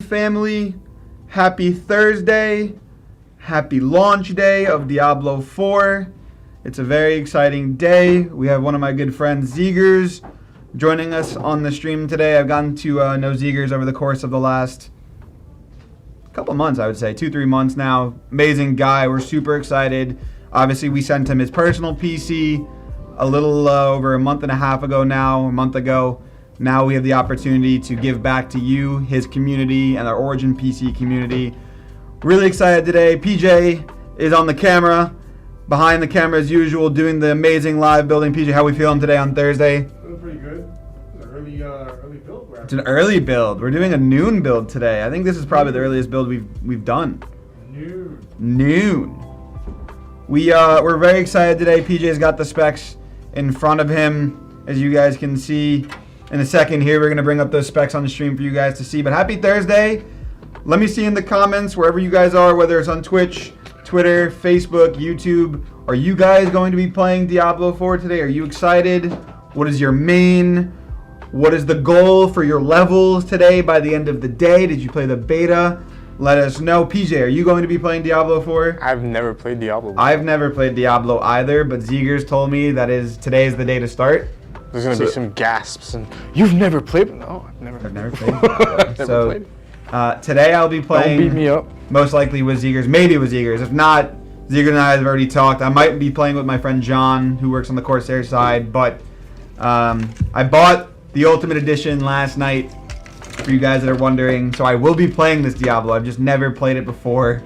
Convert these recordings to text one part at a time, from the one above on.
Family, happy Thursday, happy launch day of Diablo 4. It's a very exciting day. We have one of my good friends, Zeegers, joining us on the stream today. I've gotten to know Zeegers over the course of the last couple months, I would say, 2-3 months now. Amazing guy. We're super excited. Obviously, we sent him his personal PC a little over a month and a half ago now, a month ago. Now we have the opportunity to give back to you, his community, and our Origin PC community. Really excited today. PJ is on the camera, behind the camera as usual, doing the amazing live building. PJ, how we feeling today on Thursday? Feeling pretty good. It's an early build. It's an early build. We're doing a noon build today. I think this is probably the earliest build we've done. Noon. We're very excited today. PJ's got the specs in front of him, as you guys can see. In a second here, we're going to bring up those specs on the stream for you guys to see. But happy Thursday. Let me see in the comments, wherever you guys are, whether it's on Twitch, Twitter, Facebook, YouTube. Are you guys going to be playing Diablo 4 today? Are you excited? What is your main? What is the goal for your levels today by the end of the day? Did you play the beta? Let us know. PJ, are you going to be playing Diablo 4? I've never played Diablo before. I've never played Diablo either, but Zeegers told me that today is the day to start. There's going to be some gasps and, you've never played? No, I've never played. I've never played. Today I'll be playing. Don't beat me up. Most likely with Zeegers, maybe with Zeegers. If not, Zeegers and I have already talked. I might be playing with my friend John, who works on the Corsair side, but I bought the Ultimate Edition last night, for you guys that are wondering. So I will be playing this Diablo. I've just never played it before.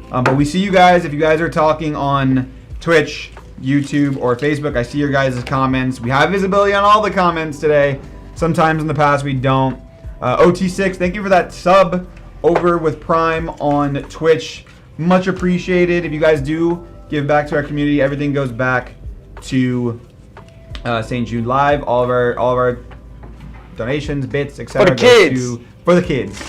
But we see you guys. If you guys are talking on Twitch, YouTube, or Facebook, I see your guys' comments. We have visibility on all the comments today. Sometimes in the past we don't. OT6, thank you for that sub over with Prime on Twitch. Much appreciated. If you guys do give back to our community, everything goes back to St. Jude Live. All of our donations, bits, etc. For the kids. For the kids.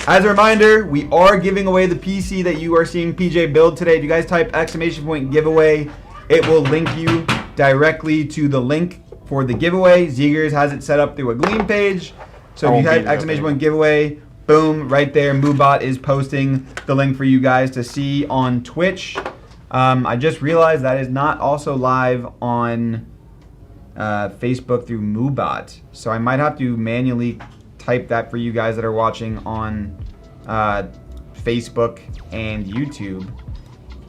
As a reminder, we are giving away the PC that you are seeing PJ build today. If you guys type !giveaway, it will link you directly to the link for the giveaway. Zeegers has it set up through a Gleam page. So if you type !giveaway, boom, right there, Moobot is posting the link for you guys to see on Twitch. I just realized that is not also live on Facebook through Moobot. So I might have to manually type that for you guys that are watching on Facebook and YouTube.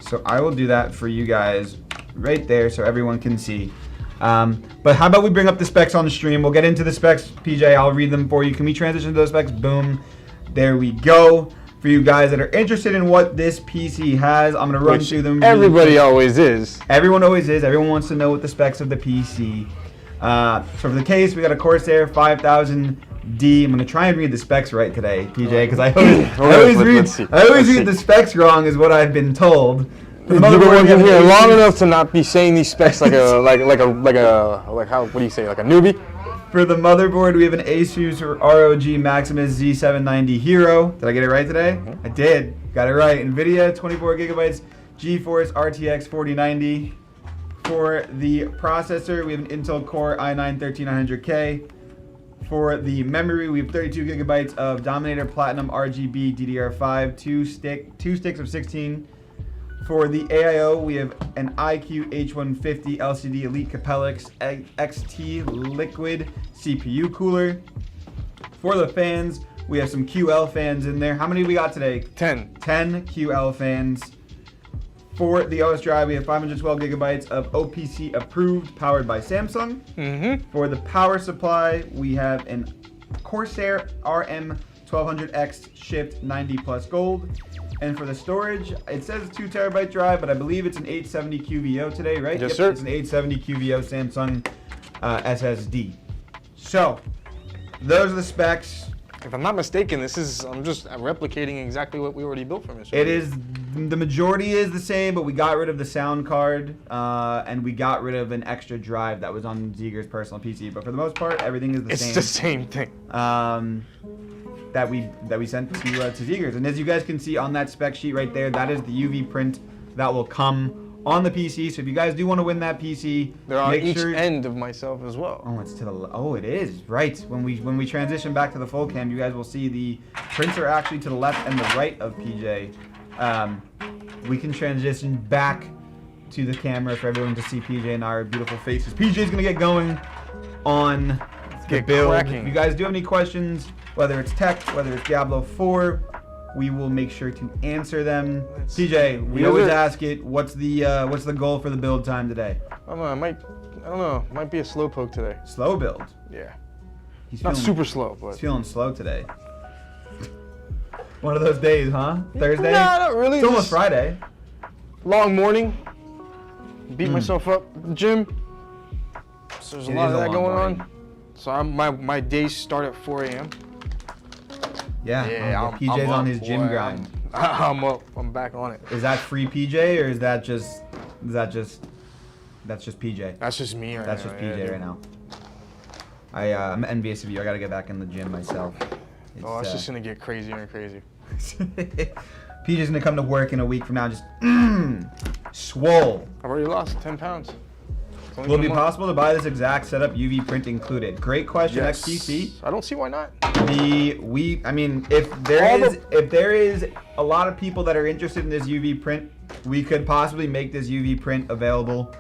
So I will do that for you guys right there so everyone can see. But how about we bring up the specs on the stream? We'll get into the specs. PJ, I'll read them for you. Can we transition to those specs? Boom. There we go. For you guys that are interested in what this PC has, I'm going to run through them. Everybody always is. Everyone always is. Everyone wants to know what the specs of the PC. So for the case, we got a Corsair 5000D. I'm going to try and read the specs right today, PJ, because I always read the specs wrong is what I've been told. You've been here long enough to not be saying these specs like what do you say, like a newbie? For the motherboard, we have an Asus ROG Maximus Z790 Hero. Did I get it right today? I did. Got it right. NVIDIA 24 gigabytes GeForce RTX 4090. For the processor, we have an Intel Core i9-13900K. For the memory, we have 32 gigabytes of Dominator Platinum RGB DDR5, two sticks of 16. For the AIO, we have an iQOO H150 LCD Elite Capellix XT Liquid CPU cooler. For the fans, we have some QL fans in there. How many we got today? 10. 10 QL fans. For the OS drive, we have 512 gigabytes of OPC approved, powered by Samsung. For the power supply, we have an Corsair RM1200X shipped 90 plus gold. And for the storage, it says 2 terabyte drive, but I believe it's an 870 QVO today, right? Yes, sir. It's an 870 QVO Samsung SSD. So, those are the specs. If I'm not mistaken, I'm replicating exactly what we already built for Mr. It is, the majority is the same, but we got rid of the sound card, and we got rid of an extra drive that was on Zeegers' personal PC. But for the most part, everything is the same. It's the same thing. That we sent to Zeegers. And as you guys can see on that spec sheet right there, that is the UV print that will come on the PC. So if you guys do want to win that PC, they're on each end of myself as well. Oh, it's to the it is right. When we transition back to the full cam, you guys will see prints are actually to the left and the right of PJ, we can transition back to the camera for everyone to see PJ and our beautiful faces. PJ's gonna get going on the build. cracking. If you guys do have any questions, whether it's tech, whether it's Diablo 4, we will make sure to answer them. PJ, we always ask it. What's the goal for the build time today? I don't know. Might be a slow poke today. Slow build. Yeah. He's Not feeling, super slow, but. He's feeling slow today. One of those days, huh? Thursday? No, not really. It's almost just Friday. Long morning. Beat myself up at the gym. So there's a It lot is of a that long going morning. on. So my days start at 4 a.m. Yeah, PJ's on his gym grind. I'm up. I'm back on it. Is that free PJ or is that just that's just PJ? That's just me right That's now. just PJ right now. I'm envious of you. I gotta get back in the gym myself. Oh, it's just gonna get crazier and crazier. PJ's gonna come to work in a week from now, just swole. I've already lost 10 pounds. It's only Will it been be a month. possible to buy this exact setup, UV print included? Great question, Yes. XTC. I don't see why not. I mean, if there is a lot of people that are interested in this UV print, we could possibly make this UV print available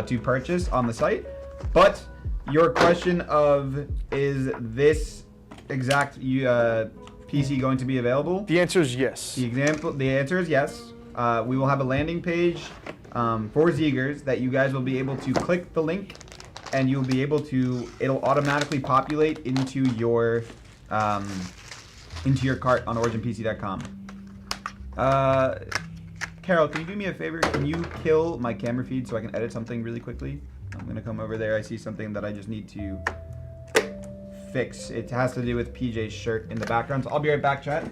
to purchase on the site. But your question of is this exact PC going to be available? The answer is yes. The answer is yes. We will have a landing page for Zeegers that you guys will be able to click the link, and you'll be able to. It'll automatically populate into your cart on OriginPC.com. Carol, can you do me a favor? Can you kill my camera feed so I can edit something really quickly? I'm gonna come over there. I see something that I just need to fix. It has to do with PJ's shirt in the background. So I'll be right back, chat.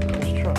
Let's try.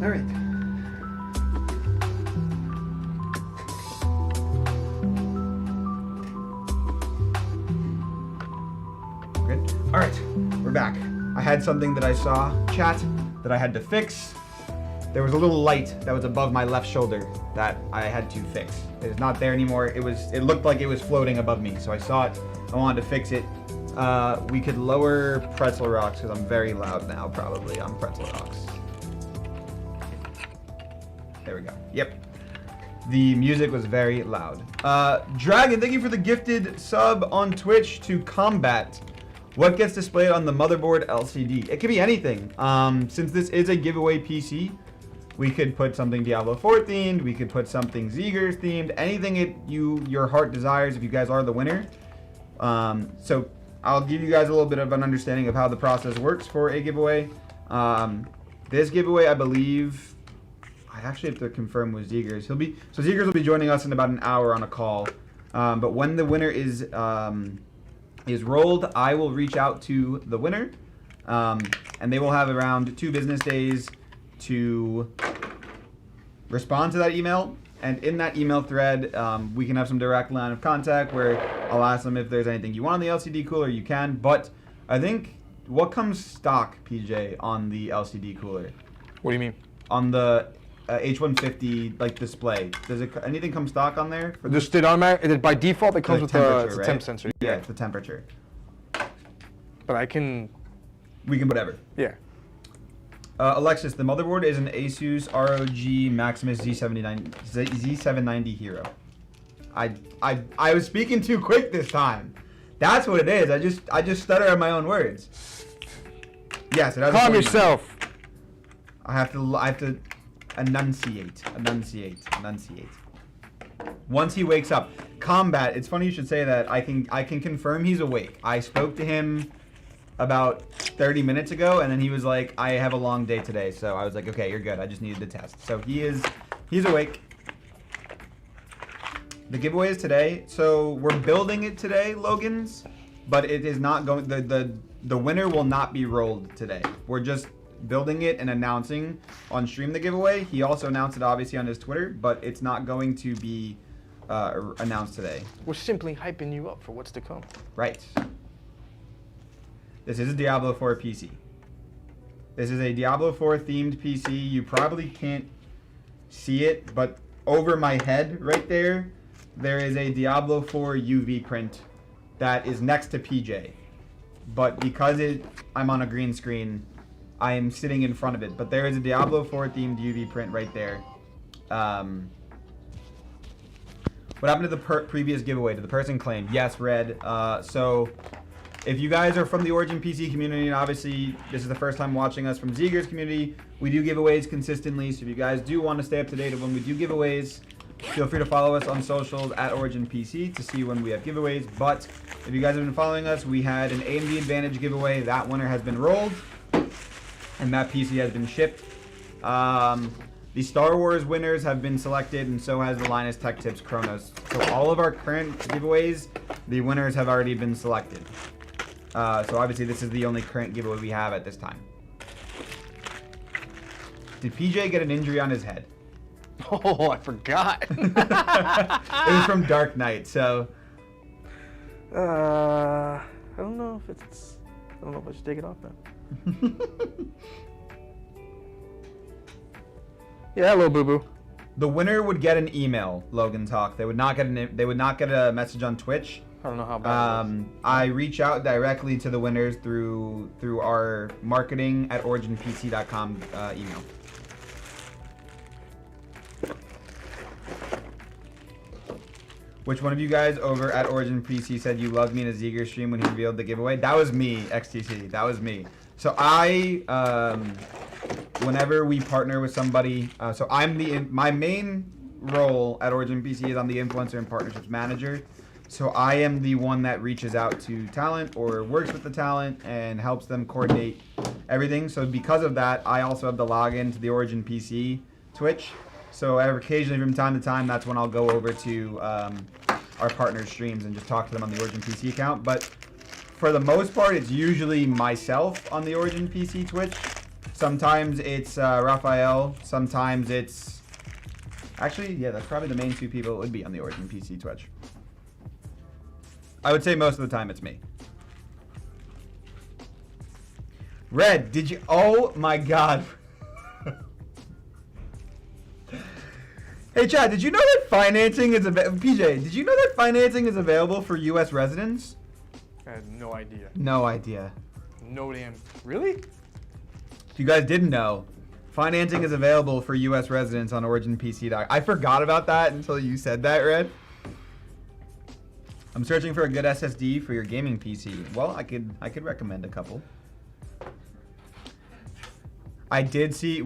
All right. Good. All right, we're back. I had something that I saw, chat, that I had to fix. There was a little light that was above my left shoulder that I had to fix. It is not there anymore. It looked like it was floating above me, so I saw it. I wanted to fix it. We could lower pretzel rocks because I'm very loud now, probably on pretzel rocks. There we go. Yep. The music was very loud. Dragon, thank you for the gifted sub on Twitch to Combat. What gets displayed on the motherboard LCD? It could be anything. Since this is a giveaway PC, we could put something Diablo 4 themed. We could put something Zeegers themed. Anything your heart desires if you guys are the winner. So I'll give you guys a little bit of an understanding of how the process works for a giveaway. This giveaway, I believe, I actually have to confirm with Zeegers. Zeegers will be joining us in about an hour on a call. But when the winner is rolled, I will reach out to the winner, and they will have around 2 business days to respond to that email. And in that email thread, we can have some direct line of contact where I'll ask them if there's anything you want on the LCD cooler, you can. But I think, what comes stock, PJ, on the LCD cooler? What do you mean? On the H150 like display. Does it anything come stock on there? For Just by default, it comes with temperature, the right? temp sensor. Yeah, it's the temperature. But I can. We can whatever. Yeah. Alexis, the motherboard is an Asus ROG Maximus Z790 Hero. I was speaking too quick this time. That's what it is. I just stutter at my own words. Yes, it has. Calm yourself. I have to enunciate. Once he wakes up, Combat. It's funny you should say that. I can confirm he's awake. I spoke to him about 30 minutes ago, and then he was like, I have a long day today. So I was like, okay, you're good. I just needed the test. So he's awake. The giveaway is today. So we're building it today, Logan's, but it is not going, the winner will not be rolled today. We're just building it and announcing on stream the giveaway. He also announced it obviously on his Twitter, but it's not going to be announced today. We're simply hyping you up for what's to come. Right. This is a Diablo 4 PC. This is a Diablo 4 themed PC. You probably can't see it, but over my head right there, there is a Diablo 4 UV print that is next to PJ. But because I'm on a green screen, I am sitting in front of it. But there is a Diablo 4 themed UV print right there. What happened to the previous giveaway? Did the person claim? Yes, Red. So if you guys are from the Origin PC community, and obviously this is the first time watching us from Zeegers community, we do giveaways consistently. So if you guys do want to stay up to date when we do giveaways, feel free to follow us on socials at Origin PC to see when we have giveaways. But if you guys have been following us, we had an AMD Advantage giveaway. That winner has been rolled, and that PC has been shipped. The Star Wars winners have been selected, and so has the Linus Tech Tips Chronos. So all of our current giveaways, the winners have already been selected. So obviously this is the only current giveaway we have at this time. Did PJ get an injury on his head? Oh, I forgot. It was from Dark Knight, so. I don't know if it's. I don't know if I should take it off now. Yeah, hello, boo boo. The winner would get an email, Logan Talk. They would not get a message on Twitch. I don't know how bad. I reach out directly to the winners through our marketing at originpc.com email. Which one of you guys over at Origin PC said you loved me in a Zeegers stream when he revealed the giveaway? That was me, XTC. That was me. So whenever we partner with somebody, so my main role at Origin PC is I'm the influencer and partnerships manager. So I am the one that reaches out to talent or works with the talent and helps them coordinate everything. So because of that, I also have the login to the Origin PC Twitch. So occasionally from time to time, that's when I'll go over to our partner streams and just talk to them on the Origin PC account. But for the most part, it's usually myself on the Origin PC Twitch. Sometimes it's Raphael. Sometimes it's... Actually, yeah, that's probably the main two people it would be on the Origin PC Twitch. I would say most of the time it's me. Red, did you... Oh my god. Hey Chad, did you know that financing is PJ, did you know that financing is available for US residents? I had no idea. No idea. No damn. Really? If you guys didn't know, financing is available for US residents on Origin PC. I forgot about that until you said that, Red. I'm searching for a good SSD for your gaming PC. Well, I could recommend a couple. We did see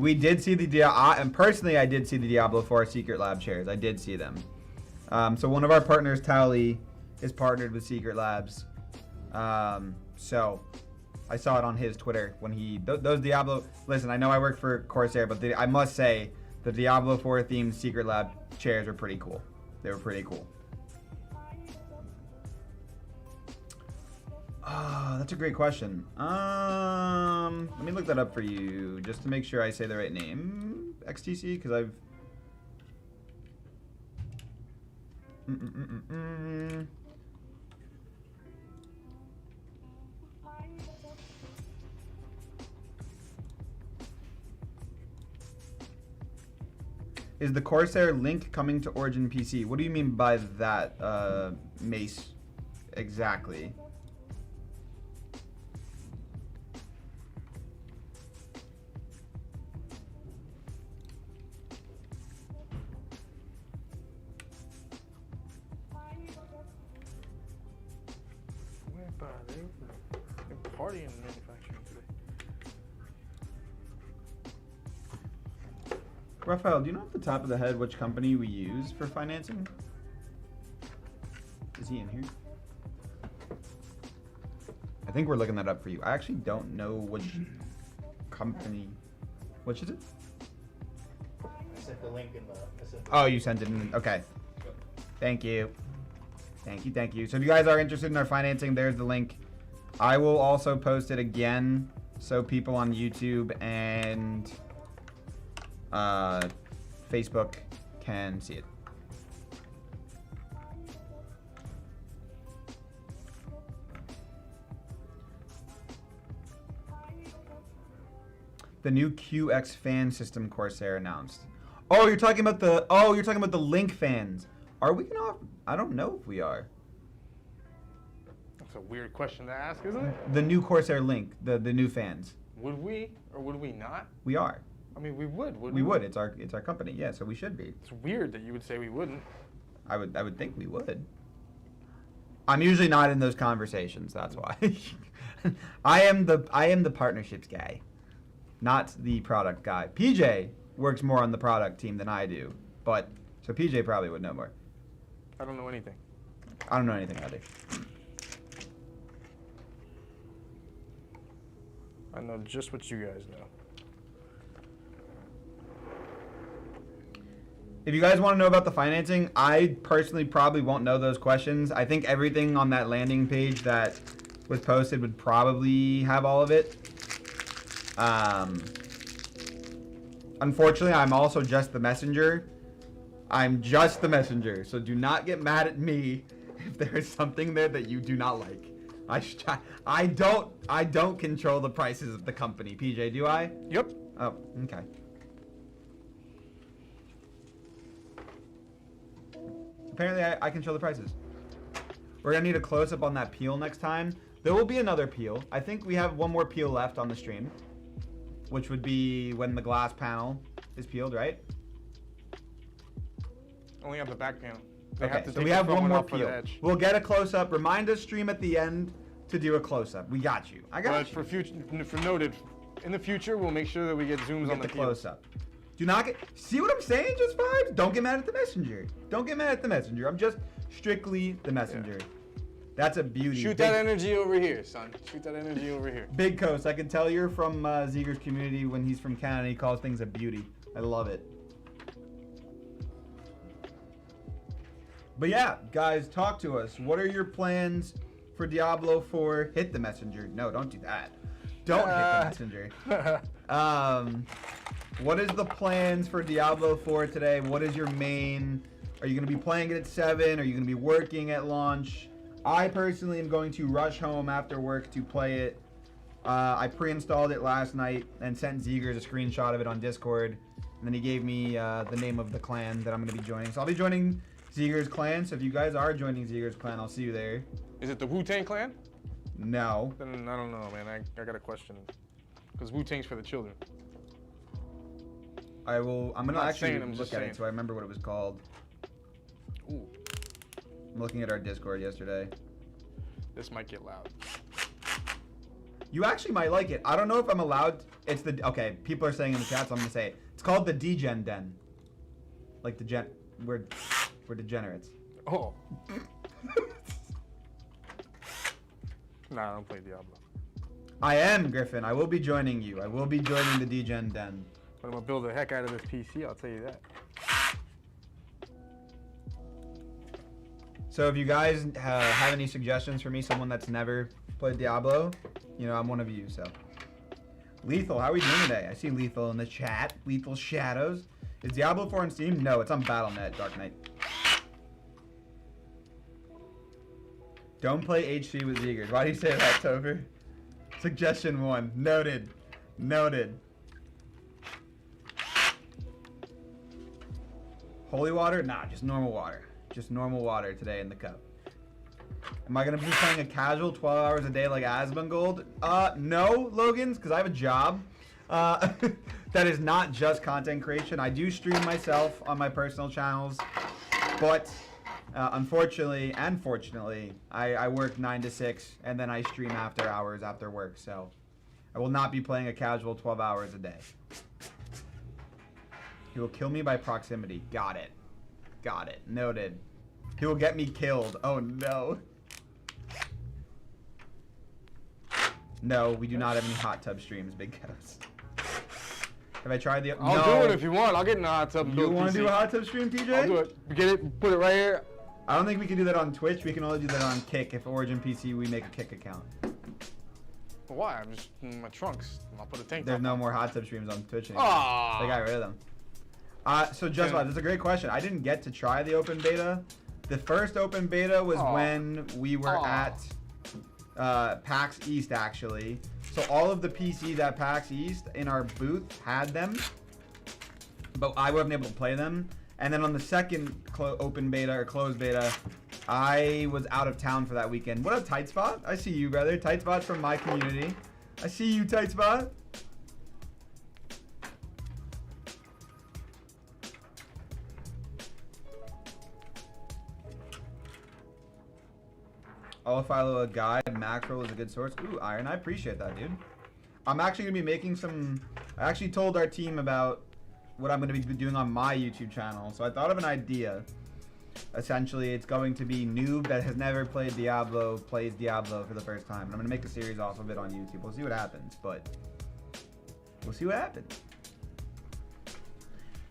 the and personally I did see the Diablo 4 Secret Lab chairs. I did see them. So one of our partners, Tally, is partnered with Secret Labs. So I saw it on his Twitter when those Diablo. Listen, I know I work for Corsair, but I must say the Diablo 4 themed Secret Lab chairs are pretty cool. They were pretty cool. That's a great question. Let me look that up for you just to make sure I say the right name. XTC, because I've... Is the Corsair link coming to Origin PC? What do you mean by that, Mace? Exactly. They're partying in manufacturing today. Raphael, do you know off the top of the head which company we use for financing? Is he in here? I think we're looking that up for you. I actually don't know which company. Which is it? I sent the link in the. Oh, you sent it in. Okay. Thank you. Thank you, thank you. So if you guys are interested in our financing, there's the link. I will also post it again so people on YouTube and Facebook can see it. The new QX fan system Corsair announced. Oh, you're talking about the Link fans. Are we gonna? I don't know if we are. That's a weird question to ask, isn't it? The new Corsair Link, the new fans. Would we or would we not? We are. I mean, we would. Wouldn't We would. It's our company. Yeah, so we should be. It's weird that you would say we wouldn't. I would think we would. I'm usually not in those conversations. That's why. I am the partnerships guy, not the product guy. PJ works more on the product team than I do, but so PJ probably would know more. I don't know anything. I don't know anything either. I know just what you guys know. If you guys want to know about the financing, I personally probably won't know those questions. I think everything on that landing page that was posted would probably have all of it. Unfortunately, I'm also just the messenger. I'm just the messenger, so do not get mad at me if there is something there that you do not like. I don't control the prices of the company. PJ, do I? Yep. Oh, okay. Apparently, I control the prices. We're gonna need a close-up on that peel next time. There will be another peel. I think we have one more peel left on the stream, which would be when the glass panel is peeled, right? Only on the back panel. They Okay, have to so take we the have front one more off for the peel. edge. We'll get a close-up. Remind us stream at the end to do a close-up. We got you. I got But you. for future, for noted, in the future, we'll make sure that we get zooms Get on the the peels. close-up. Do not get. See what I'm saying? Just vibes. Don't get mad at the messenger. Don't get mad at the messenger. I'm just strictly the messenger. Yeah. That's a beauty. Shoot that energy over here, son. Shoot that energy over here. Big Coast. I can tell you're from Zeegers community. When he's from Canada, he calls things a beauty. I love it. But yeah, guys, talk to us. What are your plans for Diablo 4? Hit the messenger. No, don't do that. Don't hit the messenger. What is the plans for Diablo 4 today? What is your main? Are you going to be playing it at 7? Are you going to be working at launch? I personally am going to rush home after work to play it. I pre-installed it last night and sent Zeegers a screenshot of it on Discord. And then he gave me the name of the clan that I'm going to be joining. So I'll be joining Zeegers clan. So if you guys are joining Zeegers clan, I'll see you there. Is it the Wu-Tang clan? No. Then I don't know, man. I got a question. Because Wu-Tang's for the children. I'm gonna not actually saying, I'm just look at saying. it so I remember what it was called. Ooh, I'm looking at our Discord yesterday. this might get loud. You actually might like it. I don't know if I'm allowed. It's the okay. People are saying in the chat, so I'm gonna say it. It's called the Degen Den. Like we're degenerates. Oh. Nah, I don't play Diablo. I am Griffin. I will be joining you. I will be joining the Degen Den. But I'm gonna build the heck out of this PC, I'll tell you that. So if you guys have any suggestions for me, someone that's never played Diablo, you know, I'm one of you. So Lethal, how are we doing today? I see Lethal in the chat. Lethal Shadows. Is Diablo 4 on Steam? No, it's on Battle.net, Dark Knight. Don't play HC with Zeegers. Why do you say that, Topher? Suggestion 1. Noted. Noted. Holy water? Nah, just normal water. Just normal water today in the cup. Am I gonna be playing a casual 12 hours a day like Asmongold? No, Logans, because I have a job. That is not just content creation. I do stream myself on my personal channels, but unfortunately and fortunately, I work 9 to 6, and then I stream after hours after work, so I will not be playing a casual 12 hours a day. He will kill me by proximity. Got it. Got it. Noted. He will get me killed. Oh no. No, we do not have any hot tub streams, Big Ghost. Have I tried the... I'll do it if you want. I'll get in the hot tub. And You want to do a hot tub stream, TJ? I'll do it. Get it. Put it right here. I don't think we can do that on Twitch. We can only do that on Kick. If Origin PC, we make a Kick account. But why? I'm just in my trunks. I'll put a tank There's top no on. more hot tub streams on Twitch anymore. Aww. They got rid of them. So just this is a great question. I didn't get to try the open beta. The first open beta was when we were at PAX East, actually. So all of the PCs at PAX East in our booth had them, but I wasn't able to play them. And then on the second open beta or closed beta, I was out of town for that weekend. What up, Tight Spot? I see you, brother. Tight Spot's from my community. I see you, Tight Spot. I'll follow a guide. Macro is a good source. Ooh, Iron. I appreciate that, dude. I'm actually going to be making some... I actually told our team about what I'm going to be doing on my YouTube channel. So I thought of an idea. Essentially, it's going to be noob that has never played Diablo plays Diablo for the first time. And I'm going to make a series off of it on YouTube. We'll see what happens, but we'll see what happens.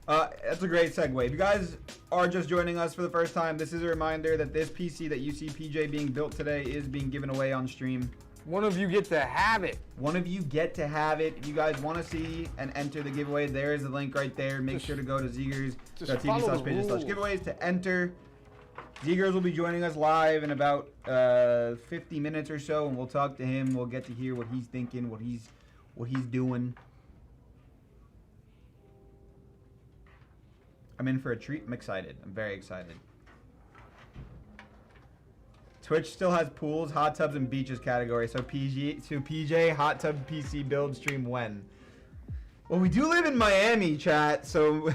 That's a great segue. If you guys are just joining us for the first time, this is a reminder that this PC that you see PJ being built today is being given away on stream. One of you get to have it. One of you get to have it. If you guys want to see and enter the giveaway, there is the link right there. Make sure to go to Zeegers.tv/pages/giveaways to enter. Zeegers will be joining us live in about 50 minutes or so, and we'll talk to him. We'll get to hear what he's thinking, what he's doing. I'm in for a treat. I'm excited. I'm very excited. Twitch still has pools, hot tubs, and beaches category. So PJ, hot tub PC build stream when? Well, we do live in Miami, chat. So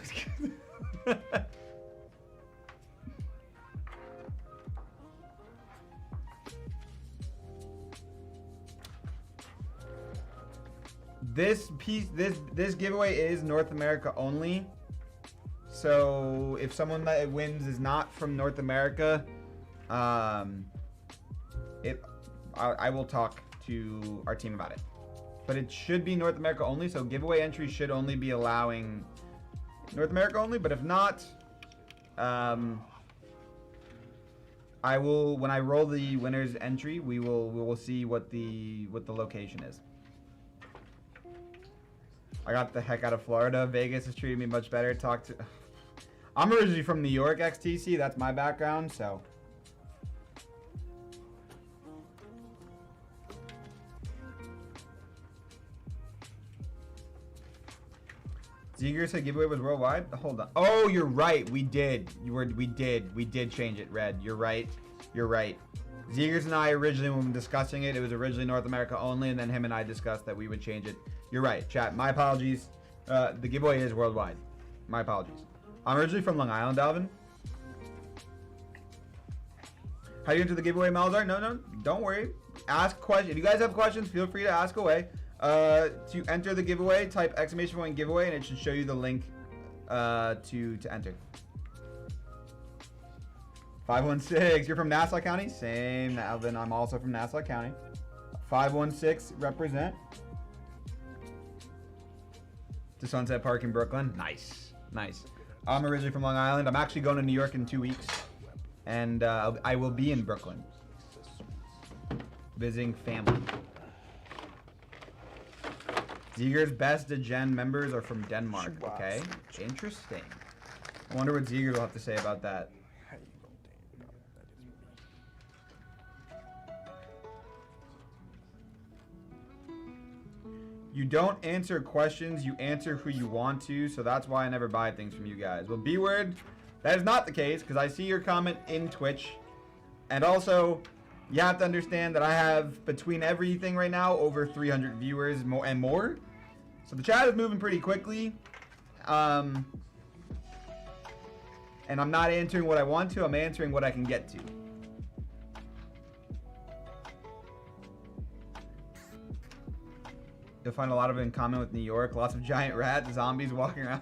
this giveaway is North America only. So if someone that wins is not from North America, I will talk to our team about it. But it should be North America only, so giveaway entries should only be allowing North America only. But if not, I will, when I roll the winner's entry, we will see what the location is. I got the heck out of Florida. Vegas is treating me much better. I'm originally from New York, XTC. That's my background, so. Zeegers said giveaway was worldwide. Hold on. Oh, you're right. We did. We did change it, Red. You're right. You're right. Zeegers and I originally, when we were discussing it, it was originally North America only, and then him and I discussed that we would change it. You're right, chat. My apologies. The giveaway is worldwide. My apologies. I'm originally from Long Island, Alvin. How do you enter the giveaway, Malzar? No, don't worry. Ask questions. If you guys have questions, feel free to ask away. To enter the giveaway, type !giveaway, and it should show you the link to enter. 516. You're from Nassau County? Same, Alvin. I'm also from Nassau County. 516. Represent. To Sunset Park in Brooklyn. Nice. Nice. I'm originally from Long Island. I'm actually going to New York in 2 weeks. And I will be in Brooklyn. Visiting family. Zeegers best Gen members are from Denmark. Okay. Interesting. I wonder what Zeegers will have to say about that. You don't answer questions, you answer who you want to, so that's why I never buy things from you guys. Well, B-Word, That is not the case because I see your comment in Twitch. And also, you have to understand that I have, between everything right now, over 300 viewers and more. So the chat is moving pretty quickly. And I'm not answering what I want to. I'm answering what I can get to. You'll find a lot of it in common with New York. Lots of giant rats, zombies walking around.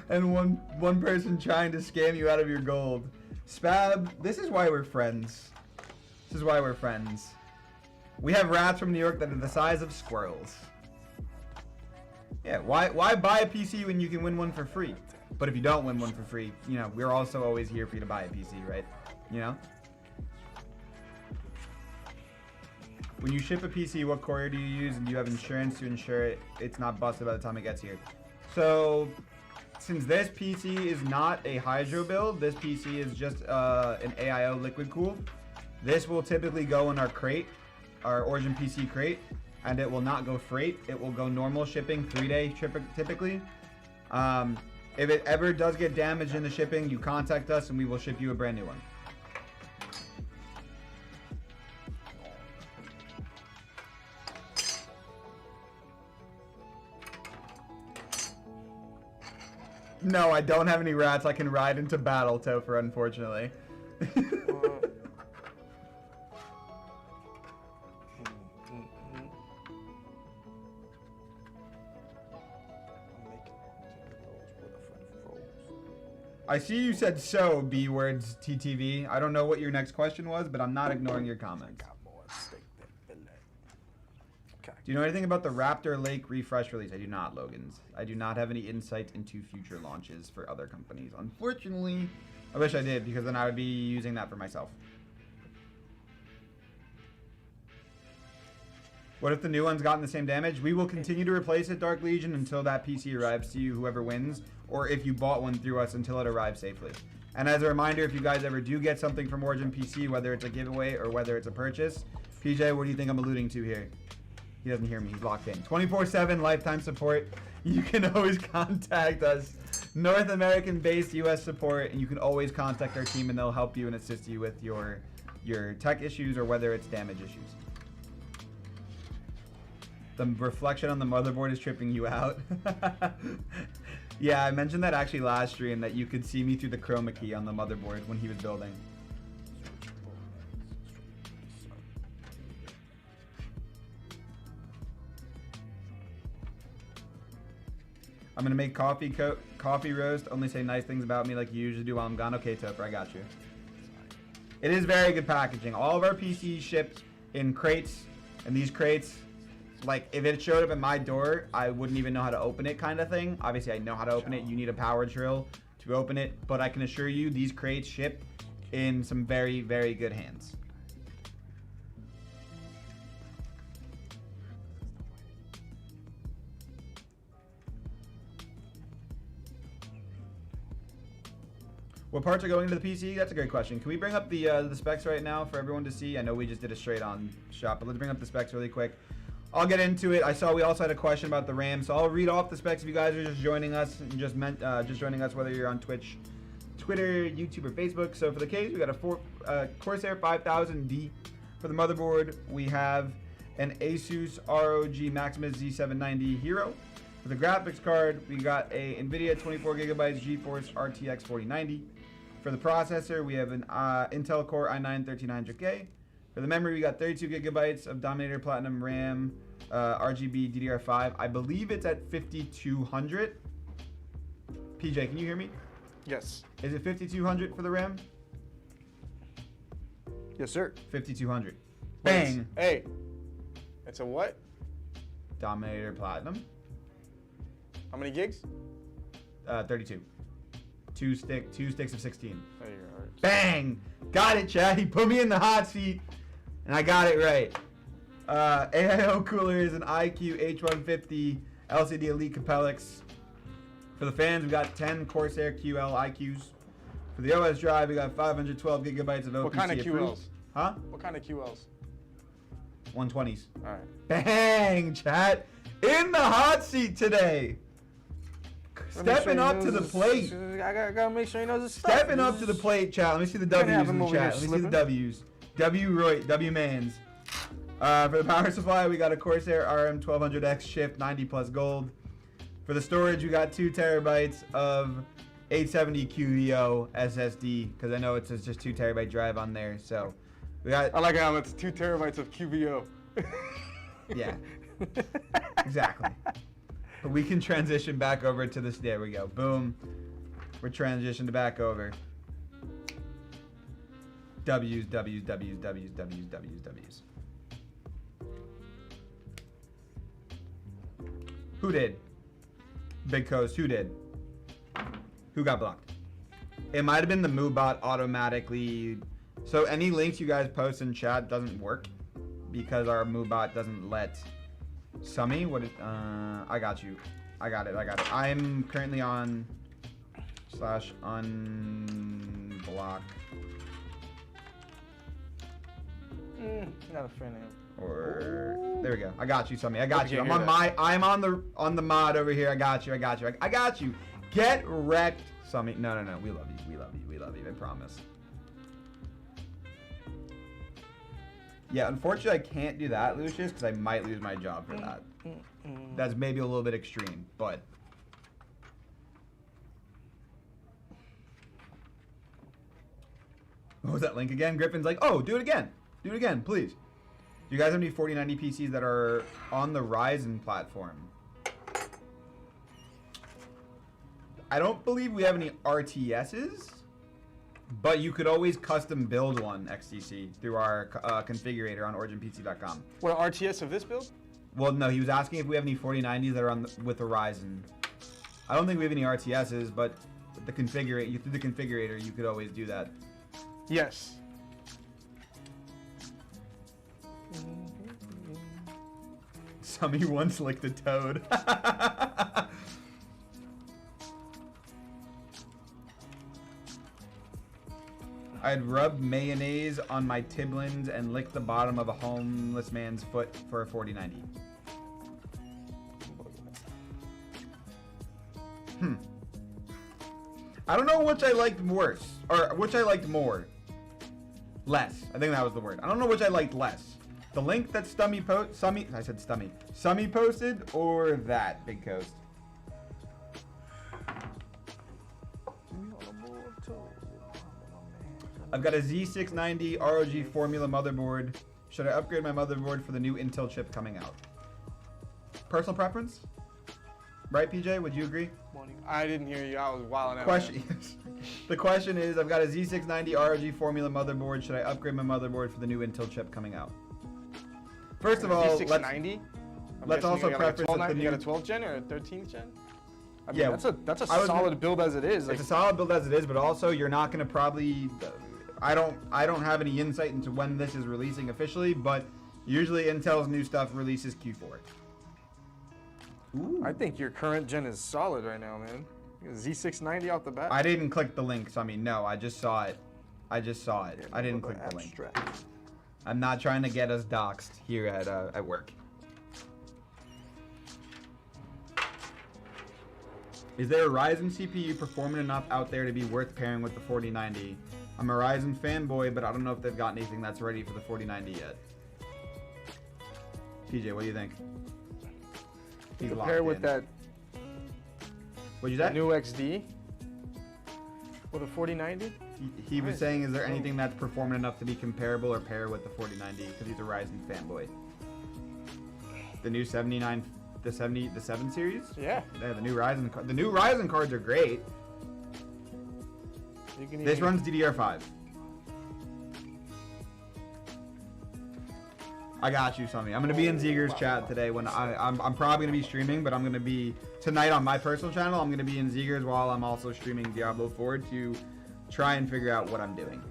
And one person trying to scam you out of your gold. Spab, this is why we're friends. This is why we're friends. We have rats from New York that are the size of squirrels. Yeah, why buy a PC when you can win one for free? But if you don't win one for free, you know, we're also always here for you to buy a PC, right? You know? When you ship a PC, what courier do you use, and do you have insurance to ensure it's not busted by the time it gets here? So, since this PC is not a Hydro build, this PC is just an AIO liquid cool. This will typically go in our crate, our Origin PC crate, and it will not go freight. It will go normal shipping, 3-day typically. If it ever does get damaged in the shipping, you contact us and we will ship you a brand new one. No, I don't have any rats I can ride into battle, Topher, unfortunately. I see you said so, B words, TTV. I don't know what your next question was, but I'm not ignoring your comments. Do you know anything about the Raptor Lake refresh release? I do not, Logans. I do not have any insight into future launches for other companies. Unfortunately, I wish I did, because then I would be using that for myself. What if the new one's gotten the same damage? We will continue to replace it, Dark Legion, until that PC arrives to you, whoever wins, or if you bought one through us, until it arrives safely. And as a reminder, if you guys ever do get something from Origin PC, whether it's a giveaway or whether it's a purchase, PJ, what do you think I'm alluding to here? He doesn't hear me. He's locked in. 24/7 lifetime support. You can always contact us. North American-based U.S. support, and you can always contact our team, and they'll help you and assist you with your tech issues or whether it's damage issues. The reflection on the motherboard is tripping you out. Yeah, I mentioned that actually last stream, that you could see me through the chroma key on the motherboard when he was building. I'm gonna make coffee roast. Only say nice things about me like you usually do while I'm gone. Okay, Topher, I got you. It is very good packaging. All of our PCs shipped in crates, and these crates, like if it showed up at my door, I wouldn't even know how to open it, kind of thing. Obviously, I know how to open it. You need a power drill to open it, but I can assure you, these crates ship in some very, very good hands. What parts are going to the PC? That's a great question. Can we bring up the specs right now for everyone to see? I know we just did a straight on shop, but let's bring up the specs really quick. I'll get into it. I saw we also had a question about the RAM, so I'll read off the specs if you guys are just joining us and just joining us, whether you're on Twitch, Twitter, YouTube, or Facebook. So for the case, we got a Corsair 5000D. For the motherboard, we have an Asus ROG Maximus Z790 Hero. For the graphics card, we got a NVIDIA 24GB GeForce RTX 4090. For the processor, we have an Intel Core i9-13900K. For the memory, we got 32GB of Dominator Platinum RAM, RGB DDR5. I believe it's at 5200. PJ, can you hear me? Yes. Is it 5200 for the RAM? Yes, sir. 5200. Bang! Hey. It's a what? Dominator Platinum. How many gigs? 32. Two sticks of 16. There you go. Bang! Got it, Chad. He put me in the hot seat, and I got it right. AIO cooler is an iQ H150 LCD Elite Capellix. For the fans, we got 10 Corsair QL IQs. For the OS drive, we got 512GB of OPC What kind of approved. QLs? Huh? What kind of QLs? 120s. All right. Bang, chat. In the hot seat today. Stepping up to the plate. I gotta make sure he knows his stuff. Stepping up to the plate, chat. Let me see the W's in the chat. Let me see the W's. W Roit, W Mans. For the power supply, we got a Corsair RM 1200X shift, 90 plus gold. For the storage, we got 2 terabytes of 870 QVO SSD, because I know it says just 2 terabyte drive on there. So we got. I like how it's 2 terabytes of QVO. Yeah. Exactly. But we can transition back over to this. There we go. Boom. We're transitioned back over. W's, W's, W's, W's, W's, W's, W's. Who did? Big Coast, who did? Who got blocked? It might have been the MooBot automatically. So any links you guys post in chat doesn't work because our MooBot doesn't let Summy. What? I got you. I got it. I'm currently on /unblock. Not a fan of him. Or there we go. I got you, Summy. I got you. I'm on the mod over here. I got you. I got you. Get wrecked, Summy. No. We love you. We love you. I promise. Yeah, unfortunately, I can't do that, Lucius, because I might lose my job for that. That's maybe a little bit extreme, but. What was that link again? Griffin's like, oh, do it again. Do it again, please. Do you guys have any 4090 PCs that are on the Ryzen platform? I don't believe we have any RTSs, but you could always custom build one XTC through our configurator on originpc.com. What, an RTS of this build? Well, no, he was asking if we have any 4090s that are on with the Ryzen. I don't think we have any RTSs, but with the through the configurator, you could always do that. Yes. Summy once licked a toad. I'd rub mayonnaise on my Tiblins and lick the bottom of a homeless man's foot for a 4090. I don't know which I liked worse, or which I liked more. Less. I think that was the word. I don't know which I liked less. The link that Summy posted, or that, Big Coast. I've got a Z690 ROG Formula motherboard. Should I upgrade my motherboard for the new Intel chip coming out? Personal preference? Right, PJ? Would you agree? I didn't hear you. I was wilding out. The question is, I've got a Z690 ROG Formula motherboard. Should I upgrade my motherboard for the new Intel chip coming out? First of all, let's also preface that the new... You got a 12th gen or a 13th gen? I mean, yeah, that's a solid build as it is. It's a solid build as it is, but also you're not going to probably... I don't have any insight into when this is releasing officially, but usually Intel's new stuff releases Q4. Ooh. I think your current gen is solid right now, man. Z690 off the bat. I didn't click the link, so I mean, no, I just saw it. Yeah, I didn't click the link. I'm not trying to get us doxxed here at work. Is there a Ryzen CPU performant enough out there to be worth pairing with the 4090? I'm a Ryzen fanboy, but I don't know if they've got anything that's ready for the 4090 yet. PJ, what do you think? He's compare with in. that. What'd you say? New XD with a 4090. He was saying, is there anything that's performant enough to be comparable or pair with the 4090? Because he's a Ryzen fanboy. The new 79, the 7 series. Yeah. Yeah, the new Ryzen cards are great. This runs DDR5. I got you, Sonny. I'm gonna be in Zeegers chat today when I'm probably gonna be streaming, but I'm gonna be tonight on my personal channel. I'm gonna be in Zeegers while I'm also streaming Diablo 4 to try and figure out what I'm doing.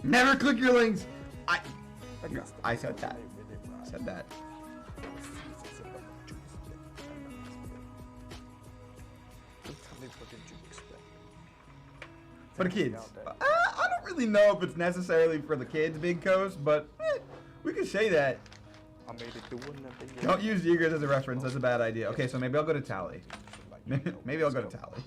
Never click your links. I said that. I said that. For the kids. I don't really know if it's necessarily for the kids, Big Coast, but we could say that. I made it do another year. Don't use Zeegers as a reference. That's a bad idea. Okay, so maybe I'll go to Tally. Maybe I'll go to Tally.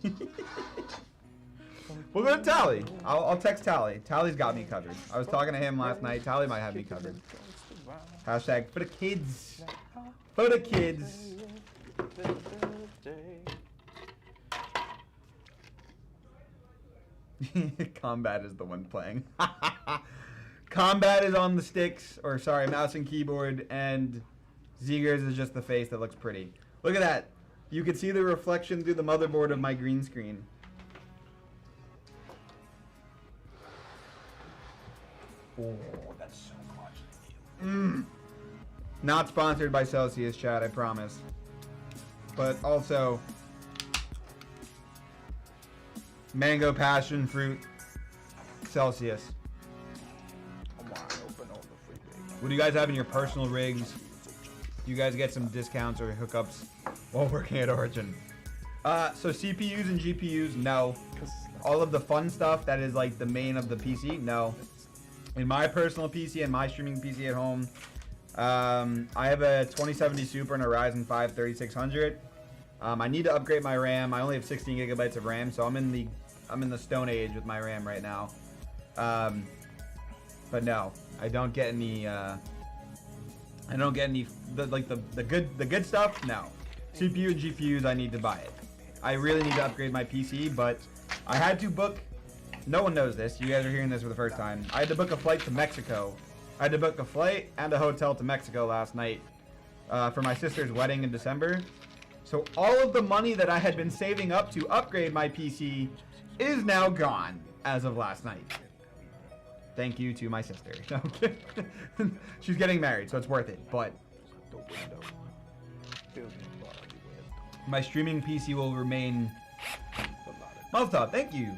We'll go to Tally. I'll text Tally. Tally's got me covered. I was talking to him last night. Tally might have me covered. Hashtag for the kids. For the kids. Combat is the one playing. Combat is on the sticks, or sorry, mouse and keyboard, and Zeegers is just the face that looks pretty. Look at that. You can see the reflection through the motherboard of my green screen. Oh, that's so clutch. Not sponsored by Celsius, chat, I promise. But also, mango passion fruit, Celsius. What do you guys have in your personal rigs? Do you guys get some discounts or hookups while working at Origin? So CPUs and GPUs, no. All of the fun stuff that is like the main of the PC, no. In my personal PC and my streaming PC at home, I have a 2070 Super and a Ryzen 5 3600. I need to upgrade my RAM. I only have 16 gigabytes of RAM, so I'm in the Stone Age with my RAM right now. But no, I don't get any. The good stuff. No, CPU and GPUs. I need to buy it. I really need to upgrade my PC, but I had to book. No one knows this. You guys are hearing this for the first time. I had to book a flight to Mexico. I had to book a flight and a hotel to Mexico last night for my sister's wedding in December. So all of the money that I had been saving up to upgrade my PC is now gone as of last night. Thank you to my sister. She's getting married, so it's worth it. But my streaming PC will remain. Mazel tov, thank you.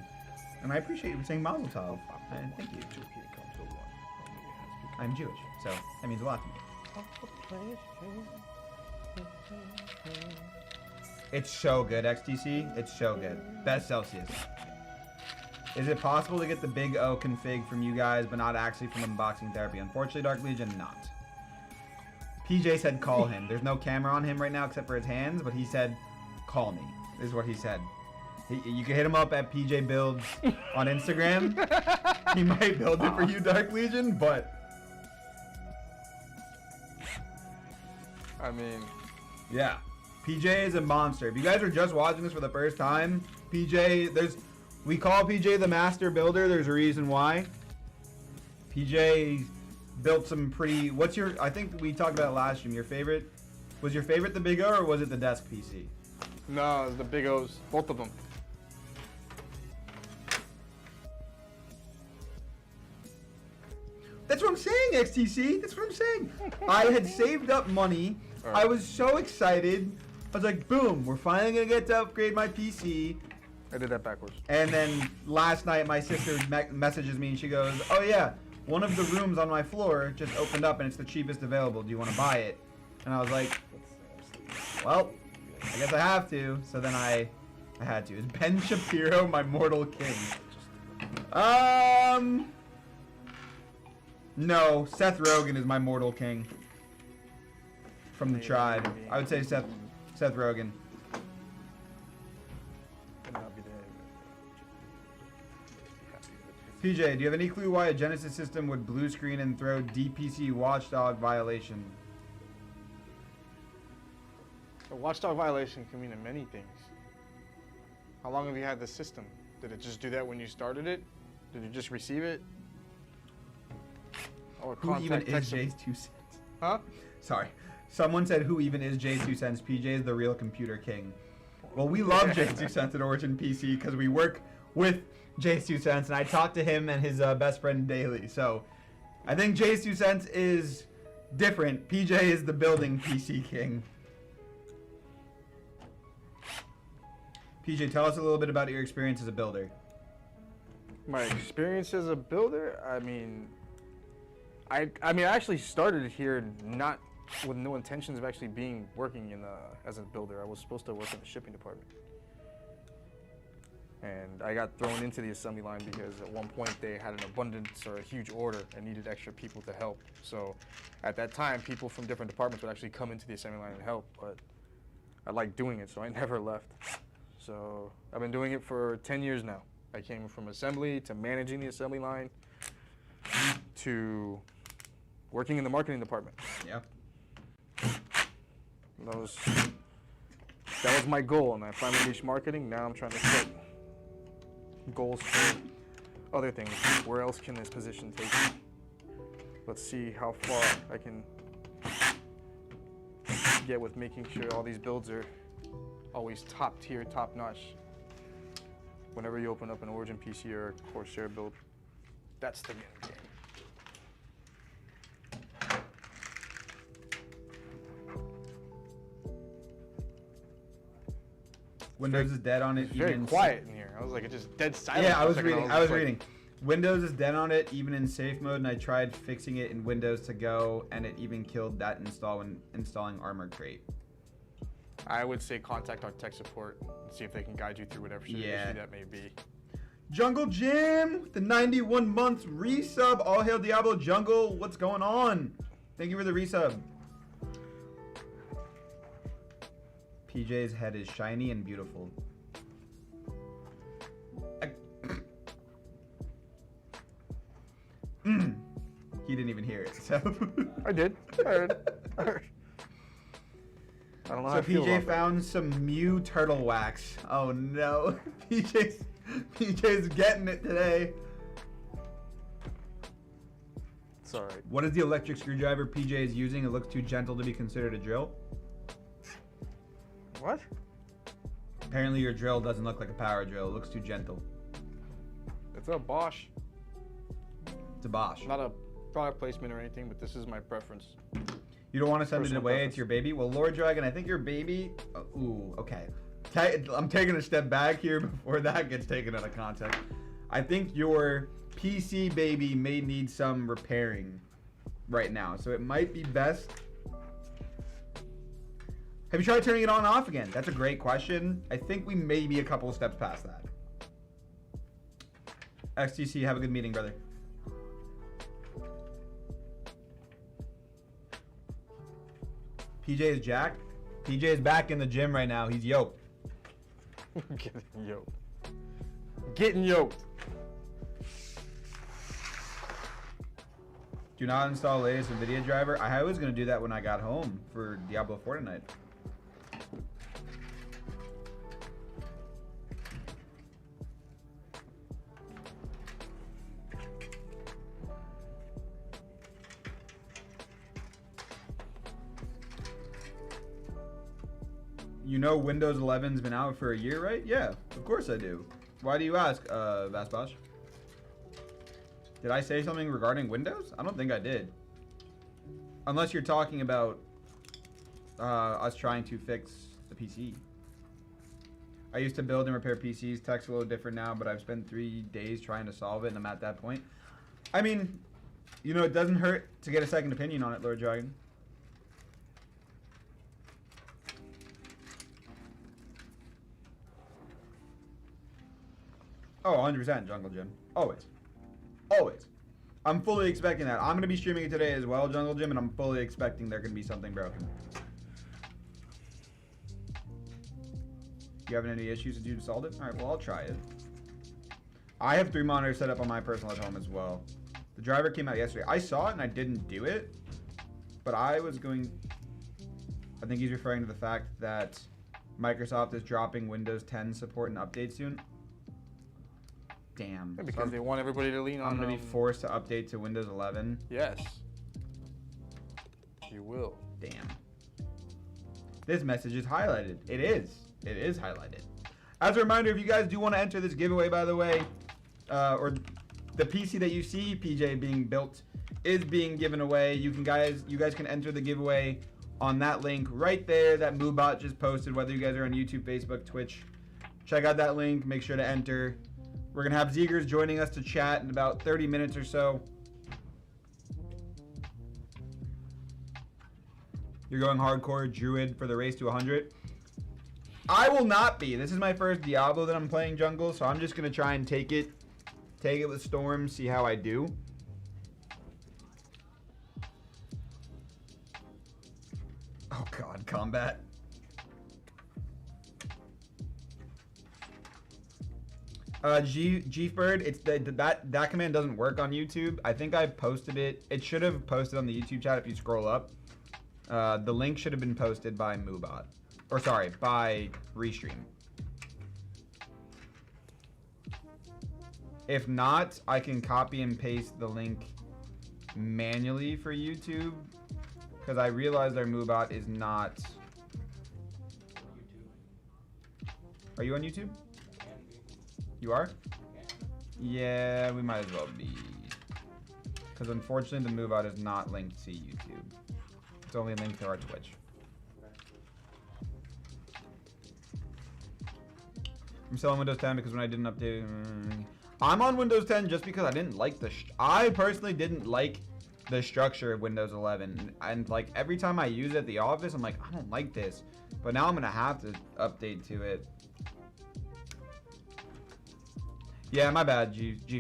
And I appreciate you saying Mazel tov. And thank you. I'm Jewish, so that means a lot to me. It's so good, XTC. It's so good. Best Celsius. Is it possible to get the Big O config from you guys, but not actually from Unboxing Therapy? Unfortunately, Dark Legion, not. PJ said call him. There's no camera on him right now except for his hands, but he said call me. This is what he said. You can hit him up at PJ Builds on Instagram. He might build it for you, Dark Legion, but... I mean... Yeah. PJ is a monster. If you guys are just watching this for the first time, PJ, we call PJ the master builder. There's a reason why. PJ built some pretty... I think we talked about it last stream. Was your favorite the Big O or was it the desk PC? No, it was the Big O's. Both of them. That's what I'm saying, XTC. That's what I'm saying. I had saved up money. Right. I was so excited. I was like, boom, we're finally going to get to upgrade my PC. I did that backwards. And then last night, my sister messages me and she goes, oh yeah, one of the rooms on my floor just opened up and it's the cheapest available. Do you want to buy it? And I was like, well, I guess I have to. So then I had to. Is Ben Shapiro my mortal king? No, Seth Rogen is my mortal king. From the tribe. I would say Seth Rogen. PJ, do you have any clue why a Genesis system would blue screen and throw DPC watchdog violation? A watchdog violation can mean many things. How long have you had the system? Did it just do that when you started it? Did you just receive it? Or Who even is Jay's 2 cents? Huh? Sorry. Someone said, who even is Jay's 2 cents? PJ is the real computer king. Well, we love Jay's 2 cents at Origin PC because we work with Jay's 2 cents, and I talk to him and his best friend daily. So I think Jay's 2 cents is different. PJ is the building PC king. PJ, tell us a little bit about your experience as a builder. My experience as a builder, I mean, I actually started here not with no intentions of actually working as a builder. I was supposed to work in the shipping department. And I got thrown into the assembly line because at one point they had an abundance or a huge order and needed extra people to help. So at that time, people from different departments would actually come into the assembly line and help, but I liked doing it, so I never left. So I've been doing it for 10 years now. I came from assembly to managing the assembly line to working in the marketing department. Yeah. That was my goal, and I finally reached marketing. Now I'm trying to set goals for other things. Where else can this position take me? Let's see how far I can get with making sure all these builds are always top tier, top notch. Whenever you open up an Origin PC or a Corsair build, that's the game. Windows is dead on it. It's very even quiet in here. I was like, it's just dead silent. Yeah, for I a was second. reading. I just was like, reading. Windows is dead on it, even in safe mode, and I tried fixing it in Windows to go, and it even killed that install when installing Armor Crate. I would say contact our tech support and see if they can guide you through whatever issue that may be. Jungle Jim, with the 91 months resub. All hail Diablo Jungle. What's going on? Thank you for the resub. PJ's head is shiny and beautiful. He didn't even hear it, so. I did. I heard. I don't know how So I feel PJ about found some Mew turtle wax. Oh no, PJ's getting it today. It's all right. What is the electric screwdriver PJ is using? It looks too gentle to be considered a drill. What? Apparently your drill doesn't look like a power drill. It looks too gentle. It's a Bosch. It's a Bosch. Not a product placement or anything, but this is my preference. You don't want to send it Personal away preference. to your baby? Well, Lord Dragon, I think your baby... ooh, okay. I'm taking a step back here before that gets taken out of context. I think your PC baby may need some repairing right now. So it might be best... Have you tried turning it on and off again? That's a great question. I think we may be a couple of steps past that. XTC, have a good meeting, brother. PJ is jacked. PJ is back in the gym right now. He's yoked. Getting yoked. Getting yoked. Do not install latest NVIDIA driver. I was going to do that when I got home for Diablo 4 tonight. You know Windows 11's been out for a year, right? Yeah, of course I do. Why do you ask, Vasbosh? Did I say something regarding Windows? I don't think I did. Unless you're talking about us trying to fix the PC. I used to build and repair PCs. Tech's a little different now, but I've spent 3 days trying to solve it, and I'm at that point. I mean, you know, it doesn't hurt to get a second opinion on it, Lord Dragon. Oh, 100% Jungle Gym. Always. Always. I'm fully expecting that. I'm going to be streaming it today as well, Jungle Gym, and I'm fully expecting there can be something broken. You having any issues since you installed it? Alright, well, I'll try it. I have 3 monitors set up on my personal at home as well. The driver came out yesterday. I saw it and I didn't do it, but I was going... I think he's referring to the fact that Microsoft is dropping Windows 10 support and update soon. Damn. Yeah, because they want everybody to lean on. I'm going to be forced to update to Windows 11. Yes. You will. Damn. This message is highlighted. It is. It is highlighted. As a reminder, if you guys do want to enter this giveaway, by the way, or the PC that you see, PJ, being built is being given away. You guys can enter the giveaway on that link right there that Moobot just posted, whether you guys are on YouTube, Facebook, Twitch. Check out that link. Make sure to enter. We're going to have Zeegers joining us to chat in about 30 minutes or so. You're going hardcore Druid for the race to 100. I will not be. This is my first Diablo that I'm playing jungle, so I'm just gonna try and take it with Storm, see how I do. Oh God, combat. Bird, it's that command doesn't work on YouTube. I think I posted it. It should have posted on the YouTube chat if you scroll up. The link should have been posted by Moobot. Or sorry, by Restream. If not, I can copy and paste the link manually for YouTube. Because I realized our Moobot is not... Are you on YouTube? You are? Yeah, we might as well be. Because unfortunately the Moobot is not linked to YouTube. It's only linked to our Twitch. I'm still on Windows 10 because when I didn't update... I'm on Windows 10 just because I didn't like the... I personally didn't like the structure of Windows 11. And like every time I use it at the office, I'm like, I don't like this. But now I'm going to have to update to it. Yeah, my bad,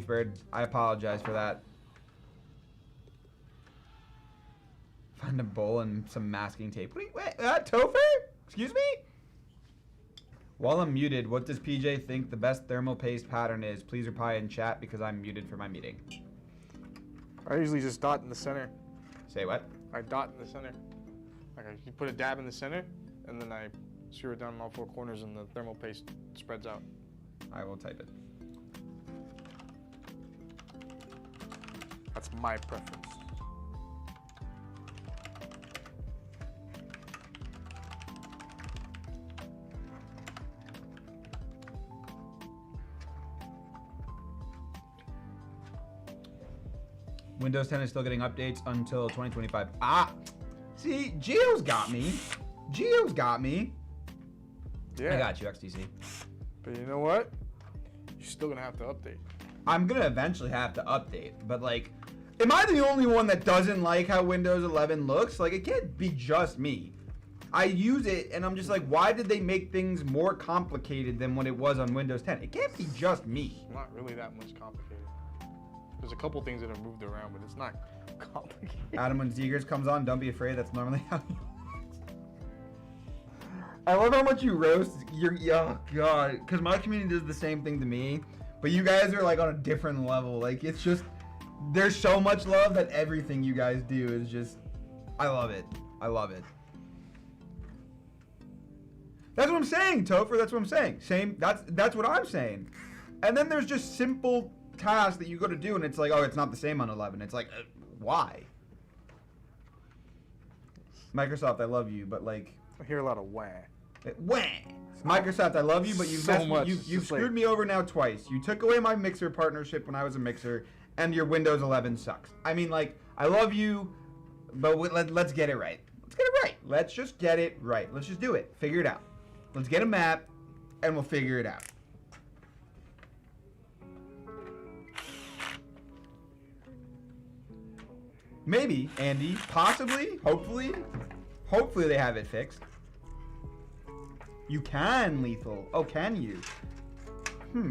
Bird. I apologize for that. Find a bowl and some masking tape. Wait, Topher? Excuse me? While I'm muted, what does PJ think the best thermal paste pattern is? Please reply in chat because I'm muted for my meeting. I usually just dot in the center. Say what? I dot in the center. Like you put a dab in the center, and then I sear it down in all four corners, and the thermal paste spreads out. I will type it. That's my preference. Windows 10 is still getting updates until 2025. Ah! See, Geo's got me. Geo's got me. Yeah. I got you, XTC. But you know what? You're still gonna have to update. I'm gonna eventually have to update, but like, am I the only one that doesn't like how Windows 11 looks? Like, it can't be just me. I use it, and I'm just like, why did they make things more complicated than what it was on Windows 10? It can't be just me. It's not really that much complicated. There's a couple things that are moved around, but it's not complicated. Adam, when Zeegers comes on, don't be afraid. That's normally how you... I love how much you roast. Oh, God. Because my community does the same thing to me. But you guys are, like, on a different level. Like, it's just... There's so much love that everything you guys do is just... I love it. I love it. That's what I'm saying, Topher. That's what I'm saying. That's what I'm saying. And then there's just simple tasks that you go to do, and it's like, oh, it's not the same on 11. It's like, why? Microsoft, I love you, but like... I hear a lot of wah. Wah! Microsoft, I love you, but you've screwed me over now twice. You took away my Mixer partnership when I was a Mixer, and your Windows 11 sucks. I mean, like, I love you, but let's get it right. Let's get it right. Let's just get it right. Let's just do it. Figure it out. Let's get a map, and we'll figure it out. Maybe, Andy, possibly, hopefully they have it fixed. You can, Lethal. Oh, can you? Hey,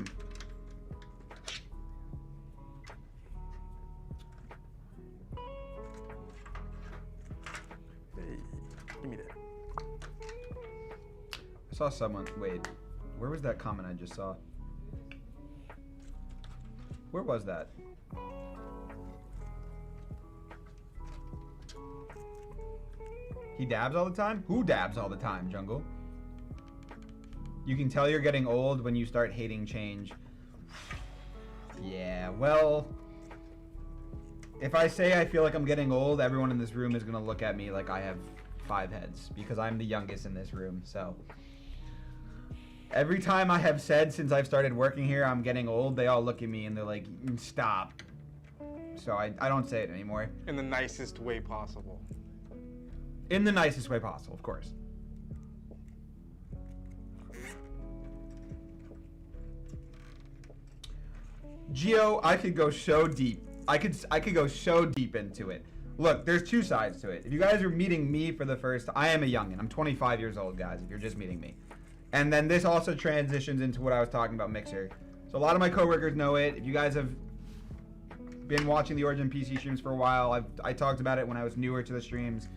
give me that. I saw someone, wait, where was that comment I just saw? Where was that? He dabs all the time? Who dabs all the time, Jungle? You can tell you're getting old when you start hating change. Yeah, well... If I say I feel like I'm getting old, everyone in this room is going to look at me like I have 5 heads. Because I'm the youngest in this room, so... Every time I have said since I've started working here I'm getting old, they all look at me and they're like, stop. So I don't say it anymore. In the nicest way possible. In the nicest way possible, of course. Geo, I could go so deep. I could go so deep into it. Look, there's 2 sides to it. If you guys are meeting me for the first time, I am a youngin'. I'm 25 years old, guys, if you're just meeting me. And then this also transitions into what I was talking about Mixer. So a lot of my coworkers know it. If you guys have been watching the Origin PC streams for a while, I talked about it when I was newer to the streams.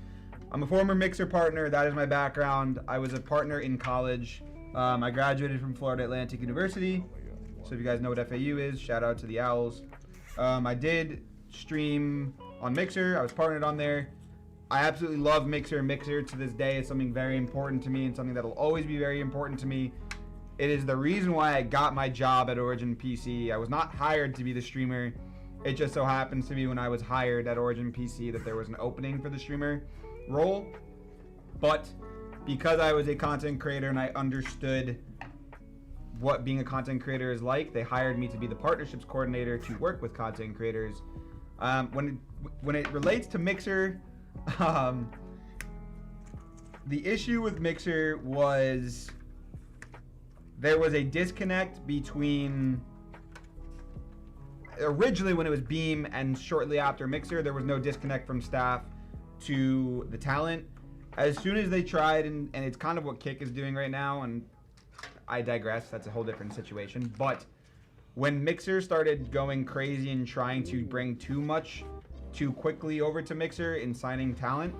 I'm a former Mixer partner. That is my background. I was a partner in college. I graduated from Florida Atlantic University. So if you guys know what FAU is, shout out to the Owls. I did stream on Mixer. I was partnered on there. I absolutely love Mixer. Mixer to this day is something very important to me and something that will always be very important to me. It is the reason why I got my job at Origin PC. I was not hired to be the streamer. It just so happens to be when I was hired at Origin PC that there was an opening for the streamer role. But because I was a content creator and I understood what being a content creator is like, they hired me to be the partnerships coordinator to work with content creators. When it relates to Mixer, the issue with Mixer was there was a disconnect between originally when it was Beam and shortly after Mixer, there was no disconnect from staff to the talent. As soon as they tried, and it's kind of what Kick is doing right now, and I digress, that's a whole different situation, but when Mixer started going crazy and trying to bring too much too quickly over to Mixer in signing talent,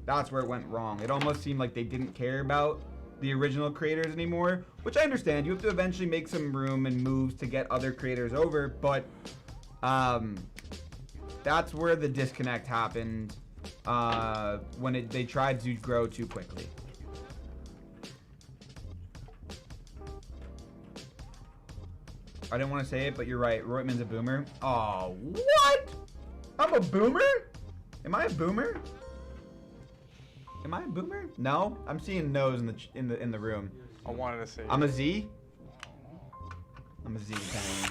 that's where it went wrong. It almost seemed like they didn't care about the original creators anymore, which I understand. You have to eventually make some room and moves to get other creators over, but that's where the disconnect happened when they tried to grow too quickly. I didn't want to say it, but you're right. Roitman's a boomer. Oh, what? I'm a boomer? Am I a boomer? Am I a boomer? No, I'm seeing no's in the room. I wanted to say. I'm a Z. I'm a Z. Apparently.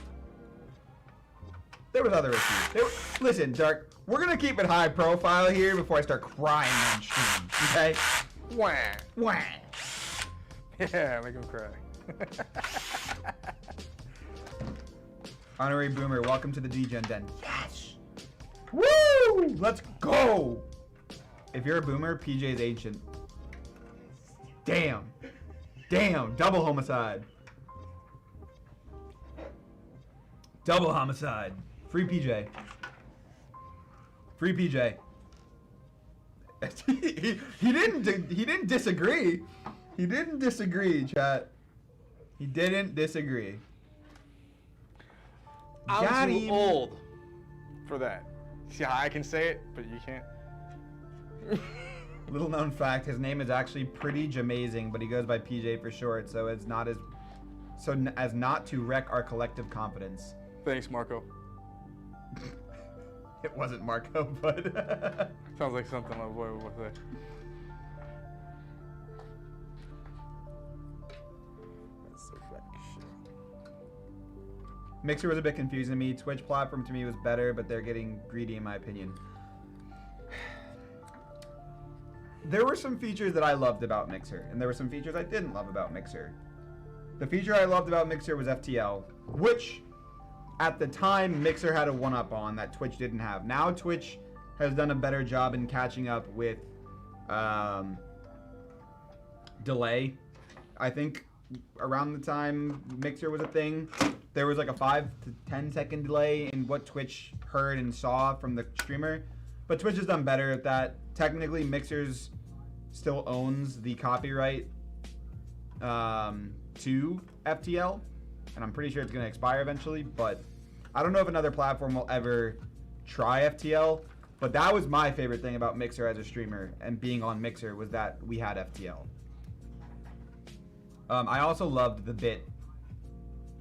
There was other issues. Listen, Dark. We're gonna keep it high profile here before I start crying on stream. Okay? Wah. Wah. Yeah, make him cry. Honorary Boomer, welcome to the D-Gen Den. Yes! Woo! Let's go! If you're a boomer, PJ's ancient. Damn. Damn. Double homicide. Double homicide. Free PJ. Free PJ. he didn't disagree. He didn't disagree, chat. He didn't disagree. I'm too old for that. See how I can say it, but you can't? Little known fact, his name is actually pretty jamazing, but he goes by PJ for short, so as not to wreck our collective confidence. Thanks, Marco. It wasn't Marco, but Sounds like something my boy would say. Mixer was a bit confusing to me. Twitch platform to me was better, but they're getting greedy in my opinion. There were some features that I loved about Mixer, and there were some features I didn't love about Mixer. The feature I loved about Mixer was FTL, which at the time Mixer had a one-up on that Twitch didn't have. Now Twitch has done a better job in catching up with delay. I think around the time Mixer was a thing, there was like a 5 to 10 second delay in what Twitch heard and saw from the streamer. But Twitch has done better at that. Technically, Mixer's still owns the copyright to FTL, and I'm pretty sure it's going to expire eventually, but I don't know if another platform will ever try FTL, but that was my favorite thing about Mixer as a streamer and being on Mixer was that we had FTL. I also loved the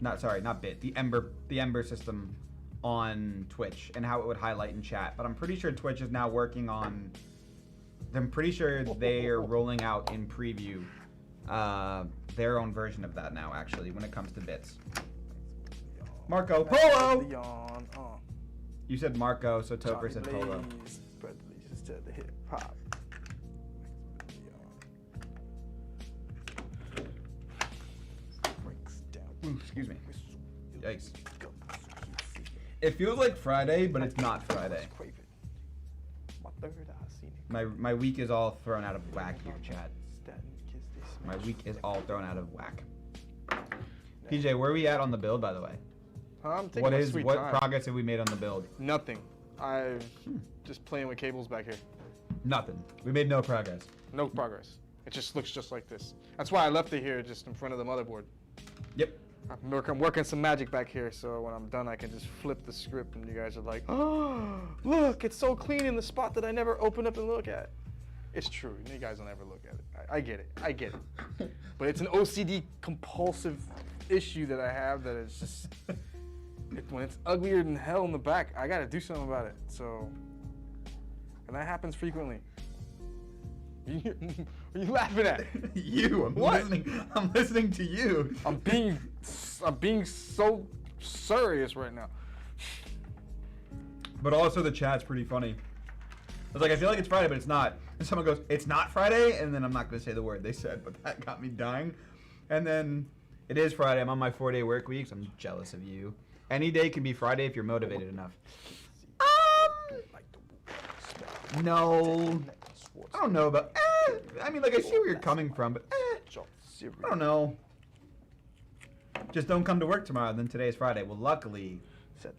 the Ember system on Twitch and how it would highlight in chat, but I'm pretty sure Twitch is now working on, I'm pretty sure they are rolling out in preview their own version of that now, actually, when it comes to bits. Marco Polo! You said Marco, so Topher said Polo. Ooh, excuse me. Yikes. It feels like Friday, but it's not Friday. My week is all thrown out of whack here, chat. My week is all thrown out of whack. PJ, where are we at on the build, by the way? I'm taking What my is sweet what time. progress have we made on the build? Nothing. I'm just playing with cables back here. Nothing. We made no progress. No progress. It just looks just like this. That's why I left it here, just in front of the motherboard. Yep. I'm working some magic back here, so when I'm done, I can just flip the script, and you guys are like, "Oh, look, it's so clean in the spot that I never open up and look at." It's true. You guys don't ever look at it. I get it. I get it. But it's an OCD compulsive issue that I have that is just when it's uglier than hell in the back, I gotta do something about it. So, and that happens frequently. What are you laughing at? You. I'm What? listening. I'm listening to you. I'm being so serious right now. But also the chat's pretty funny. I was like, I feel like it's Friday, but it's not. And someone goes, "It's not Friday," and then I'm not gonna say the word they said, but that got me dying. And then it is Friday. I'm on my 4-day work week, so I'm jealous of you. Any day can be Friday if you're motivated enough. No. I don't know about. I mean, like I see where you're coming from, but I don't know. Just don't come to work tomorrow. Then today's Friday. Well, luckily,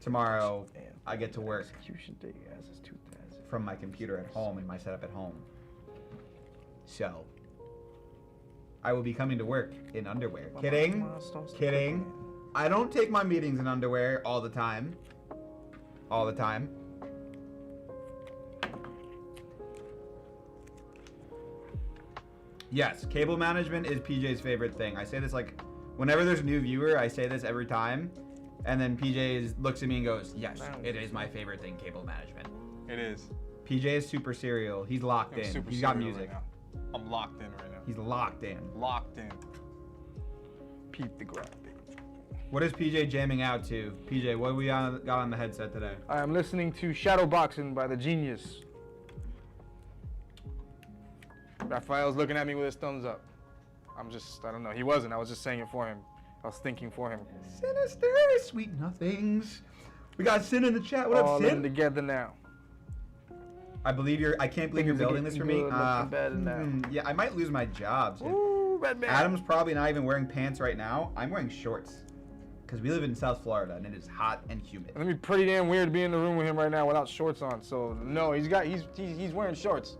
tomorrow I get to work from my computer at home and my setup at home. So I will be coming to work in underwear. Kidding. Kidding. I don't take my meetings in underwear all the time. All the time. Yes, cable management is PJ's favorite thing. I say this like, whenever there's a new viewer, I say this every time. And then PJ looks at me and goes, "Yes, it is my favorite thing, cable management." It is. PJ is super serial. He's locked in. He's got music. Right now. I'm locked in right now. He's locked in. Locked in. Peep the graphic. What is PJ jamming out to? PJ, what we got on the headset today? I am listening to Shadowboxing by The Genius. Raphael's looking at me with his thumbs up. I don't know. He wasn't. I was just saying it for him. I was thinking for him. Sinister, sweet nothings. We got Sin in the chat. What All up, in Sin? together now. I can't believe you're building this for me. Yeah, I might lose my job. Sin. Ooh, Batman. Adam's probably not even wearing pants right now. I'm wearing shorts. Because we live in South Florida and it is hot and humid. It'd be pretty damn weird to be in the room with him right now without shorts on. So no, he's wearing shorts.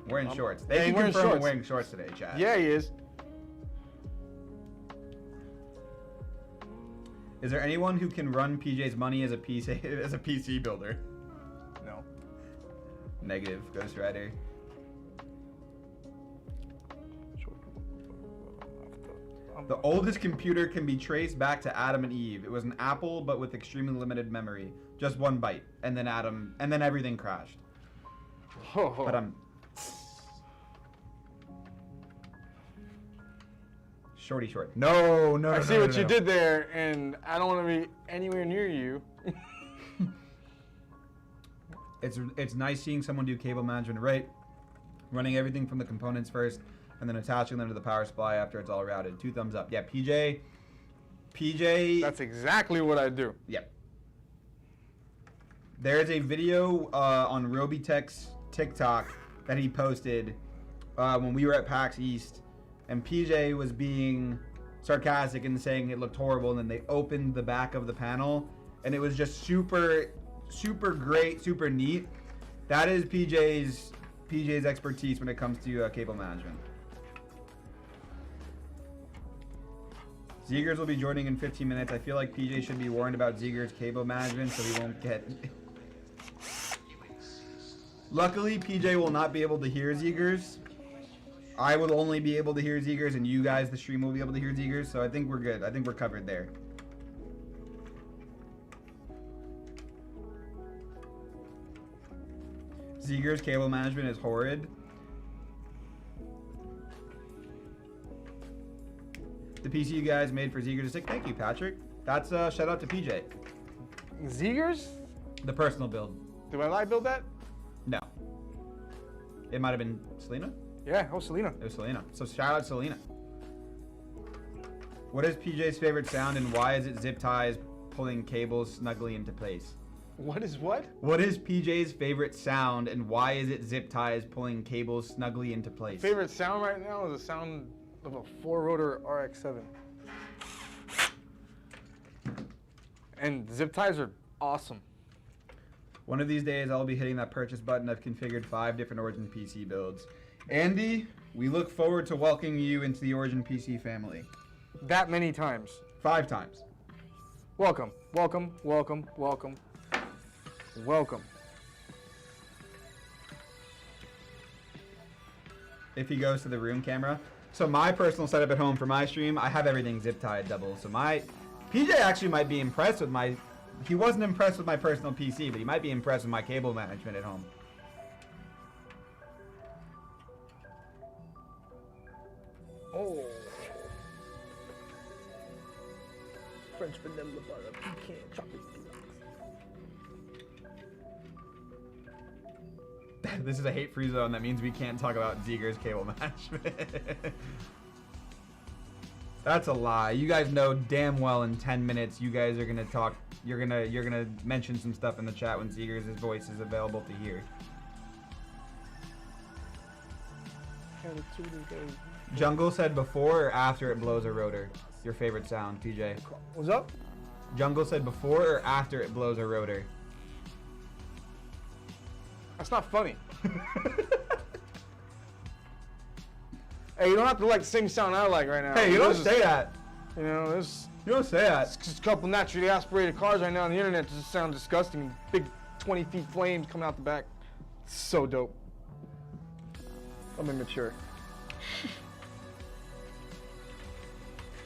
Wearing shorts. Yeah, They he's can wearing confirm I'm shorts. wearing shorts today, chat. Yeah, he is. Is there anyone who can run PJ's money as a PC builder? No. Negative, Ghost Rider. The oldest computer can be traced back to Adam and Eve. It was an Apple, but with extremely limited memory. Just 1 byte, and then everything crashed. But I'm shorty short. No. I see what you did there, and I don't want to be anywhere near you. It's nice seeing someone do cable management right, running everything from the components first, and then attaching them to the power supply after it's all routed. 2 thumbs up. Yeah, PJ. That's exactly what I do. Yep. There's a video on Robitech's TikTok that he posted when we were at PAX East, and PJ was being sarcastic and saying it looked horrible, and then they opened the back of the panel, and it was just super great, super neat. That is PJ's expertise when it comes to cable management. Zeegers will be joining in 15 minutes. I feel like PJ should be warned about Zeegers cable management so he won't get... Luckily, PJ will not be able to hear Zeegers. I will only be able to hear Zeegers, and you guys, the stream, will be able to hear Zeegers, so I think we're good. I think we're covered there. Zeegers cable management is horrid. The PC you guys made for Zeegers is sick. Thank you, Patrick. That's a shout out to PJ. Zeegers? The personal build. Did I build that? No. It might have been Selena? Yeah, Selena. It was Selena. So shout out Selena. What is PJ's favorite sound and why is it zip ties pulling cables snugly into place? What is what? What is PJ's favorite sound and why is it zip ties pulling cables snugly into place? Favorite sound right now is a sound of a 4-rotor RX-7. And zip ties are awesome. One of these days, I'll be hitting that purchase button. I've configured 5 different Origin PC builds. Andy, we look forward to welcoming you into the Origin PC family. That many times. 5 times. Welcome, welcome, welcome, welcome, welcome. If he goes to the room camera. So my personal setup at home for my stream, I have everything zip tied double. So my PJ actually might be impressed with my. He wasn't impressed with my personal PC, but he might be impressed with my cable management at home. Oh. French vanilla butter, pecan, chocolate. This is a hate-free zone. That means we can't talk about Zeegers cable management. That's a lie. You guys know damn well in 10 minutes you guys are gonna talk. You're gonna mention some stuff in the chat when Zeegers' voice is available to hear. Jungle said before or after it blows a rotor. Your favorite sound, PJ. What's up? Jungle said before or after it blows a rotor. That's not funny. Hey, you don't have to like the same sound I like right now. Hey, you don't say that. You know, there's You don't say that. just a couple naturally aspirated cars right now on the internet just sound disgusting. Big 20 feet flames coming out the back. So dope. I'm immature.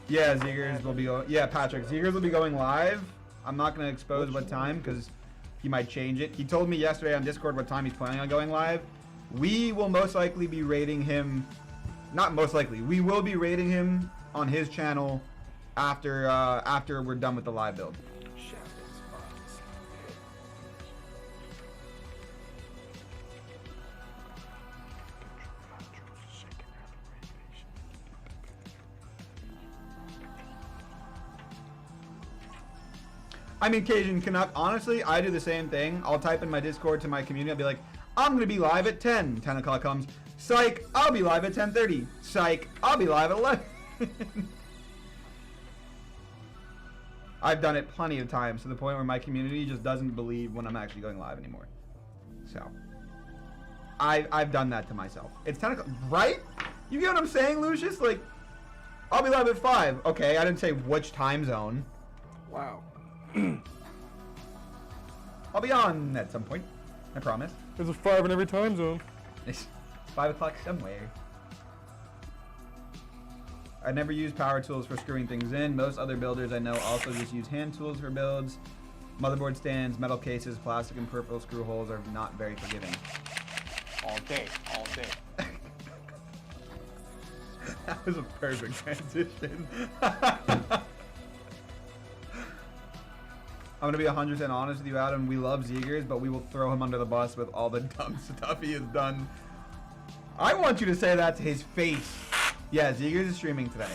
Yeah, Zeegers will be going. Yeah, Patrick, Zeegers will be going live. I'm not going to expose what time because he might change it. He told me yesterday on Discord what time he's planning on going live. We will most likely be rating him. Not most likely. We will be rating him on his channel after we're done with the live build. I mean, Cajun Canuck, honestly, I do the same thing. I'll type in my Discord to my community. I'll be like, I'm going to be live at 10. 10 o'clock comes. Psych, I'll be live at 10:30. Psych, I'll be live at 11. I've done it plenty of times to the point where my community just doesn't believe when I'm actually going live anymore. So, I've done that to myself. It's 10 o'clock, right? You get what I'm saying, Lucius? Like, I'll be live at 5. Okay, I didn't say which time zone. Wow. I'll be on at some point. I promise. There's a 5 in every time zone. It's 5 o'clock somewhere. I never use power tools for screwing things in. Most other builders I know also just use hand tools for builds. Motherboard stands, metal cases, plastic and purple screw holes are not very forgiving. All day, all day. That was a perfect transition. I'm going to be 100% honest with you, Adam. We love Zeegers, but we will throw him under the bus with all the dumb stuff he has done. I want you to say that to his face. Yeah, Zeegers is streaming today.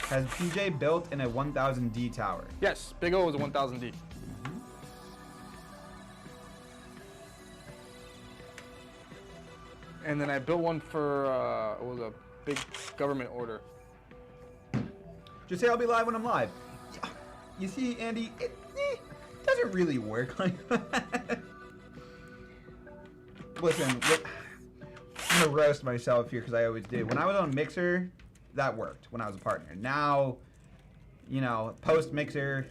Has PJ built in a 1000D tower? Yes, Big O is a 1000D. And then I built one for, it was a big government order. Just say I'll be live when I'm live. You see, Andy, it doesn't really work like that. Listen, I'm going to roast myself here because I always do. When I was on Mixer, that worked when I was a partner. Now, you know, post-Mixer,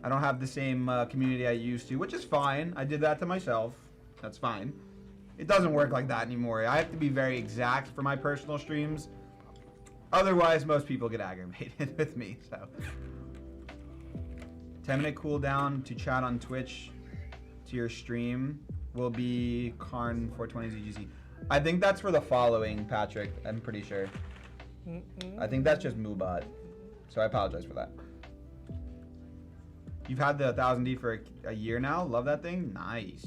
I don't have the same community I used to, which is fine. I did that to myself. That's fine. It doesn't work like that anymore. I have to be very exact for my personal streams. Otherwise, most people get aggravated with me, so... 10-minute cooldown to chat on Twitch to your stream will be Karn 420 ZGC. I think that's for the following, Patrick. I'm pretty sure. I think that's just Moobot. So I apologize for that. You've had the 1000D for a year now? Love that thing? Nice.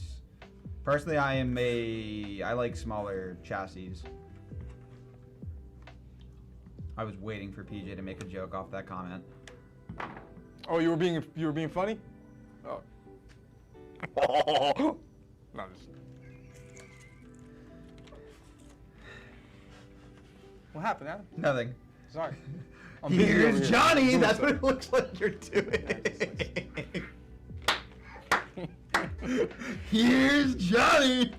Personally, I like smaller chassis. I was waiting for PJ to make a joke off that comment. Oh, you were being funny? Oh. No, just... What happened, Adam? Nothing. Sorry. I'm busy over Here's here. Johnny. Doing That's stuff. what it looks like you're doing. Here's Johnny.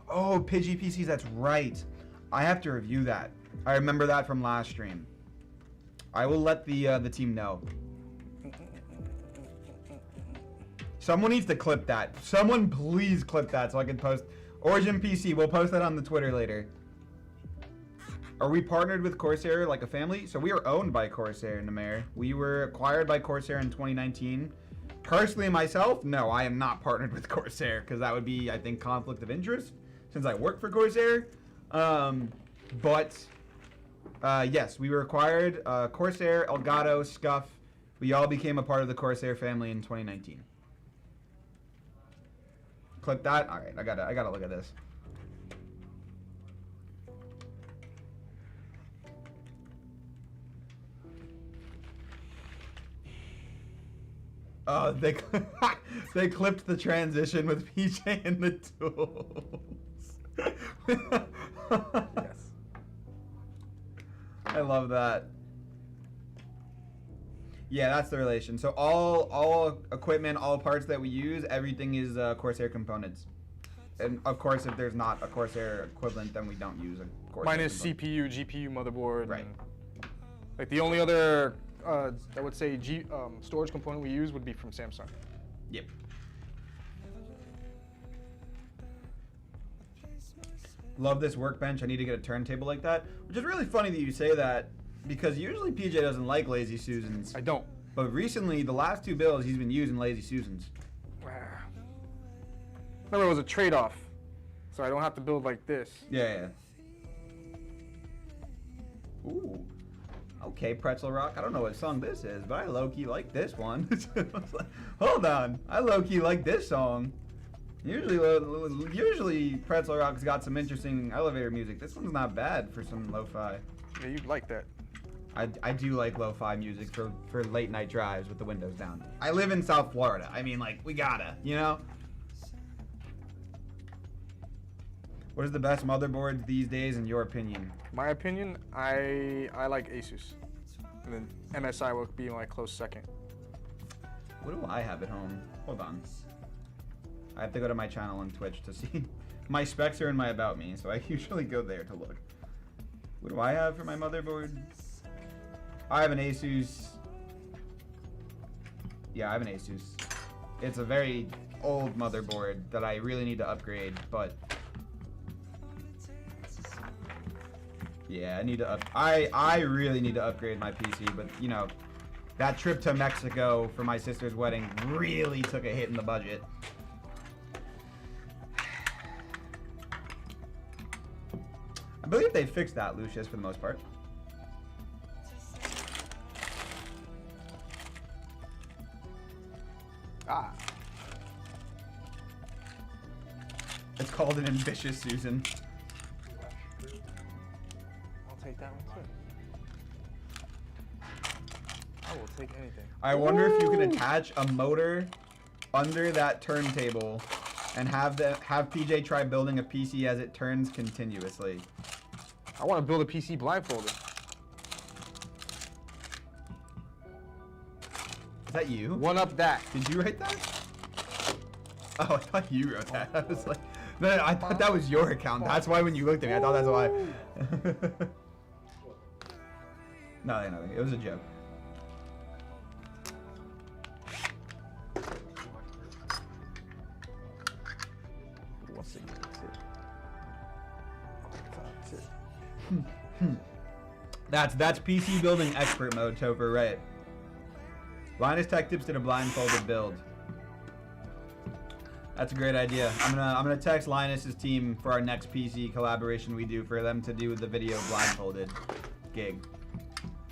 Oh, Pidgey PCs, that's right. I have to review that. I remember that from last stream. I will let the team know. Someone needs to clip that. Someone please clip that so I can post. Origin PC, we'll post that on the Twitter later. Are we partnered with Corsair like a family? So we are owned by Corsair, Namer. We were acquired by Corsair in 2019. Personally, myself, no, I am not partnered with Corsair because that would be, I think, conflict of interest since I work for Corsair. Yes, we were acquired. Corsair, Elgato, Scuff. We all became a part of the Corsair family in 2019. Clip that. All right, I gotta look at this. Oh, they they clipped the transition with PJ and the tools. Yes. I love that. Yeah, that's the relation. So all equipment, all parts that we use, everything is Corsair components. And of course, if there's not a Corsair equivalent, then we don't use a Corsair Minus component. CPU, GPU, motherboard. Right. And, like the only other, I would say, storage component we use would be from Samsung. Yep. Love this workbench. I need to get a turntable like that. Which is really funny that you say that because usually PJ doesn't like Lazy Susans. I don't. But recently, the last two builds, he's been using Lazy Susans. Remember, it was a trade-off, so I don't have to build like this. Yeah. Ooh. Okay, Pretzel Rock. I don't know what song this is, but I low-key like this one. Hold on. I low-key like this song. Usually Pretzel Rock's got some interesting elevator music. This one's not bad for some lo-fi. Yeah, you'd like that. I do like lo-fi music for late night drives with the windows down. I live in South Florida. I mean, like, we gotta, you know? What is the best motherboard these days in your opinion? My opinion, I like Asus. And then MSI will be my close second. What do I have at home? Hold on. I have to go to my channel on Twitch to see. My specs are in my About Me, so I usually go there to look. What do I have for my motherboard? I have an Asus. Yeah, I have an Asus. It's a very old motherboard that I really need to upgrade, but yeah, I need to I really need to upgrade my PC, but you know, that trip to Mexico for my sister's wedding really took a hit in the budget. I believe they fixed that, Lucius, for the most part. Ah. It's called an ambitious Susan. I'll take that one too. I will take anything. I wonder if you can attach a motor under that turntable and have PJ try building a PC as it turns continuously. I want to build a PC blindfolded. Is that you? One up that. Did you write that? Oh, I thought you wrote that. I was like, no, I thought that was your account. That's why when you looked at me, I thought that's why. Nothing. It was a joke. That's PC building expert mode, Topher, right? Linus Tech Tips did a blindfolded build. That's a great idea. I'm gonna text Linus's team for our next PC collaboration we do for them to do the video blindfolded gig.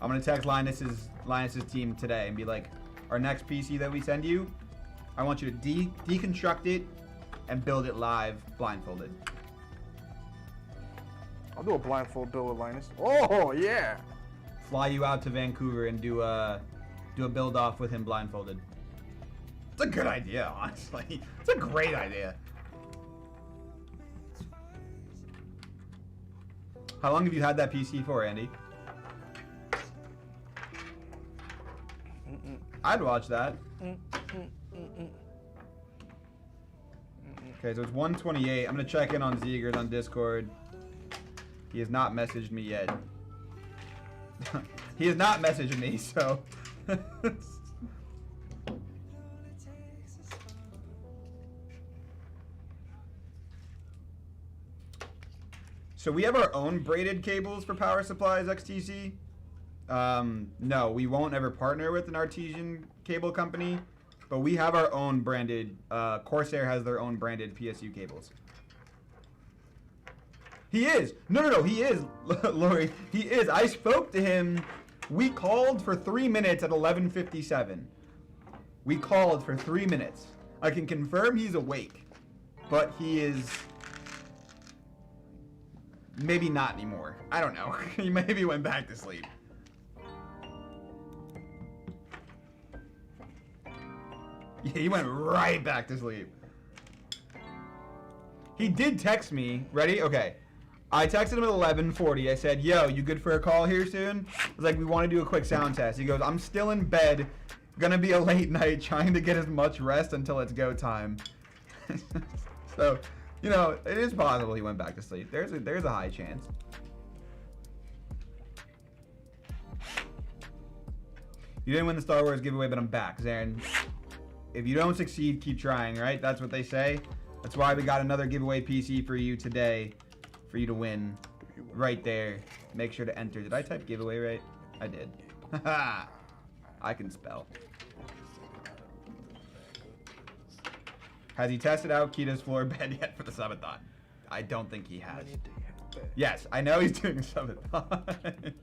I'm gonna text Linus's team today and be like, our next PC that we send you, I want you to deconstruct it and build it live blindfolded. I'll do a blindfold build with Linus. Oh yeah. Fly you out to Vancouver and do a build off with him blindfolded. It's a good idea, honestly. It's a great idea. How long have you had that PC for, Andy? I'd watch that. Okay, so it's 1:28. I'm gonna check in on Zeegers on Discord. He has not messaged me yet. He has not messaged me, so. So we have our own braided cables for power supplies, XTC. No, we won't ever partner with an artesian cable company, but we have our own branded. Corsair has their own branded PSU cables. He is. No. He is, Lori. He is. I spoke to him. We called for 3 minutes at 11:57. We called for 3 minutes. I can confirm he's awake, but he is maybe not anymore. I don't know. He maybe went back to sleep. Yeah, he went right back to sleep. He did text me. Ready? Okay. I texted him at 11:40. I said, yo, you good for a call here soon? I was like, we want to do a quick sound test. He goes, I'm still in bed. Gonna be a late night trying to get as much rest until it's go time. So, you know, it is possible he went back to sleep. There's a high chance. You didn't win the Star Wars giveaway, but I'm back, Zarin. If you don't succeed, keep trying, right? That's what they say. That's why we got another giveaway PC for you today, for you to win. Right there. Make sure to enter. Did I type giveaway right? I did. Haha. I can spell. Has he tested out Kita's floor bed yet for the subathon? I don't think he has. Yes, I know he's doing a subathon.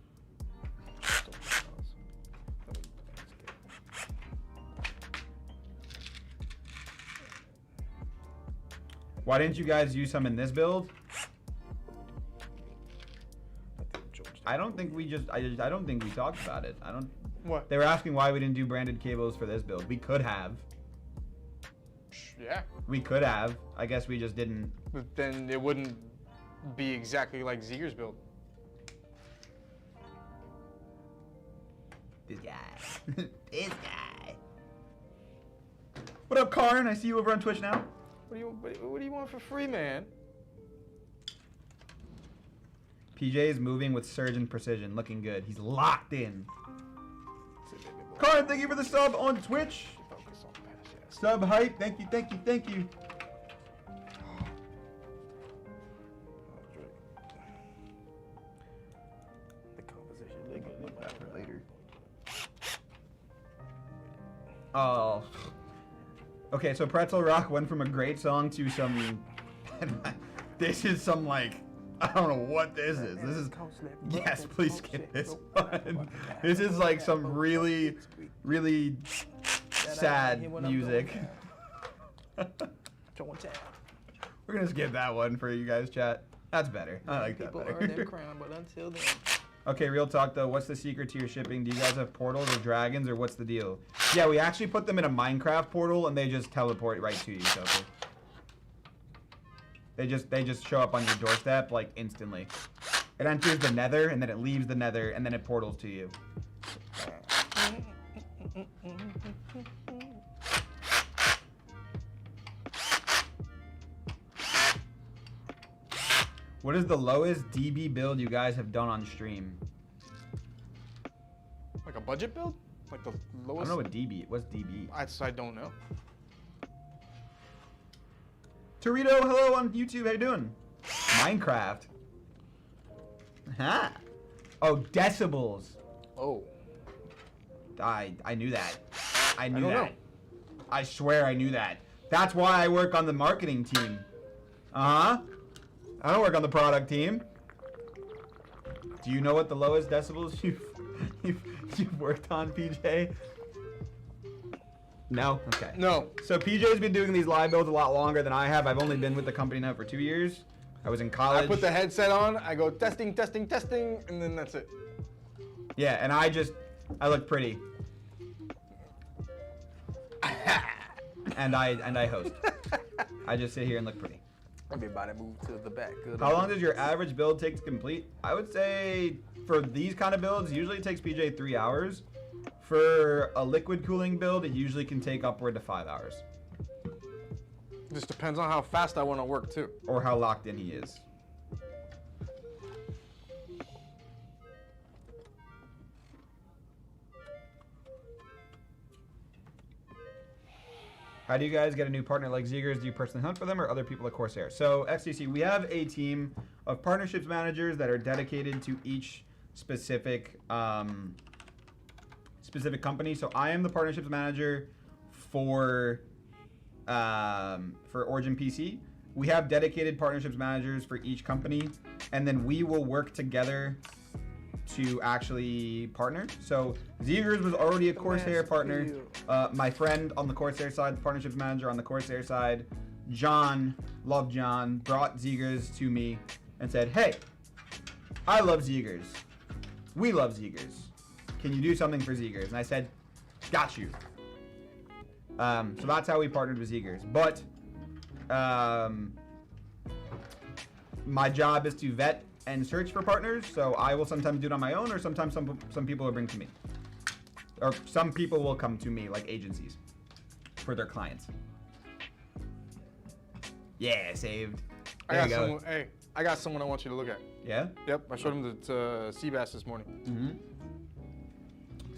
Why didn't you guys use some in this build? I don't think we just. I don't think we talked about it. I don't. What? They were asking why we didn't do branded cables for this build. We could have. Yeah. We could have. I guess we just didn't. But then it wouldn't be exactly like Zeegers build. This guy. This guy. What up, Karn? I see you over on Twitch now. What do you want for free, man? PJ is moving with surge and precision, looking good. He's locked in. Karn, thank you for the sub on Twitch. Sub hype, thank you, thank you, thank you. The composition, look that for later. Oh. Okay, so Pretzel Rock went from a great song to some. This is some like. I don't know what this is. This is. Yes, please skip this one. This is like some really, really sad music. We're gonna skip that one for you guys, chat. That's better. I like that better. Earn their crown, but until then. Okay, real talk though. What's the secret to your shipping? Do you guys have portals or dragons, or what's the deal? Yeah, we actually put them in a Minecraft portal, and they just teleport right to you, Sophie. They just show up on your doorstep like instantly. It enters the Nether, and then it leaves the Nether, and then it portals to you. What is the lowest DB build you guys have done on stream? Like a budget build? Like the lowest? I don't know what DB. What's DB? I don't know. Torito, hello on YouTube. How you doing? Minecraft. Huh? Oh, decibels. Oh. I knew that. I knew don't that. know. I swear I knew that. That's why I work on the marketing team. Uh-huh. I don't work on the product team. Do you know what the lowest decibels you've worked on, PJ? No? Okay. No. So PJ's been doing these live builds a lot longer than I have. I've only been with the company now for 2 years. I was in college. I put the headset on, I go testing, testing, testing, and then that's it. Yeah, and I look pretty. and I host. I just sit here and look pretty. Everybody move to the back. How long does your average build take to complete? I would say for these kind of builds, usually it takes PJ 3 hours. For a liquid cooling build, it usually can take upward to 5 hours. Just depends on how fast I want to work too. Or how locked in he is. How do you guys get a new partner like Zeegers? Do you personally hunt for them or other people at Corsair? So, XTC, we have a team of partnerships managers that are dedicated to each specific specific company. So, I am the partnerships manager for Origin PC. We have dedicated partnerships managers for each company, and then we will work together to actually partner. So Zeegers was already a Corsair partner. My friend on the Corsair side, the partnerships manager on the Corsair side, John, love John, brought Zeegers to me and said, hey, I love Zeegers. We love Zeegers. Can you do something for Zeegers? And I said, got you. So that's how we partnered with Zeegers. But my job is to vet and search for partners, so I will sometimes do it on my own, or sometimes some people will bring to me. Or some people will come to me, like agencies, for their clients. Yeah, saved. There you go. Hey, I got someone I want you to look at. Yeah? Yep, I showed him the Seabass this morning. Mm-hmm.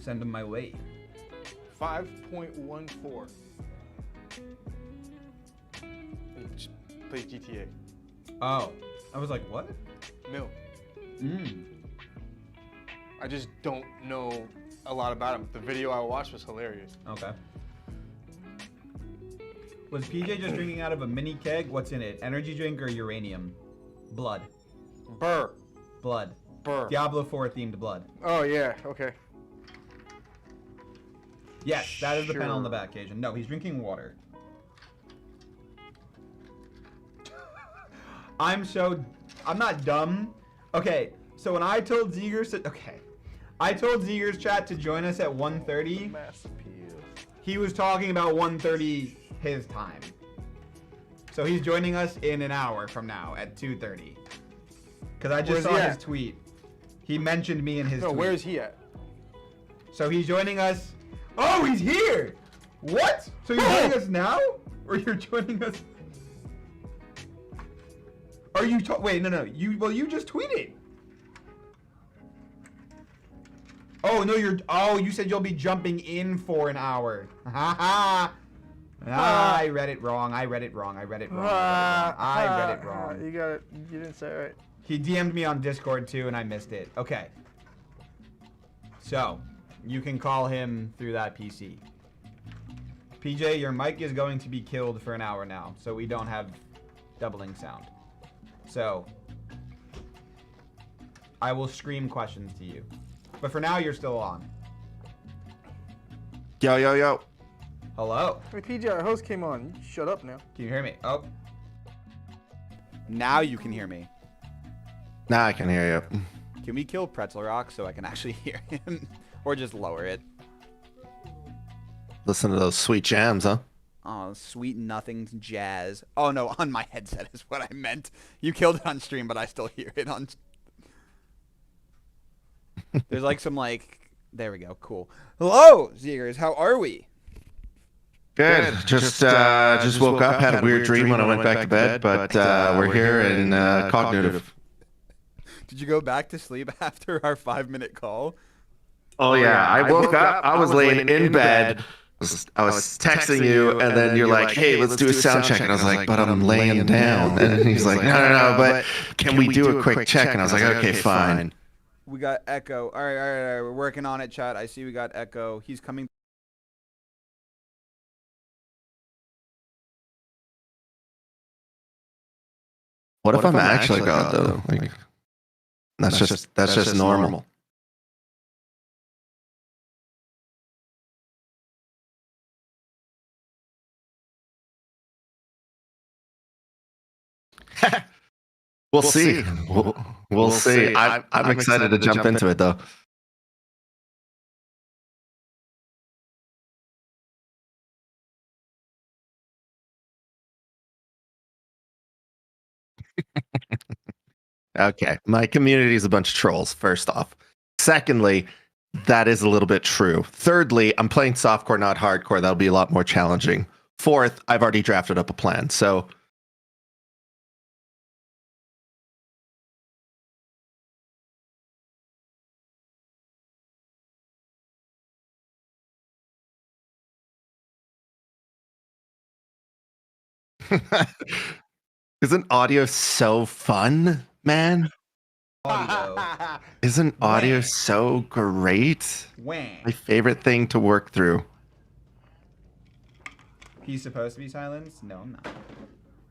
Send them my way. 5.14. He plays GTA. Oh, I was like, what? Mil. I just don't know a lot about him. The video I watched was hilarious. Okay. Was PJ just drinking out of a mini keg? What's in it? Energy drink or uranium? Blood. Burr. Blood. Burr. Diablo 4 themed blood. Oh yeah, okay. Yes, that is the panel on the Sure. back, Cajun. No, he's drinking water. I'm not dumb. Okay, so when I told Zeegers I told Zeegers chat to join us at 1:30. Mass appeal. He was talking about 1:30 his time. So he's joining us in an hour from now at 2:30. Because I just Where's he saw at? his tweet. He mentioned me in his tweet. Where is he at? So he's joining us. Oh, he's here! What? So you're joining us now? Or you're joining us... Are you wait, no. You just tweeted. Oh, no, you said you'll be jumping in for an hour. I read it wrong. I read it wrong. You got it. You didn't say it right. He DM'd me on Discord too, and I missed it. Okay. So, you can call him through that PC. PJ, your mic is going to be killed for an hour now, so we don't have doubling sound. So, I will scream questions to you. But for now, you're still on. Yo. Hello? Hey, PJ, our host came on. You shut up now. Can you hear me? Oh. Now you can hear me. Now I can hear you. Can we kill Pretzel Rock so I can actually hear him? Or just lower it? Listen to those sweet jams, huh? Oh, sweet nothings jazz. Oh, no, on my headset is what I meant. You killed it on stream, but I still hear it on... There's like some There we go, cool. Hello, Zeegers, how are we? Good. Just woke up, had a weird dream when I went back to bed, but we're here in cognitive. Did you go back to sleep after our 5-minute call? Oh yeah, I woke up, I was laying in bed, I was texting you, and then you're like, hey, let's do a sound check. And I was like, but I'm laying down. And he's like, no, but can we do a quick check? And I was like, okay, fine. We got Echo. All right, we're working on it, chat. I see we got Echo. He's coming. What if I'm actually God, though? Like, that's just normal. We'll see. We'll see. I'm excited to jump into it, though. Okay, my community is a bunch of trolls, first off. Secondly, that is a little bit true. Thirdly, I'm playing softcore, not hardcore. That'll be a lot more challenging. Fourth, I've already drafted up a plan. So isn't audio so fun, man? Audio. Isn't audio Wah. so great? Wah. My favorite thing to work through. He's supposed to be silenced? No, I'm not.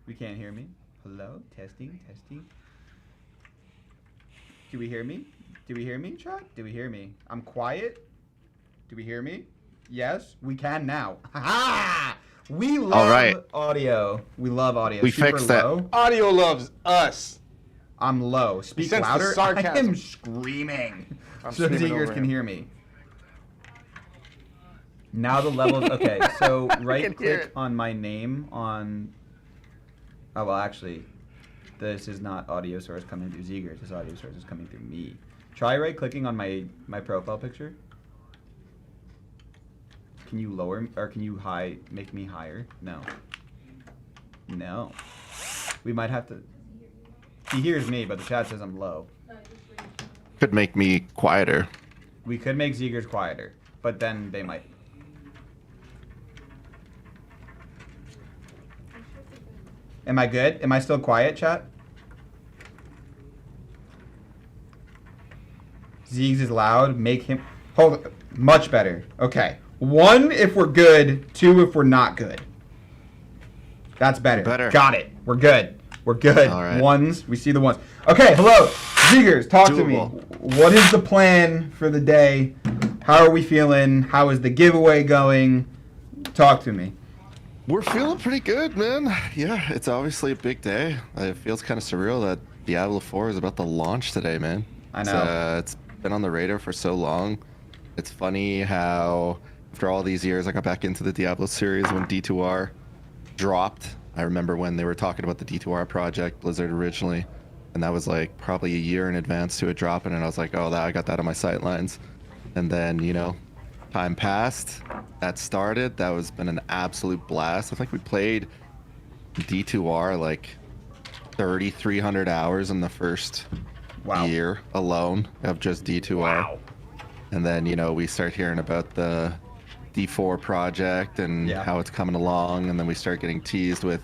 We can't hear me. Hello? Testing, testing. Do we hear me? Do we hear me, chat? Do we hear me? I'm quiet. Do we hear me? Yes, we can now. Ha! We love audio. We love audio. We Super fixed that. low. Audio loves us. I'm low. Speak sense the louder. I sarcasm. am screaming. I'm So screaming Zeegers over can him. hear me. Now the levels. Okay, so right hear click it. on my name on. Oh well, actually, this is not audio source coming through Zeegers. This audio source is coming through me. Try right clicking on my profile picture. Can you lower or can you make me higher? No. No. We might have to. He hears me, but the chat says I'm low. Could make me quieter. We could make Zeegers quieter, but then they might. Am I good? Am I still quiet, chat? Zeegs is loud. Make him... Hold... Much better. Okay. 1 if we're good. 2 if we're not good. That's better. Better. Got it. We're good. We're good. All right. Ones. We see the ones. Okay, hello. Zeegers, talk to me. Doable. What is the plan for the day? How are we feeling? How is the giveaway going? Talk to me. We're feeling pretty good, man. Yeah, it's obviously a big day. It feels kind of surreal that Diablo 4 is about to launch today, man. I know. It's been on the radar for so long. It's funny how after all these years, I got back into the Diablo series when D2R dropped. I remember when they were talking about the D2R project, Blizzard originally, and that was like probably a year in advance to it dropping, and I was like, oh, I got that on my sightlines. And then, you know, time passed, that started, that was been an absolute blast. I think we played D2R like 3,300 hours in the first year alone of just D2R. Wow. And then, you know, we start hearing about the D4 project and how it's coming along, and then we start getting teased with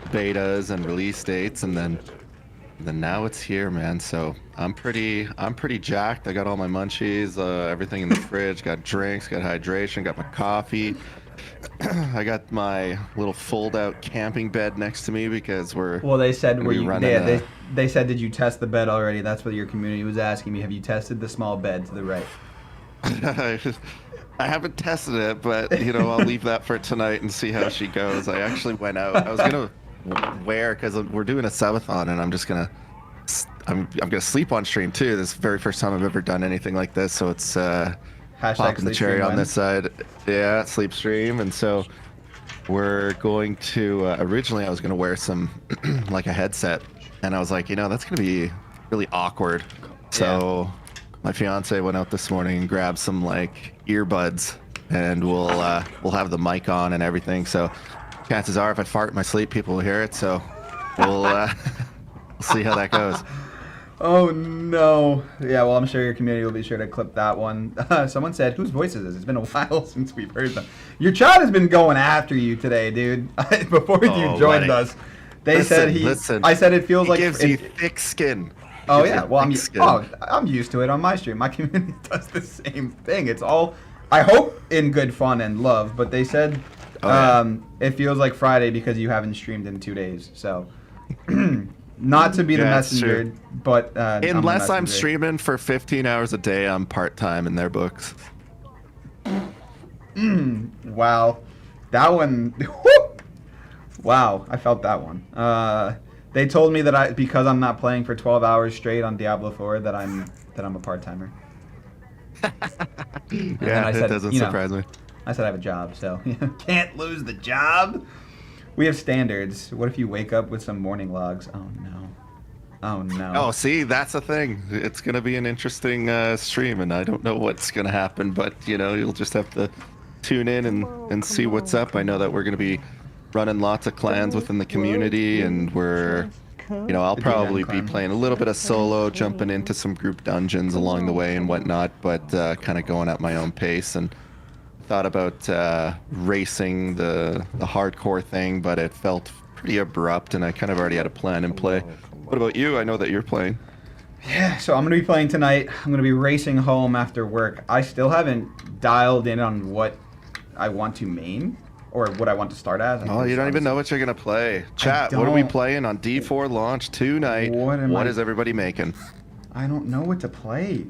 betas and release dates, and then now it's here, man. So I'm pretty jacked. I got all my munchies, everything in the fridge, got drinks, got hydration, got my coffee. I got my little fold-out camping bed next to me because Well, they said they said, did you test the bed already? That's what your community was asking me. Have you tested the small bed to the right? I haven't tested it, but you know, I'll leave that for tonight and see how she goes. I actually went out. I was gonna wear because we're doing a subathon, and I'm gonna sleep on stream too. This is the very first time I've ever done anything like this, so it's popping the cherry on this side. Yeah, sleep stream, and so we're going to. Originally, I was gonna wear some like a headset, and I was like, you know, that's gonna be really awkward. So my fiance went out this morning and grabbed some like earbuds, and we'll have the mic on and everything. So chances are, if I fart in my sleep, people will hear it. So we'll see how that goes. Oh no! Yeah, well, I'm sure your community will be sure to clip that one. Someone said, "Whose voice is this?" It's been a while since we've heard them. Your chat has been going after you today, dude. Before you joined us, they said Listen, I said it feels like gives you thick skin. Oh yeah, well I'm used to it on my stream. My community does the same thing. It's all, I hope, in good fun and love. But they said it feels like Friday because you haven't streamed in 2 days. So not to be the messenger, but unless I'm streaming for 15 hours a day, I'm part-time in their books. Wow, that one. Wow, I felt that one. They told me that because I'm not playing for 12 hours straight on Diablo 4 that I'm a part-timer. Yeah, it doesn't surprise me. I said I have a job, so can't lose the job. We have standards. What if you wake up with some morning logs? Oh no. Oh no. Oh, see, that's the thing. It's gonna be an interesting stream, and I don't know what's gonna happen, but you'll just have to tune in and see what's up. I know that we're gonna be running lots of clans within the community, and I'll The probably DM be clan. playing a little bit of solo, jumping into some group dungeons along the way and whatnot, but kind of going at my own pace. And thought about racing the hardcore thing, but it felt pretty abrupt, and I kind of already had a plan in play. What about you? I know that you're playing. Yeah, so I'm going to be playing tonight. I'm going to be racing home after work. I still haven't dialed in on what I want to main or what I want to start as. Oh, you don't even know what you're going to play. Chat, what are we playing on D4 launch tonight? What is everybody making? I don't know what to play.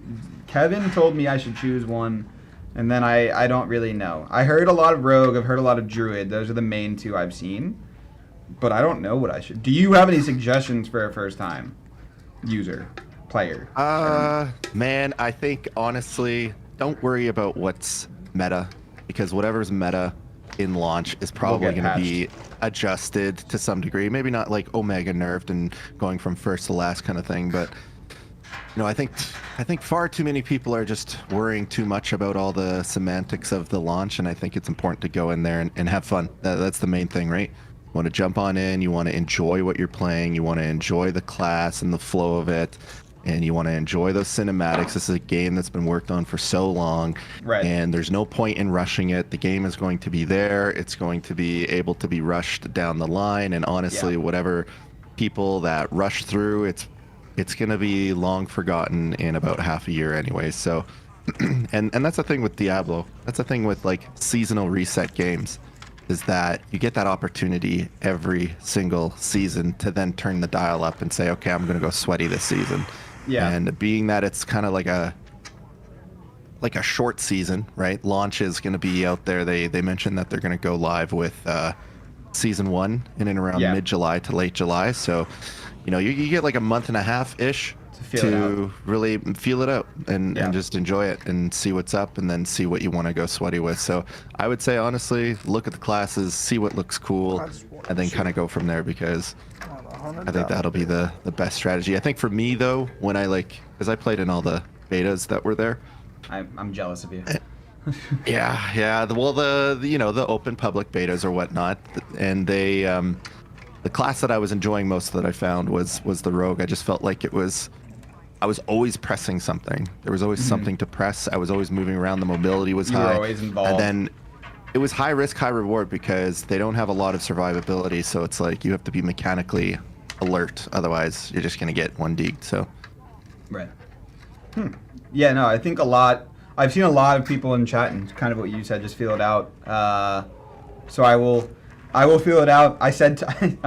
Kevin told me I should choose one, and then I don't really know. I heard a lot of Rogue. I've heard a lot of Druid. Those are the main two I've seen. But I don't know what I should. Do you have any suggestions for a first-time user, player? Man, I think, honestly, don't worry about what's meta, because whatever's meta in launch is probably going to be adjusted to some degree. Maybe not like Omega nerfed and going from first to last kind of thing, but I think far too many people are just worrying too much about all the semantics of the launch, and I think it's important to go in there and have fun. That's the main thing, right? You want to jump on in, you want to enjoy what you're playing, you want to enjoy the class and the flow of it, and you want to enjoy those cinematics. This is a game that's been worked on for so long, right? And there's no point in rushing it. The game is going to be there. It's going to be able to be rushed down the line, and honestly, whatever people that rush through, it's going to be long forgotten in about half a year anyway. So, and that's the thing with Diablo. That's the thing with like seasonal reset games, is that you get that opportunity every single season to then turn the dial up and say, okay, I'm going to go sweaty this season. Yeah. And being that it's kind of like a short season, right? Launch is going to be out there. They mentioned that they're going to go live with season 1 in and around mid-July to late July. So, you get like a month and a half-ish to really feel it out and just enjoy it and see what's up, and then see what you want to go sweaty with. So I would say, honestly, look at the classes, see what looks cool, and then kind of go from there, because I think that'll be the best strategy. I think for me, though, when because I played in all the betas that were there. I'm jealous of you. Yeah. The open public betas or whatnot, and they the class that I was enjoying most that I found was the Rogue. I just felt like I was always pressing something. There was always something to press. I was always moving around. The mobility was high. You were always involved. And then it was high risk, high reward, because they don't have a lot of survivability. So it's like you have to be mechanically alert. Otherwise, you're just going to get one degged. So. Right. Yeah, no, I think I've seen a lot of people in chat, and kind of what you said, just feel it out. So I will feel it out. I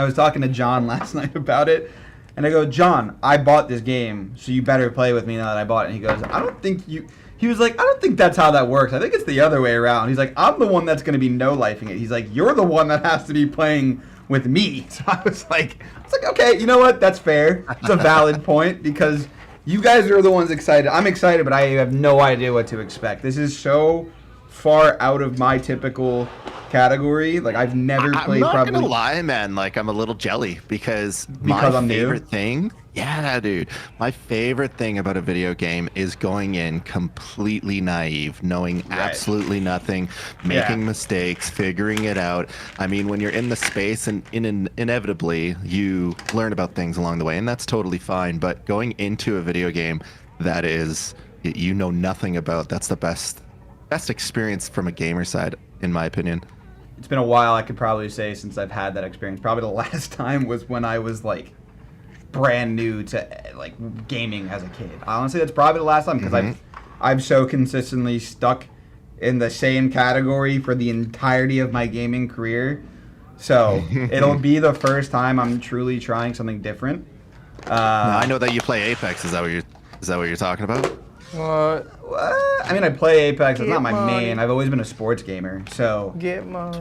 was talking to John last night about it, and I go, John, I bought this game, so you better play with me now that I bought it. And he goes, he was like, I don't think that's how that works. I think it's the other way around. He's like, I'm the one that's going to be no-lifing it. He's like, you're the one that has to be playing with me. So I was like, okay, you know what? That's fair. It's a valid point, because you guys are the ones excited. I'm excited, but I have no idea what to expect. This is so far out of my typical category. Like, I've never played. I'm not gonna lie, man. Like, I'm a little jelly because my favorite thing. Yeah, dude. My favorite thing about a video game is going in completely naive, knowing absolutely nothing, making mistakes, figuring it out. I mean, when you're in the space, and inevitably you learn about things along the way, and that's totally fine. But going into a video game that is you know nothing about, that's the best experience from a gamer side, in my opinion. It's been a while, I could probably say, since I've had that experience. Probably the last time was when I was like brand new to like gaming as a kid. Honestly, that's probably the last time, because I've so consistently stuck in the same category for the entirety of my gaming career. So it'll be the first time I'm truly trying something different. Now, I know that you play Apex. Is that what you're talking about? What? I mean, I play Apex. It's not my main. I've always been a sports gamer. So get money.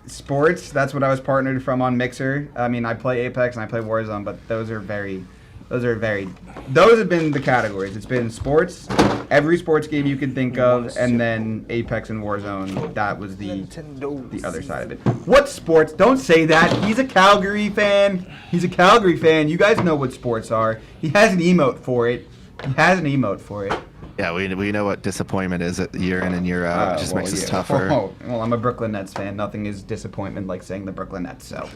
Sports. That's what I was partnered from on Mixer. I mean, I play Apex and I play Warzone, but those are very Those have been the categories. It's been sports, every sports game you can think of, and then Apex and Warzone. That was the other side of it. What sports? Don't say that. He's a Calgary fan. You guys know what sports are. He has an emote for it. Yeah, we know what disappointment is year in and year out. It just makes us tougher. Oh, well, I'm a Brooklyn Nets fan. Nothing is disappointment like saying the Brooklyn Nets. So,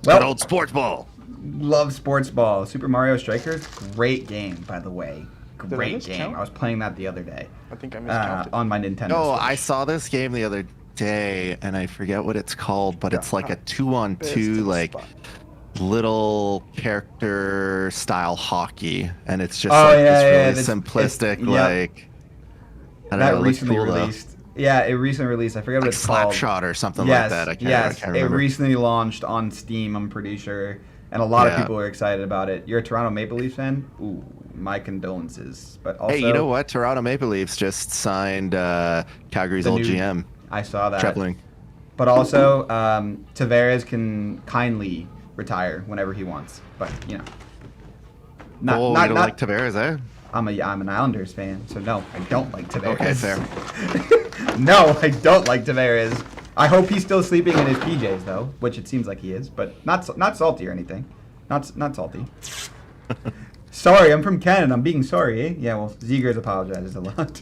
Good old sports ball. Love sports ball. Super Mario Strikers, great game, by the way. Great game. count? I was playing that the other day. I think I miscounted. On my Nintendo. No, Switch. I saw this game the other day, and I forget what it's called, but it's like a 2-on-2, like little character style hockey, and it's just this really simplistic, like I don't know, it recently looks cool, released. Yeah, it recently released. I forget what like it's called. Slapshot or something like that. I can't it remember. recently launched on Steam. I'm pretty sure, and a lot of people are excited about it. You're a Toronto Maple Leafs fan? Ooh, my condolences. But also, Hey, you know what? Toronto Maple Leafs just signed Calgary's old GM. I saw that. Trepling. But also, Tavares can kindly retire whenever he wants. But you know, You don't like Tavares, eh? I'm an Islanders fan, so no, I don't like Tavares. Okay, fair. No, I don't like Tavares. I hope he's still sleeping in his PJs though, which it seems like he is, but not salty or anything. Not salty. Sorry, I'm from Canada. I'm being sorry. Eh? Yeah, well, Zeegers apologizes a lot.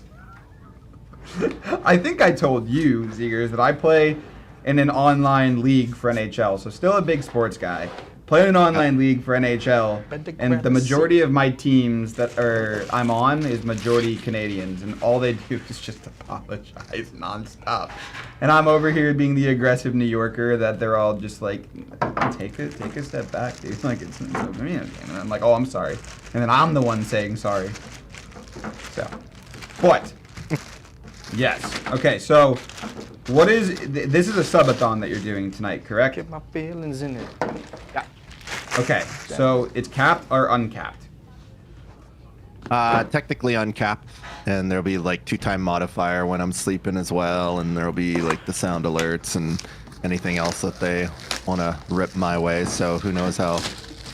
I think I told you, Zeegers, that I play in an online league for NHL, so still a big sports guy. Play in an online league for NHL, and the majority of my teams that I'm on is majority Canadians, and all they do is just apologize nonstop. And I'm over here being the aggressive New Yorker that they're all just like, take a step back, dude. Like it's me, and I'm like, oh, I'm sorry, and then I'm the one saying sorry. So, but yes, okay. So, what is this? Is a subathon that you're doing tonight, correct? Get my feelings in it. Yeah. Okay, so it's capped or uncapped? Technically uncapped, and there'll be like 2-time modifier when I'm sleeping as well, and there'll be like the sound alerts and anything else that they want to rip my way. So who knows how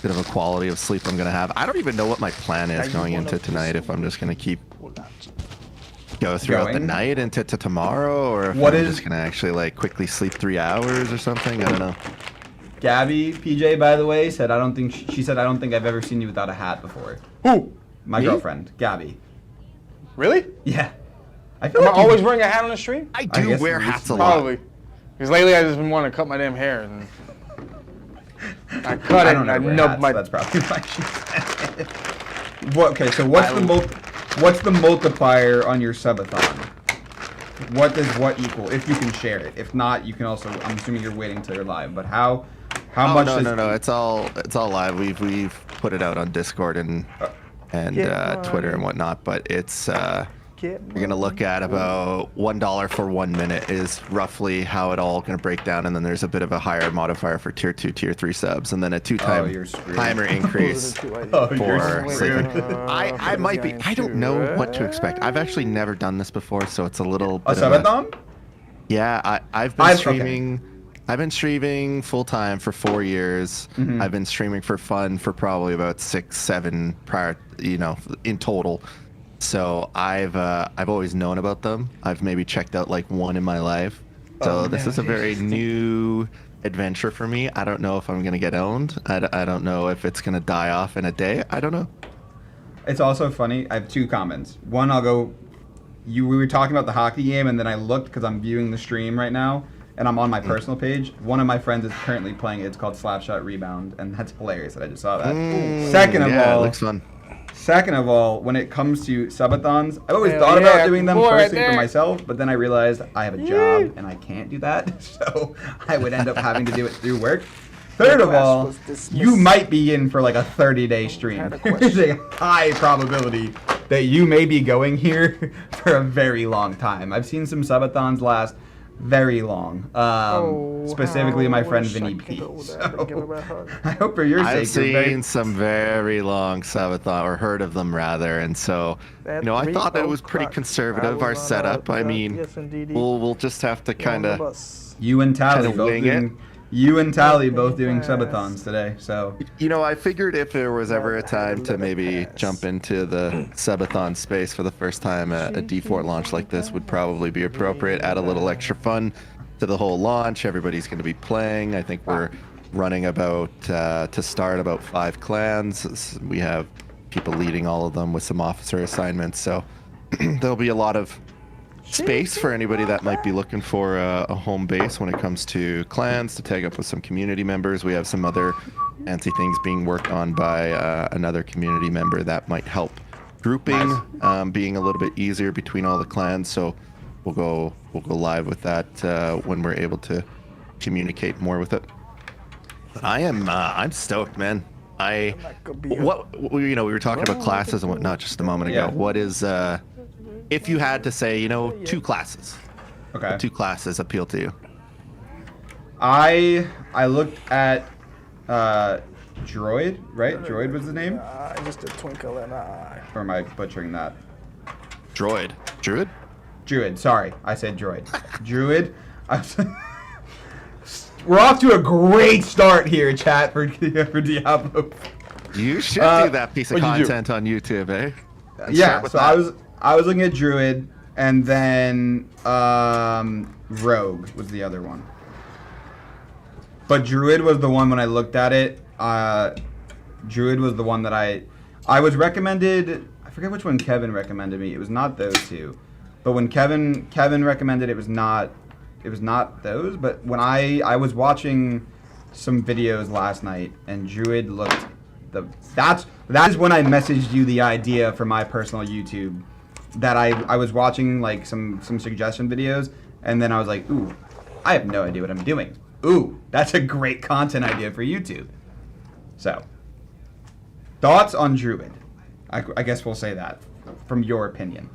good of a quality of sleep I'm gonna have. I don't even know what my plan is going into tonight. If I'm just gonna go throughout the night into tomorrow, or if I'm just gonna actually like quickly sleep 3 hours or something. I don't know. Gabby, PJ, by the way, said I don't think I've ever seen you without a hat before. Who? My girlfriend, Gabby. Really? Yeah. I Am feel I like always wearing a hat on the stream? I guess do wear hats a lot. Probably. Because lately I've just been wanting to cut my damn hair, and I cut it and I nubbed my... That's probably why she said it. Okay, so what's the multiplier on your subathon? What does what equal? If you can share it. If not, you can also. I'm assuming you're waiting till you're live. But how much? No. It's all live. We've put it out on Discord and Twitter and whatnot. But it's you're gonna look at about $1 for 1 minute is roughly how it all gonna break down, and then there's a bit of a higher modifier for tier 2, tier 3 subs, and then a 2-time timer increase for sleeping. I might be. I don't know what to expect. I've actually never done this before, so it's a little. A subathon? Yeah, I've been streaming. Okay. I've been streaming full time for 4 years. Mm-hmm. I've been streaming for fun for probably about 6, 7 prior, in total. So I've always known about them. I've maybe checked out like one in my life. So this is a very new adventure for me. I don't know if I'm gonna get owned. I don't know if it's gonna die off in a day. I don't know. It's also funny. I have 2 comments. One, we were talking about the hockey game, and then I looked because I'm viewing the stream right now, and I'm on my personal page. One of my friends is currently playing it. It's called Slapshot Rebound, and that's hilarious that I just saw that. Second of all, it looks fun. Second of all, when it comes to subathons, I've always thought about doing them personally for myself, but then I realized I have a job and I can't do that, so I would end up having to do it through work. Third of all, you might be in for like a 30-day stream. There's a high probability that you may be going here for a very long time. I've seen some subathons last very long. Specifically my friend Vinny P. So, I hope for your sake. I've seen some very long subathon, or heard of them rather, and so I thought that it was pretty conservative, our setup. I mean, we'll just have to kind of you and Tally You and Tally both doing subathons today, so You know, I figured if there was ever a time to maybe jump into the subathon space for the first time, a D4 launch like this would probably be appropriate. Add a little extra fun to the whole launch. Everybody's going to be playing. I think we're running about, to start, about 5 clans. We have people leading all of them with some officer assignments, so there'll be a lot of space for anybody that might be looking for a home base when it comes to clans, to tag up with some community members. We have some other fancy things being worked on by another community member that might help grouping being a little bit easier between all the clans. So we'll go live with that when we're able to communicate more with it. But I'm stoked, man. We were talking about classes and whatnot just a moment ago. Yeah. What is if you had to say, 2 classes? okay. What 2 classes appeal to you? I looked at Droid, right? Droid was the name? Just a twinkle in an eye. Or am I butchering that? Druid. Druid, sorry. I said droid. Druid. We're off to a great start here, chat, for Diablo. You should do that piece of what'd you do? content on YouTube, eh? Yeah, Start with so that. I was looking at Druid, and then Rogue was the other one. But Druid was the one when I looked at it. Druid was the one that I was recommended. I forget which one Kevin recommended me. It was not those 2, but when Kevin recommended, it was not those. But when I was watching some videos last night, and Druid looked that is when I messaged you the idea for my personal YouTube. That I was watching like some suggestion videos, and then I was like, ooh, I have no idea what I'm doing. Ooh, that's a great content idea for YouTube. So, thoughts on Druid? I guess we'll say that from your opinion.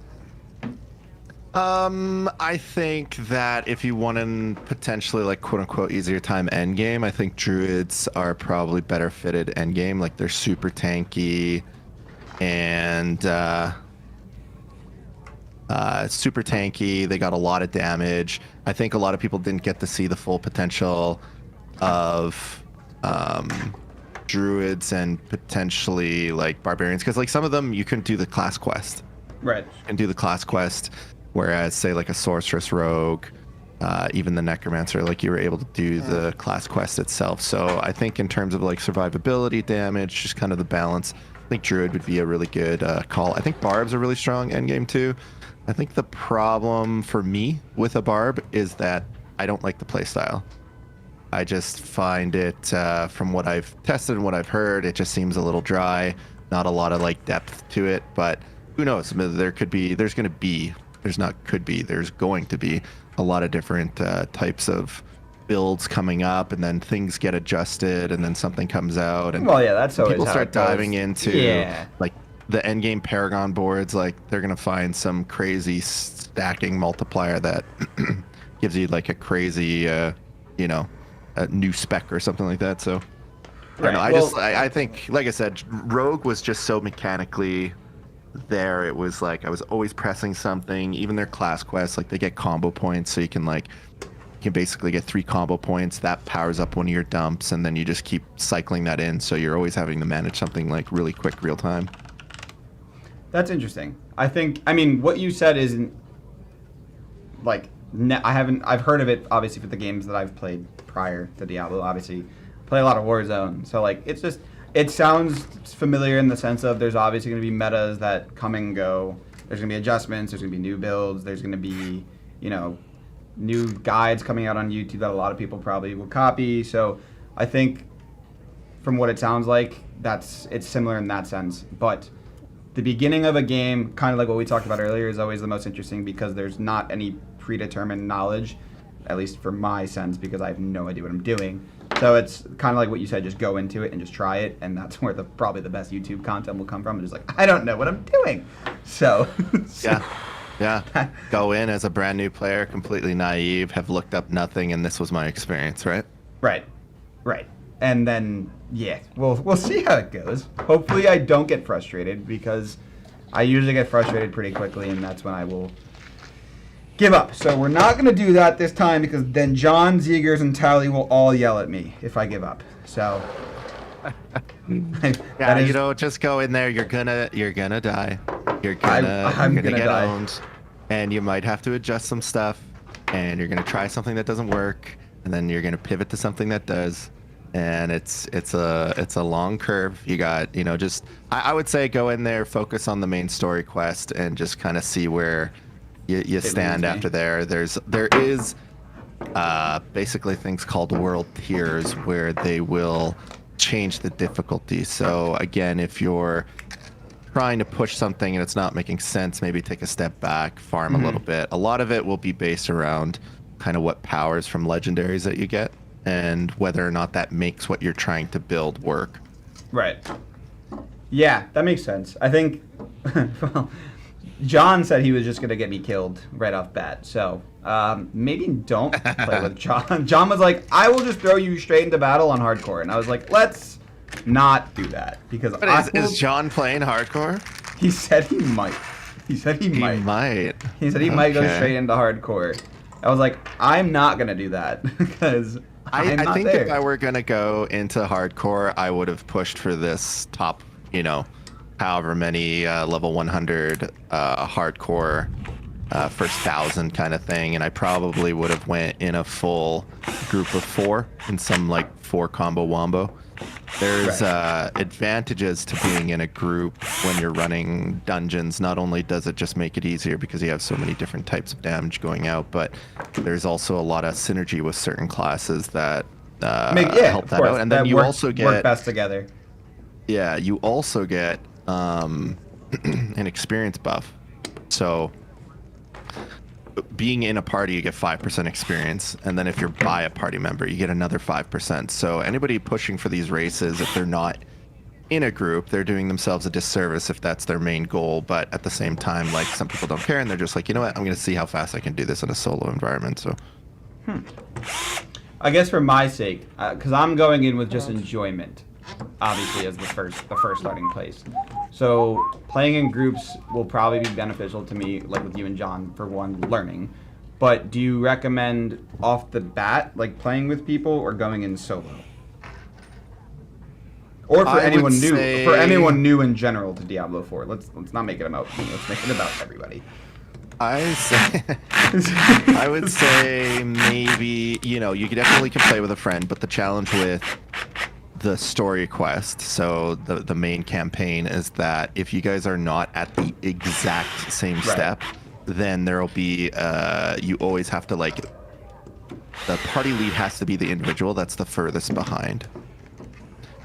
I think that if you want an potentially like quote unquote easier time end game, I think druids are probably better fitted end game. Like they're super tanky and super tanky. They got a lot of damage. I think a lot of people didn't get to see the full potential of druids and potentially like barbarians, because like some of them you can do the class quest. Right. And do the class quest, whereas say like a sorceress rogue, even the necromancer, like you were able to do the class quest itself. So I think in terms of like survivability, damage, just kind of the balance, I think druid would be a really good call. I think barb's a really strong endgame too. I think the problem for me with a barb is that I don't like the playstyle. I just find it, from what I've tested and what I've heard, it just seems a little dry, not a lot of like depth to it, but who knows? There's going to be a lot of different types of builds coming up, and then things get adjusted, and then something comes out, and Well, yeah, that's always people how start it goes. diving into Yeah. like the endgame Paragon boards. Like they're going to find some crazy stacking multiplier that gives you like a crazy, a new spec or something like that. So I don't know. I think, like I said, Rogue was just so mechanically there. It was like I was always pressing something. Even their class quests, like they get combo points, so you can basically get 3 combo points that powers up one of your dumps, and then you just keep cycling that in. So you're always having to manage something like really quick, real time. That's interesting. I mean, what you said isn't like I've heard of it obviously for the games that I've played prior to Diablo. Obviously, play a lot of Warzone, so like it sounds familiar in the sense of there's obviously going to be metas that come and go. There's going to be adjustments. There's going to be new builds. There's going to be new guides coming out on YouTube that a lot of people probably will copy. So I think from what it sounds like, it's similar in that sense, but the beginning of a game, kind of like what we talked about earlier, is always the most interesting because there's not any predetermined knowledge, at least for my sense, because I have no idea what I'm doing. So it's kind of like what you said, just go into it and just try it, and that's where probably the best YouTube content will come from. It's just like, I don't know what I'm doing. So Yeah. Go in as a brand new player, completely naive, have looked up nothing, and this was my experience, right? Right. And then, yeah, we'll see how it goes. Hopefully I don't get frustrated, because I usually get frustrated pretty quickly, and that's when I will Give up. So we're not going to do that this time because then John, Zeegers, and Tally will all yell at me if I give up. So Yeah, you know, just go in there. You're gonna die. You're I'm gonna gonna get die. owned, and you might have to adjust some stuff. And you're gonna try something that doesn't work, and then you're gonna pivot to something that does. And it's a long curve. You got, you know, just I would say go in there, focus on the main story quest, and just kind of see where you stand after there. There is basically things called world tiers where they will change the difficulty. So again, if you're trying to push something and it's not making sense, maybe take a step back, farm a little bit. A lot of it will be based around kind of what powers from legendaries that you get and whether or not that makes what you're trying to build work. Right. Yeah, that makes sense. I think well, John said he was just going to get me killed right off bat. So maybe don't play with John. John was like, I will just throw you straight into battle on hardcore. And I was like, let's not do that. Because Is John playing hardcore? He said he might. He said he might. He said he might go straight into hardcore. I was like, I'm not going to do that because I think there. If I were going to go into hardcore, I would have pushed for this top, you know, however many level 100 hardcore first 1,000 kind of thing, and I probably would have went in a full group of 4 in some like 4 combo wombo. There's advantages to being in a group when you're running dungeons. Not only does it just make it easier because you have so many different types of damage going out, but there's also a lot of synergy with certain classes that help that out. And then you also get work best together. Yeah, you also get an experience buff. So being in a party, you get 5% experience, and then if you're by a party member, you get another 5%. So anybody pushing for these races, if they're not in a group, they're doing themselves a disservice if that's their main goal. But at the same time, like, some people don't care, and they're just like, you know what, I'm going to see how fast I can do this in a solo environment. So I guess for my sake, because I'm going in with just enjoyment, obviously, as the first starting place. So playing in groups will probably be beneficial to me, like with you and John, for one, learning. But do you recommend off the bat, like playing with people, or going in solo? Or for anyone new, for anyone new in general to Diablo 4. Let's not make it about me. Let's make it about everybody. I would say maybe, you know, you definitely can play with a friend, but the challenge with the story quest, so the main campaign, is that if you guys are not at the exact same step, then there'll be you always have to, like, the party lead has to be the individual that's the furthest behind,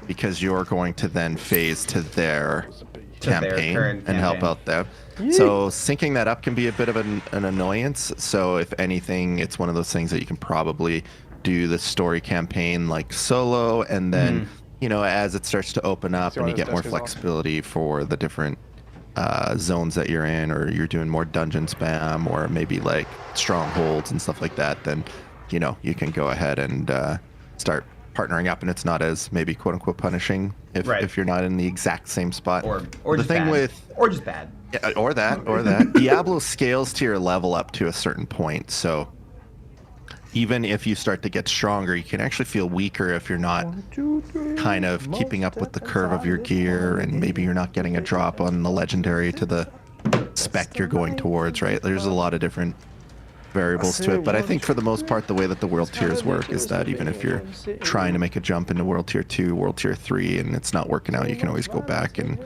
because you're going to then phase to their campaign and help out them. So syncing that up can be a bit of an annoyance. So if anything, it's one of those things that you can probably do the story campaign like solo, and then you know, as it starts to open up and you get more flexibility for the different zones that you're in, or you're doing more dungeon spam, or maybe like strongholds and stuff like that, then, you know, you can go ahead and start partnering up, and it's not as maybe quote unquote punishing if you're not in the exact same spot. Or the just thing bad. with Just bad. Yeah, or that Diablo scales to your level up to a certain point, so even if you start to get stronger, you can actually feel weaker if you're not kind of keeping up with the curve of your gear, and maybe you're not getting a drop on the legendary to the spec you're going towards, right? There's a lot of different variables to it, but I think for the most part, the way that the world tiers work is that even if you're trying to make a jump into world tier 2, world tier 3, and it's not working out, you can always go back and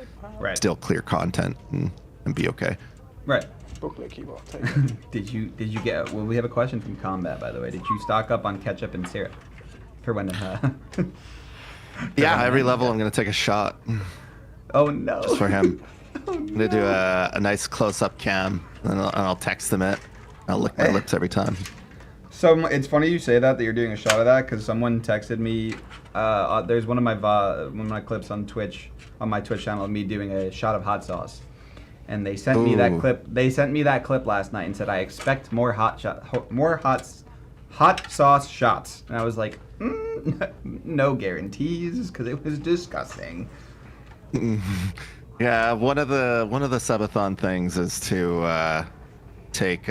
still clear content and be okay. Right. Did you get? Well, we have a question from Combat, by the way. Did you stock up on ketchup and syrup for when? Yeah, every level I'm gonna take a shot. Oh no! Just for him. I'm gonna do a nice close-up cam, and I'll text him it. I'll lick my lips every time. So it's funny you say that you're doing a shot of that, because someone texted me. There's one of my clips on Twitch, on my Twitch channel, of me doing a shot of hot sauce. And they sent me that clip. They sent me that clip last night and said, I expect more hot sauce shots. And I was like, no guarantees, because it was disgusting. Yeah, one of the subathon things is to take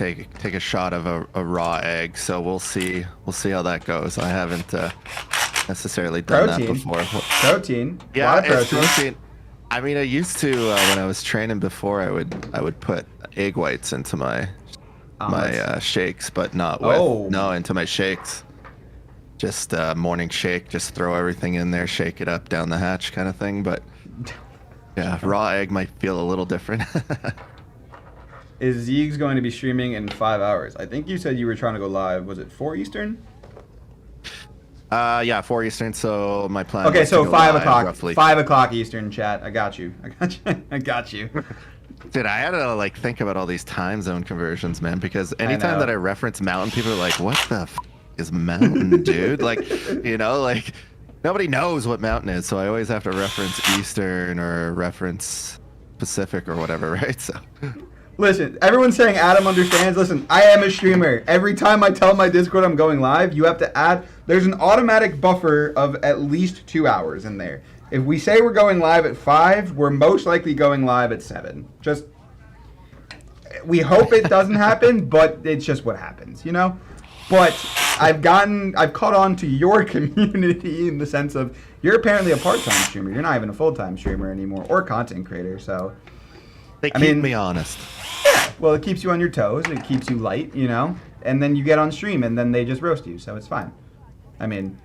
take a shot of a raw egg. So we'll see how that goes. I haven't necessarily done that before. Protein. Yeah, Lot of it's protein. I mean, I used to when I was training before. I would put egg whites into my shakes, but not with into my shakes. Just morning shake. Just throw everything in there, shake it up down the hatch, kind of thing. But yeah, raw egg might feel a little different. Is Zeegers going to be streaming in 5 hours? I think you said you were trying to go live. Was it 4 Eastern? Yeah, 4 Eastern. So my plan. Okay, so 5 o'clock. Roughly. 5 o'clock Eastern, chat. I got you. I got you. Dude, I had to like think about all these time zone conversions, man. Because anytime that I reference mountain, people are like, "What the f is mountain, dude?" Like, like nobody knows what mountain is. So I always have to reference Eastern or reference Pacific or whatever, right? So. Listen, everyone's saying Adam understands. Listen, I am a streamer. Every time I tell my Discord I'm going live, you have to add. There's an automatic buffer of at least 2 hours in there. If we say we're going live at 5, we're most likely going live at 7. Just, we hope it doesn't happen, but it's just what happens, But I've caught on to your community in the sense of you're apparently a part-time streamer. You're not even a full-time streamer anymore or content creator, so. They keep me honest. Yeah, well, it keeps you on your toes. It keeps you light, and then you get on stream, and then they just roast you, so it's fine. I mean,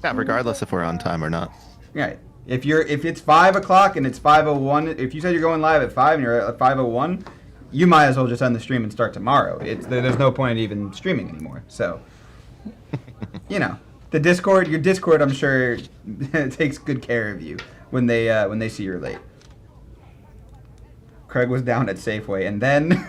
yeah, regardless if we're on time or not. Right. If it's 5 o'clock and it's 5:01, if you said you're going live at 5 and you're at 5:01, you might as well just end the stream and start tomorrow. There's no point in even streaming anymore. So, the Discord, your Discord, I'm sure takes good care of you when they see you're late. Craig was down at Safeway, and then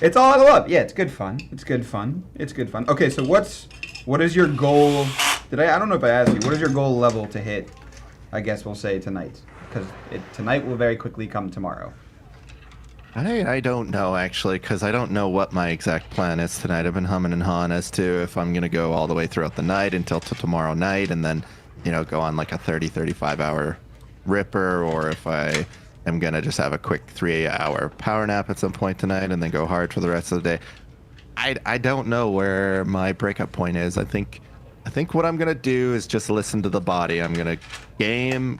it's all out of love. Yeah, it's good fun. It's good fun. Okay, so what is your goal? I don't know if I asked you. What is your goal level to hit? I guess we'll say tonight, because tonight will very quickly come tomorrow. I don't know actually, because I don't know what my exact plan is tonight. I've been humming and hawing as to if I'm gonna go all the way throughout the night until tomorrow night, and then go on like a 35 hour ripper, or if I am gonna just have a quick 3-hour power nap at some point tonight and then go hard for the rest of the day. I don't know where my breakup point is. I think what I'm gonna do is just listen to the body. I'm gonna game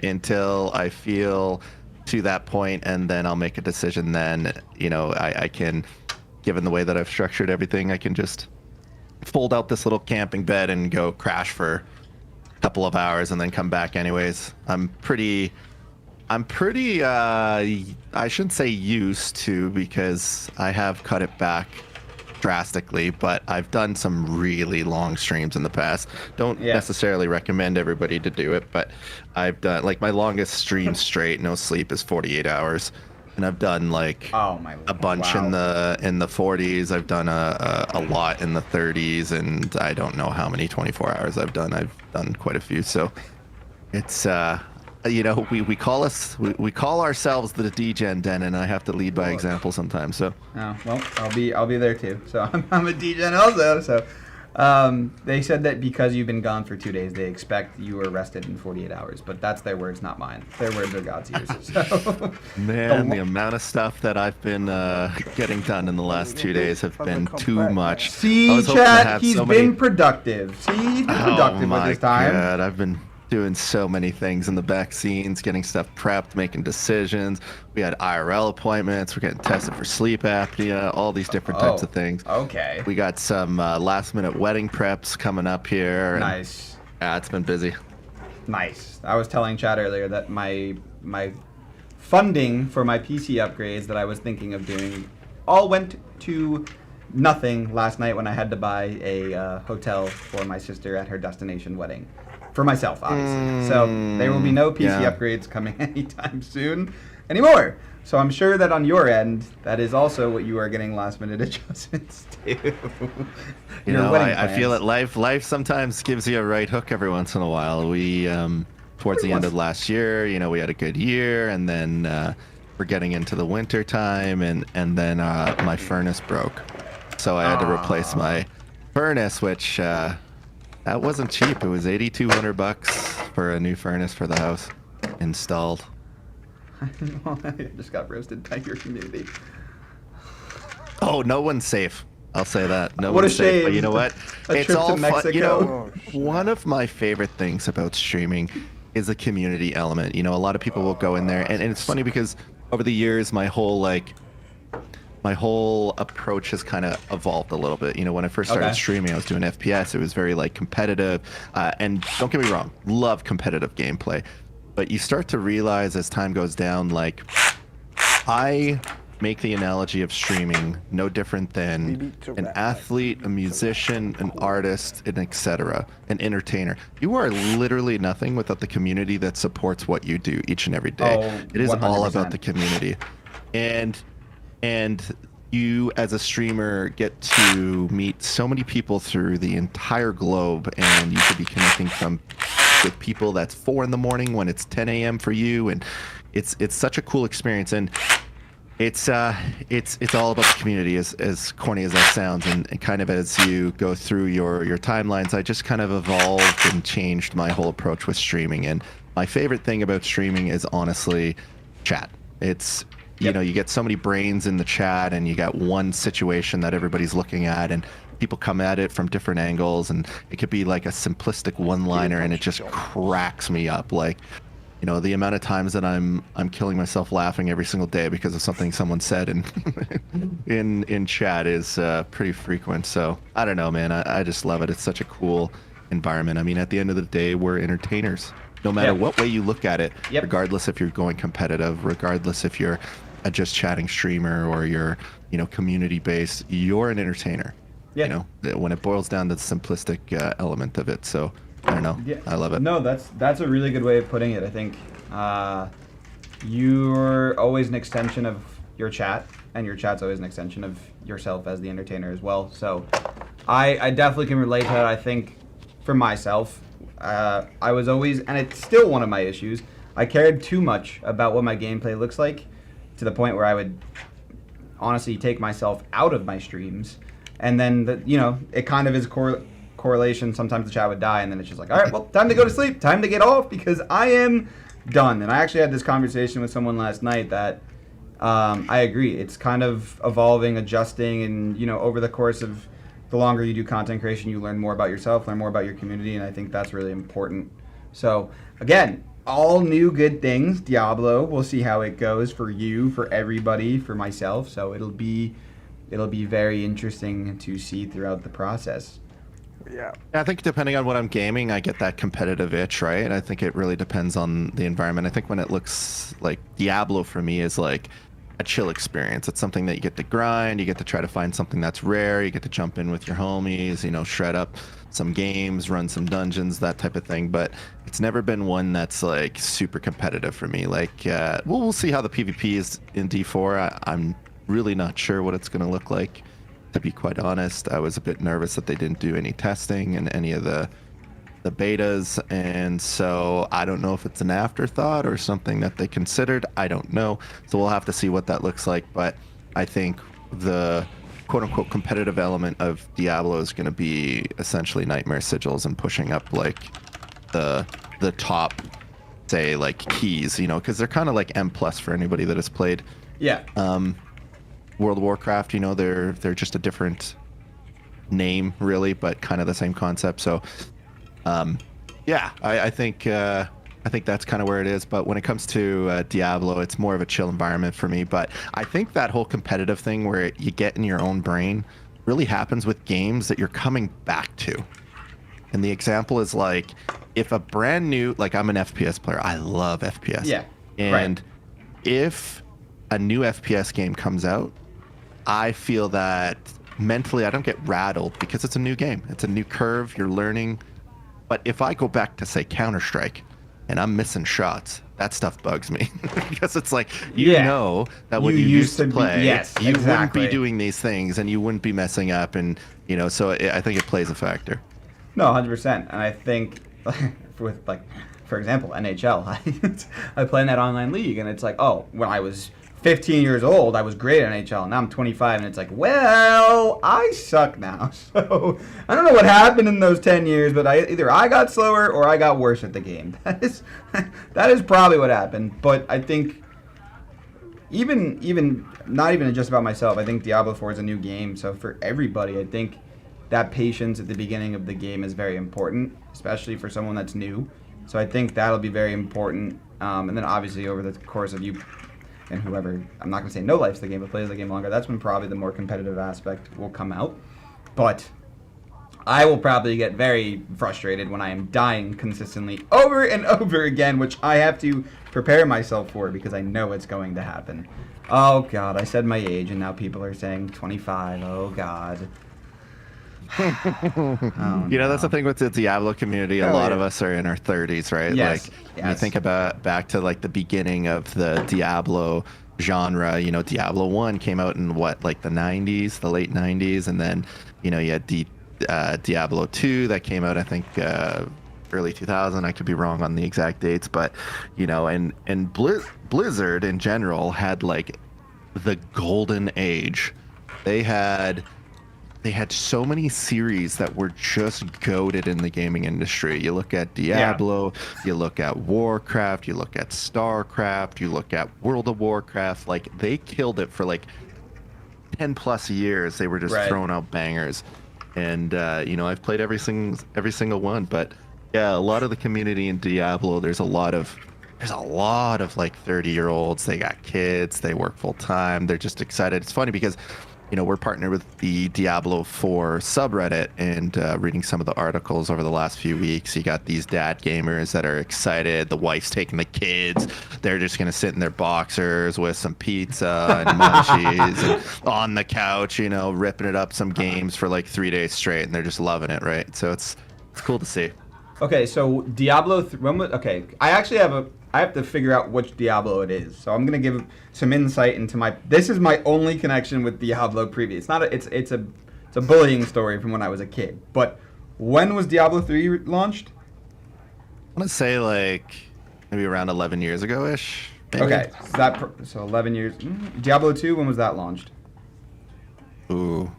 until I feel to that point, and then I'll make a decision. Then I can, given the way that I've structured everything, I can just fold out this little camping bed and go crash for couple of hours and then come back anyways. I'm pretty I shouldn't say used to, because I have cut it back drastically, but I've done some really long streams in the past. Don't necessarily recommend everybody to do it, but I've done like my longest stream straight, no sleep, is 48 hours. And I've done like a bunch in the 40s. I've done a lot in the 30s, and I don't know how many 24 hours I've done. I've done quite a few. So it's we call ourselves the D-Gen Den, and I have to lead by example sometimes. So well, I'll be there too. So I'm a D-Gen also. So they said that because you've been gone for 2 days, they expect you were rested in 48 hours. But that's their words, not mine. Their words are God's ears. So man, the amount of stuff that I've been getting done in the last 2 days have been too much. See, chat, he's been productive. See, he's been productive with his time. Oh my God, I've been doing so many things in the back scenes, getting stuff prepped, making decisions. We had IRL appointments. We're getting tested for sleep apnea, all these different types of things. Okay. We got some last minute wedding preps coming up here. Nice. Yeah, it's been busy. Nice. I was telling Chad earlier that my funding for my PC upgrades that I was thinking of doing all went to nothing last night when I had to buy a hotel for my sister at her destination wedding. For myself, obviously. So there will be no PC upgrades coming anytime soon anymore. So I'm sure that on your end, that is also what you are getting last minute adjustments to. I feel that life sometimes gives you a right hook every once in a while. We towards the end of last year, we had a good year, and then we're getting into the winter time, and then my furnace broke. So I had to replace my furnace, which that wasn't cheap. It was $8,200 for a new furnace for the house installed. I just got roasted by your community. Oh, no one's safe. I'll say that. No What a one's safe. But shame. you know what? A It's trip to all fun. You know, Mexico. one of my favorite things about streaming is the community element. You know, a lot of people will go in there, and it's funny because over the years, my whole approach has kind of evolved a little bit. You know, when I first started Okay. streaming, I was doing FPS. It was very like competitive, and don't get me wrong, love competitive gameplay. But you start to realize as time goes down, like I make the analogy of streaming no different than an athlete, a musician, an artist, and etc., an entertainer. You are literally nothing without the community that supports what you do each and every day. Oh, It is all about 100%. the community. And you as a streamer get to meet so many people through the entire globe, and you could be connecting with people that's 4 a.m. when it's 10 a.m. for you, and it's such a cool experience. And it's all about the community, as corny as that sounds, and kind of as you go through your timelines, I just kind of evolved and changed my whole approach with streaming. And my favorite thing about streaming is honestly chat. It's you know, you get so many brains in the chat, and you got one situation that everybody's looking at, and people come at it from different angles, and it could be like a simplistic one-liner, and it just cracks me up. Like, you know, the amount of times that I'm killing myself laughing every single day because of something someone said in chat is pretty frequent. So I don't know, man. I just love it. It's such a cool environment. I mean, at the end of the day, we're entertainers. No matter what way you look at it, regardless if you're going competitive, regardless if you're a just chatting streamer or you're, you know, community based, you're an entertainer. You know, when it boils down to the simplistic element of it. So I don't know. Yeah. I love it. No, that's a really good way of putting it. I think you're always an extension of your chat, and your chat's always an extension of yourself as the entertainer as well. So I definitely can relate to that. I think for myself, I was always, and it's still one of my issues, I cared too much about what my gameplay looks like, to the point where I would honestly take myself out of my streams. And then, you know, it kind of is correlation. Sometimes the chat would die, and then it's just like, all right, well, time to go to sleep, time to get off, because I am done. And I actually had this conversation with someone last night that I agree. It's kind of evolving, adjusting, and, you know, over the course of the longer you do content creation, you learn more about yourself, learn more about your community, and I think that's really important. So, again, all new good things. Diablo, we'll see how it goes for you, for everybody, for myself. So it'll be very interesting to see throughout the process. Yeah. I think depending on what I'm gaming, I get that competitive itch, right? And I think it really depends on the environment. I think when it looks like Diablo for me is like a chill experience. It's something that you get to grind, you get to try to find something that's rare, you get to jump in with your homies, you know, shred up some games, run some dungeons, that type of thing. But it's never been one that's like super competitive for me. Like, we'll see how the PvP is in D4. I'm really not sure what it's going to look like. To be quite honest, I was a bit nervous that they didn't do any testing in any of the betas, and so I don't know if it's an afterthought or something that they considered. I don't know. So we'll have to see what that looks like. But I think the quote-unquote competitive element of Diablo is going to be essentially Nightmare Sigils and pushing up like the top, say, like keys, you know, because they're kind of like M+ for anybody that has played. Yeah. World of Warcraft, you know, they're just a different name, really, but kind of the same concept. So, yeah, I think that's kind of where it is. But when it comes to Diablo, it's more of a chill environment for me. But I think that whole competitive thing where you get in your own brain really happens with games that you're coming back to. And the example is like, if a brand new, like I'm an FPS player, I love FPS. Yeah. And if a new FPS game comes out, I feel that mentally I don't get rattled because it's a new game. It's a new curve, you're learning. But if I go back to, say, Counter-Strike and I'm missing shots, that stuff bugs me. Because it's like, you know that when you used to play, you wouldn't be doing these things and you wouldn't be messing up. And, you know, so I think it plays a factor. No, 100%. And I think with, like, for example, NHL, I play in that online league, and it's like, oh, when I was 15 years old, I was great at NHL. Now I'm 25, and it's like, well, I suck now. So I don't know what happened in those 10 years, but either I got slower or I got worse at the game. That is probably what happened. But I think even not even just about myself. I think Diablo 4 is a new game, so for everybody, I think that patience at the beginning of the game is very important, especially for someone that's new. So I think that'll be very important. And then obviously over the course of you and whoever, I'm not going to say no likes the game, but plays the game longer, that's when probably the more competitive aspect will come out. But I will probably get very frustrated when I am dying consistently over and over again, which I have to prepare myself for because I know it's going to happen. Oh, God, I said my age, and now people are saying 25. Oh, God. Oh, You know, that's the thing with the Diablo community. A lot of us are in our 30s, right? Yes, Like, yes. you think about back to like the beginning of the Diablo genre. You know, Diablo 1 came out in what, like the 90s, the late 90s, and then you had Diablo 2 that came out, I think, early 2000. I could be wrong on the exact dates, but and Blizzard in general had like the golden age. They had so many series that were just goated in the gaming industry. You look at Diablo, you look at Warcraft, you look at StarCraft, you look at World of Warcraft. Like, they killed it for like 10 plus years. They were just throwing out bangers. And I've played every single one, but yeah, a lot of the community in Diablo, there's a lot of like 30-year-olds. They got kids, they work full time, they're just excited. It's funny because we're partnered with the Diablo 4 subreddit, and reading some of the articles over the last few weeks, you got these dad gamers that are excited. The wife's taking the kids. They're just going to sit in their boxers with some pizza and munchies and on the couch, ripping it up some games for like 3 days straight, and they're just loving it, right? So it's cool to see. Okay, so Diablo. I actually I have to figure out which Diablo it is. So I'm gonna give some insight into this is my only connection with Diablo previous. It's a bullying story from when I was a kid. But when was Diablo 3 launched? I want to say like maybe around 11 years ago ish. Okay, so 11 years. Diablo 2, when was that launched? Ooh.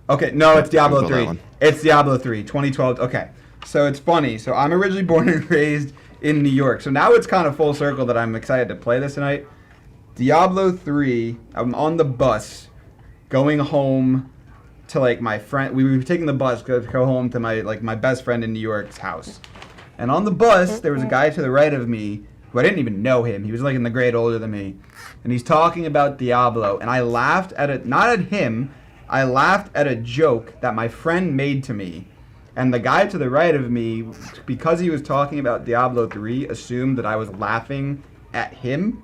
Okay, no, it's Diablo Google that 3. one. It's Diablo 3, 2012. Okay, so it's funny. So I'm originally born and raised in New York. So now it's kind of full circle that I'm excited to play this tonight. Diablo 3, I'm on the bus going home to like my friend. We were taking the bus to go home to my best friend in New York's house. And on the bus, there was a guy to the right of me who I didn't even know him. He was like in the grade older than me. And he's talking about Diablo. And I laughed at it, not at him. I laughed at a joke that my friend made to me. And the guy to the right of me, because he was talking about Diablo 3, assumed that I was laughing at him.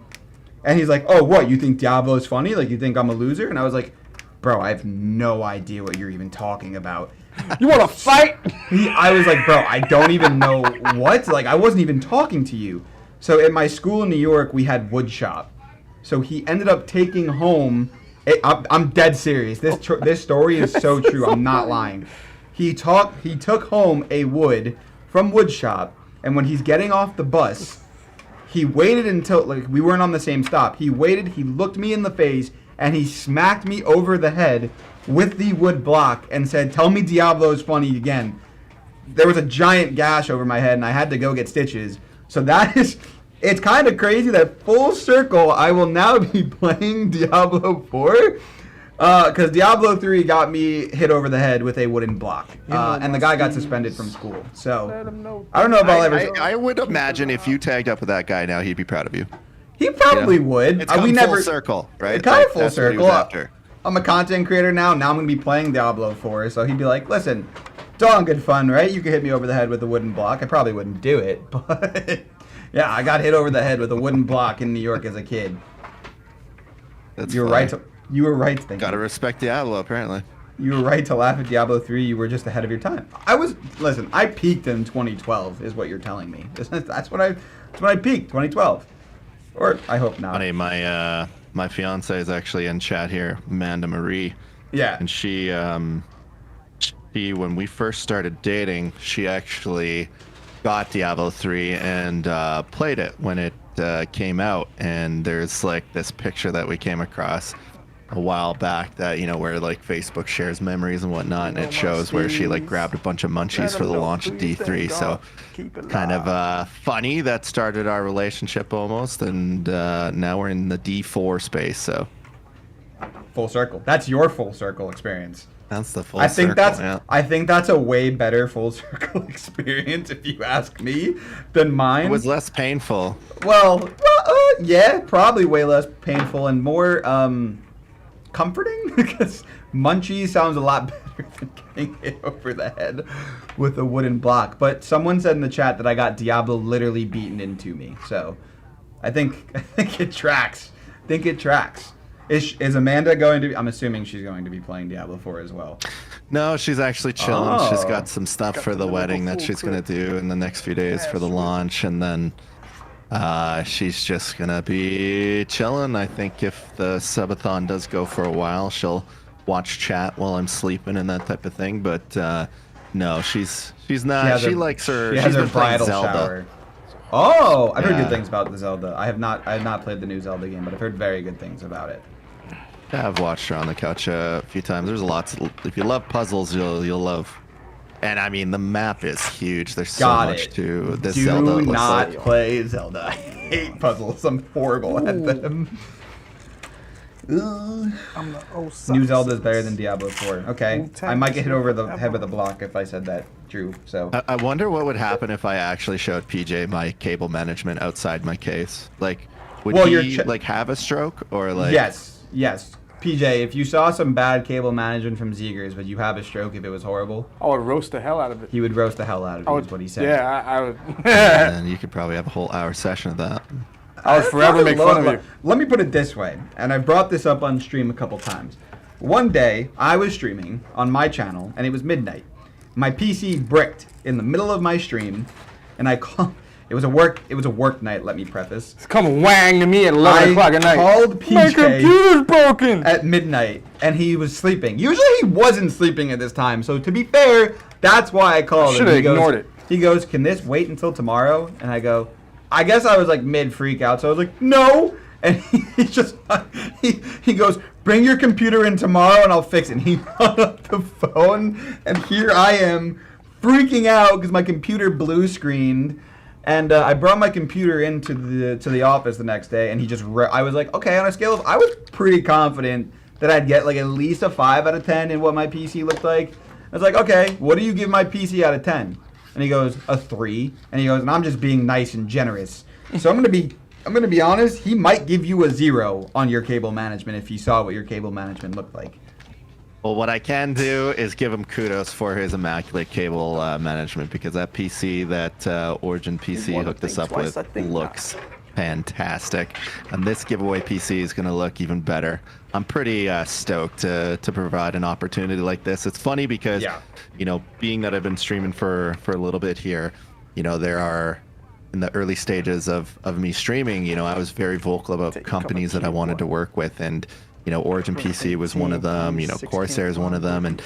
And he's like, oh, what, you think Diablo's funny? Like, you think I'm a loser? And I was like, bro, I have no idea what you're even talking about. You want to fight? I was like, bro, I don't even know what. Like, I wasn't even talking to you. So at my school in New York, we had wood shop. So he ended up taking home. I'm dead serious. This story is so true. I'm not lying. He took home a wood from wood shop, and when he's getting off the bus, he waited until we weren't on the same stop. He waited. He looked me in the face, and he smacked me over the head with the wood block and said, "Tell me Diablo's funny again." There was a giant gash over my head, and I had to go get stitches. So it's kind of crazy that full circle, I will now be playing Diablo 4. Because Diablo 3 got me hit over the head with a wooden block. And the guy got suspended from school. So, I don't know if I'll ever... I would imagine if you tagged up with that guy now, he'd be proud of you. He probably would. It's come full circle, right? It's kind of full that's what he circle. was after. I'm a content creator now. Now I'm going to be playing Diablo 4. So he'd be like, listen, it's all in good fun, right? You could hit me over the head with a wooden block. I probably wouldn't do it. But, yeah, I got hit over the head with a wooden block in New York as a kid. You were right to think. Gotta respect Diablo, apparently. You were right to laugh at Diablo 3. You were just ahead of your time. I peaked in 2012 is what you're telling me. That's when I peaked, 2012. Or I hope not. Funny, my fiance is actually in chat here, Amanda Marie. Yeah. And she when we first started dating, she actually got Diablo 3 and played it when it came out. And there's like this picture that we came across. a while back that where like Facebook shares memories and whatnot, and it shows where she like grabbed a bunch of munchies for the launch of D3. So kind of funny that started our relationship almost, and now we're in the D4 space. So full circle. That's your full circle experience. that's the full. I think circle, that's I think that's a way better full circle experience, if you ask me, than mine. It was less painful. Well, yeah, probably way less painful and more comforting, because munchie sounds a lot better than getting hit over the head with a wooden block. But someone said in the chat that I got Diablo literally beaten into me, so I think it tracks. Is Amanda going to be, I'm assuming she's going to be playing Diablo 4 as well. No, she's actually chilling. Oh. She's got some stuff for the wedding that she's going to do in the next few days for the launch. And then she's just going to be chilling. I think if the subathon does go for a while, she'll watch chat while I'm sleeping and that type of thing. But no, she's not. She likes her. She She's has her been playing bridal Zelda. shower. Oh, I've heard Yeah. good things about the Zelda. I have not played the new Zelda game, but I've heard very good things about it. Yeah, I've watched her on the couch a few times. There's lots. If you love puzzles, you'll love. And I mean, the map is huge. There's so much to this Zelda. Do It looks not like. play Zelda. I hate puzzles. I'm horrible at them. Ugh. New Zelda is better than Diablo 4. Okay, I might get hit over the head with a block if I said that, Drew. So I wonder what would happen if I actually showed PJ my cable management outside my case. Like, would Well, he like have a stroke or like? yes. PJ, if you saw some bad cable management from Zeegers, would you have a stroke if it was horrible? I would roast the hell out of it. He would roast the hell out of it, is what he said. Yeah, I would. And you could probably have a whole hour session of that. I would forever make fun of you. Let me put it this way, and I brought this up on stream a couple times. One day, I was streaming on my channel, and it was midnight. My PC bricked in the middle of my stream, and I called. It was a work night. Let me preface. Come wang to me at 11 o'clock at night. Called PJ My computer's broken. at midnight, and he was sleeping. Usually, he wasn't sleeping at this time. So to be fair, that's why I called him. Should have He goes- ignored it. He goes, "Can this wait until tomorrow?" And I go, I guess I was like mid freak out, so I was like, "No." And he goes, "Bring your computer in tomorrow and I'll fix it." And he hung up the phone, and here I am freaking out because my computer blue screened. And I brought my computer into the office the next day, and he just I was like, okay, on a scale of, I was pretty confident that I'd get like at least a 5 out of 10 in what my PC looked like. I was like, okay, what do you give my PC out of 10? And he goes, a 3. And he goes, and I'm just being nice and generous. So I'm gonna be honest, he might give you a 0 on your cable management if he saw what your cable management looked like. Well, what I can do is give him kudos for his immaculate cable management, because that PC, that Origin PC hooked us up with, looks fantastic. And this giveaway PC is going to look even better. I'm pretty stoked to provide an opportunity like this. It's funny because, being that I've been streaming for a little bit here, there are, in the early stages of me streaming, I was very vocal about companies that I wanted to work with, and Origin PC was one of them, Corsair is one of them, and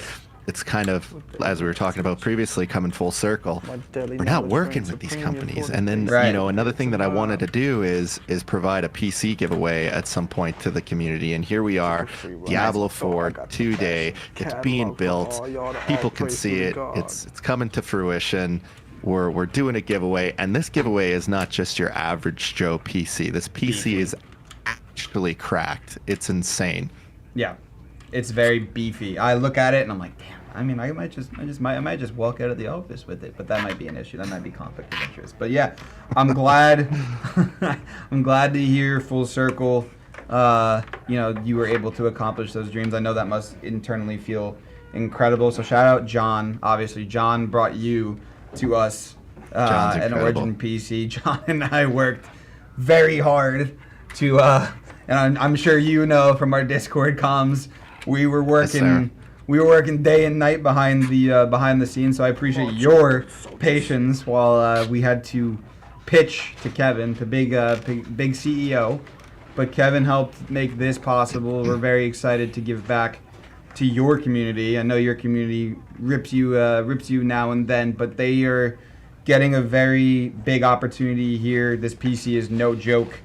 it's kind of, as we were talking about previously, coming full circle. We're not working with these companies. And then, another thing that I wanted to do is provide a PC giveaway at some point to the community. And here we are, Diablo 4 2-day, it's being built, people can see it, it's coming to fruition. We're doing a giveaway, and this giveaway is not just your average Joe PC. This PC is actually cracked. It's insane. Yeah, it's very beefy. I look at it and I'm like, damn. I mean, I might just walk out of the office with it, but that might be an issue. That might be conflict of interest. But yeah, I'm glad. I'm glad to hear full circle. You were able to accomplish those dreams. I know that must internally feel incredible. So shout out John. Obviously, John brought you to us an Origin PC. John and I worked very hard to, and I'm sure from our Discord comms, we were working day and night behind the scenes. So I appreciate your patience while we had to pitch to Kevin, the big CEO. But Kevin helped make this possible. We're very excited to give back to your community. I know your community rips you now and then, but they are getting a very big opportunity here. This PC is no joke.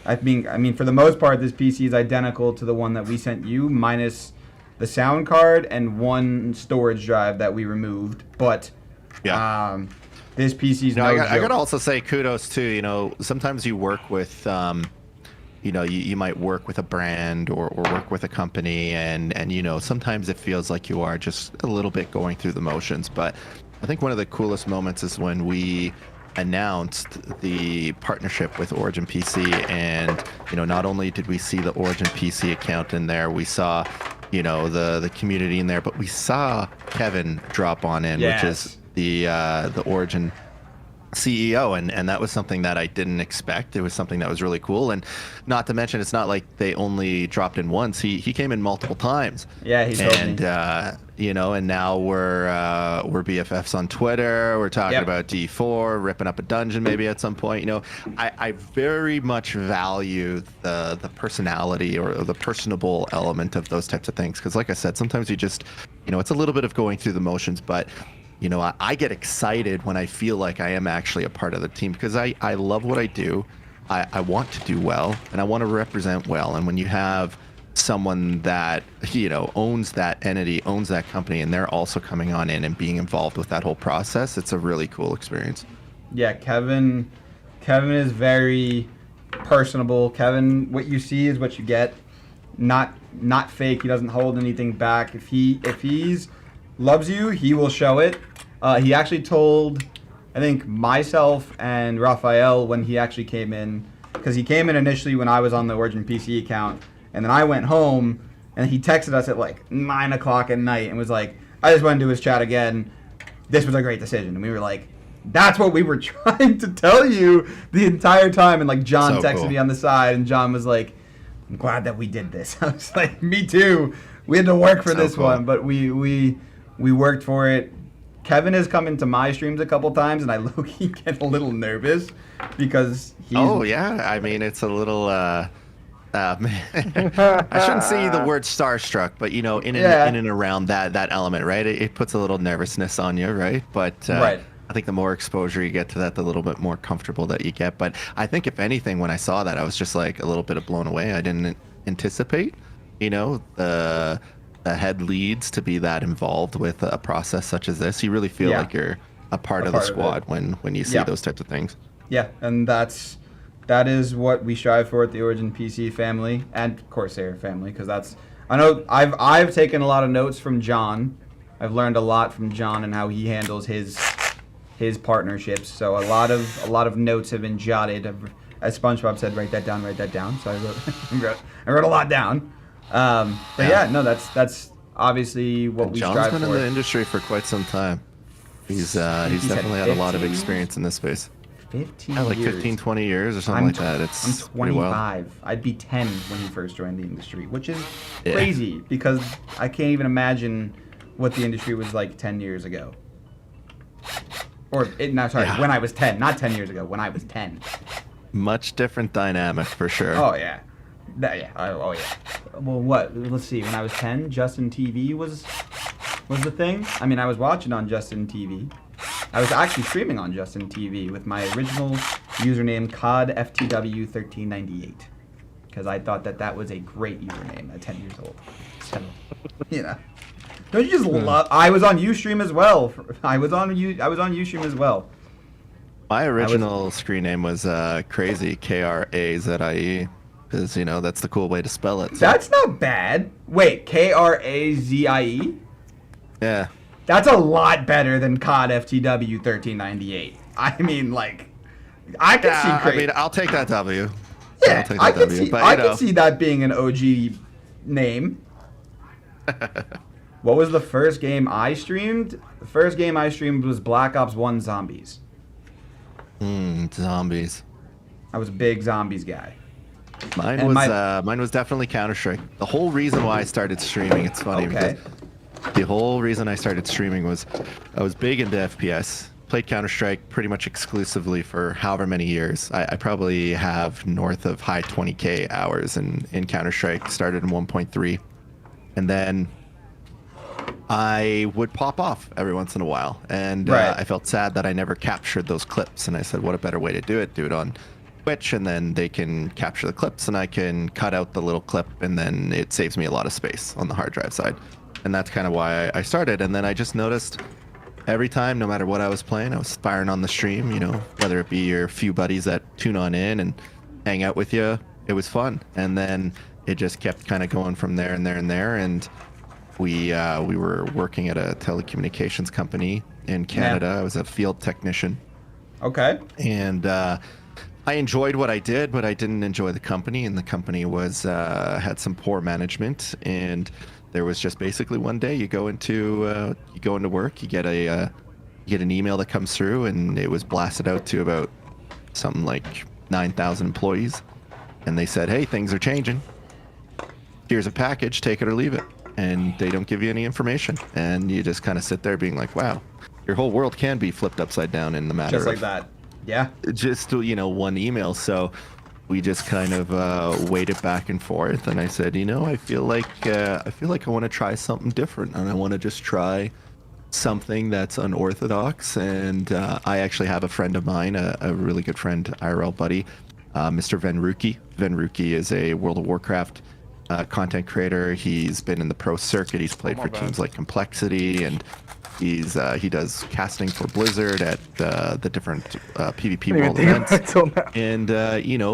I mean, for the most part, this PC is identical to the one that we sent you, minus the sound card and one storage drive that we removed. But Yeah. this PC's No, no I joke. gotta also say kudos too. Sometimes you work with, you might work with a brand or work with a company, and sometimes it feels like you are just a little bit going through the motions. But I think one of the coolest moments is when we announced the partnership with Origin PC, and not only did we see the Origin PC account in there, we saw the community in there, but we saw Kevin drop on in, Yes. which is the Origin CEO, and that was something that I didn't expect. It was something that was really cool, and not to mention, it's not like they only dropped in once. He came in multiple times. Yeah, he told me. And now we're BFFs on Twitter. We're talking Yep. about D4, ripping up a dungeon maybe at some point. I very much value the personality or the personable element of those types of things, because like I said, sometimes you just it's a little bit of going through the motions, but I get excited when I feel like I am actually a part of the team, because I love what I do. I want to do well, and I want to represent well. And when you have someone that, owns that entity, owns that company, and they're also coming on in and being involved with that whole process, it's a really cool experience. Yeah, Kevin is very personable. Kevin, what you see is what you get. Not fake. He doesn't hold anything back. If he's loves you, he will show it. He actually told, I think, myself and Raphael when he actually came in, because he came in initially when I was on the Origin PC account, and then I went home, and he texted us at like 9 o'clock at night and was like, I just went into his chat again. This was a great decision. And we were like, that's what we were trying to tell you the entire time. And like John So texted cool. me on the side, and John was like, I'm glad that we did this. I was like, me too. We had to work for So this cool. one, but we worked for it. Kevin has come into my streams a couple times, and I low-key get a little nervous because he's... Oh yeah, I mean, it's a little man. I shouldn't say the word starstruck, but in and around that element, right? It puts a little nervousness on you, right? But Right. I think the more exposure you get to that, the little bit more comfortable that you get. But I think if anything, when I saw that, I was just like a little bit blown away. I didn't anticipate, the head leads to be that involved with a process such as this. You really feel Yeah. like you're a part of the squad when you see Yeah. those types of things. Yeah, and that is what we strive for at the Origin PC family and Corsair family, because I know I've taken a lot of notes from John. I've learned a lot from John and how he handles his partnerships. So a lot of notes have been jotted. As SpongeBob said, write that down. So I wrote a lot down. But yeah, no, that's obviously what we John's strive been for. in the industry for quite some time. He's definitely had a lot of 15? experience in this space. 15 Yeah, like years. 15, 20 years or something like that. I'm It's pretty wild. 25. I'd be 10 when he first joined the industry, which is Yeah. crazy because I can't even imagine what the industry was like 10 years ago. Yeah. When I was 10, not 10 years ago, when I was 10. Much different dynamic for sure. Oh, yeah. Oh, yeah. Well, what? Let's see. When I was 10, Justin TV was the thing. I mean, I was watching on Justin TV. I was actually streaming on Justin TV with my original username, CODFTW1398. Because I thought that was a great username at 10 years old. So, Don't you just love... I was on Ustream as well. I was on Ustream as well. My original screen name was Crazy, KRAZIE, because that's the cool way to spell it. So. That's not bad. Wait, KRAZIE? Yeah. That's a lot better than COD FTW 1398. I mean, like, I can see I crazy. mean, I'll take that W. Yeah, I'll take I that can W, see. but, I can see that being an OG name. What was the first game I streamed? The first game I streamed was Black Ops 1 Zombies. Zombies. I was a big zombies guy. Mine And was definitely Counter-Strike. The whole reason why I started streaming, it's funny Okay. because the whole reason I started streaming was I was big into FPS. Played Counter-Strike pretty much exclusively for however many years. I probably have north of high 20K hours in Counter-Strike. Started in 1.3. And then I would pop off every once in a while. And Right. I felt sad that I never captured those clips. And I said, what a better way to do it? Do it on Twitch, and then they can capture the clips, and I can cut out the little clip, and then it saves me a lot of space on the hard drive side. And that's kind of why I started. And then I just noticed every time, no matter what I was playing, I was firing on the stream, you know, whether it be your few buddies that tune on in and hang out with you. It was fun. And then it just kept kind of going from there and there and there. And we were working at a telecommunications company in Canada. I was a field technician. Okay. And I enjoyed what I did, but I didn't enjoy the company. And the company was had some poor management. And there was just basically one day you go into work, you get an email that comes through, and it was blasted out to about something like 9,000 employees, and they said, "Hey, things are changing. Here's a package, take it or leave it." And they don't give you any information, and you just kind of sit there being like, "Wow, your whole world can be flipped upside down in the matter Just like of that. Yeah. just one email." So we just kind of waited back and forth, and I said, I feel like I want to try something different, and I want to just try something that's unorthodox. And I actually have a friend of mine, a really good friend, IRL buddy, Mr. Venruki. Venruki is a World of Warcraft content creator. He's been in the pro circuit. He's played for teams like Complexity, and he does casting for Blizzard at the different PvP world events. And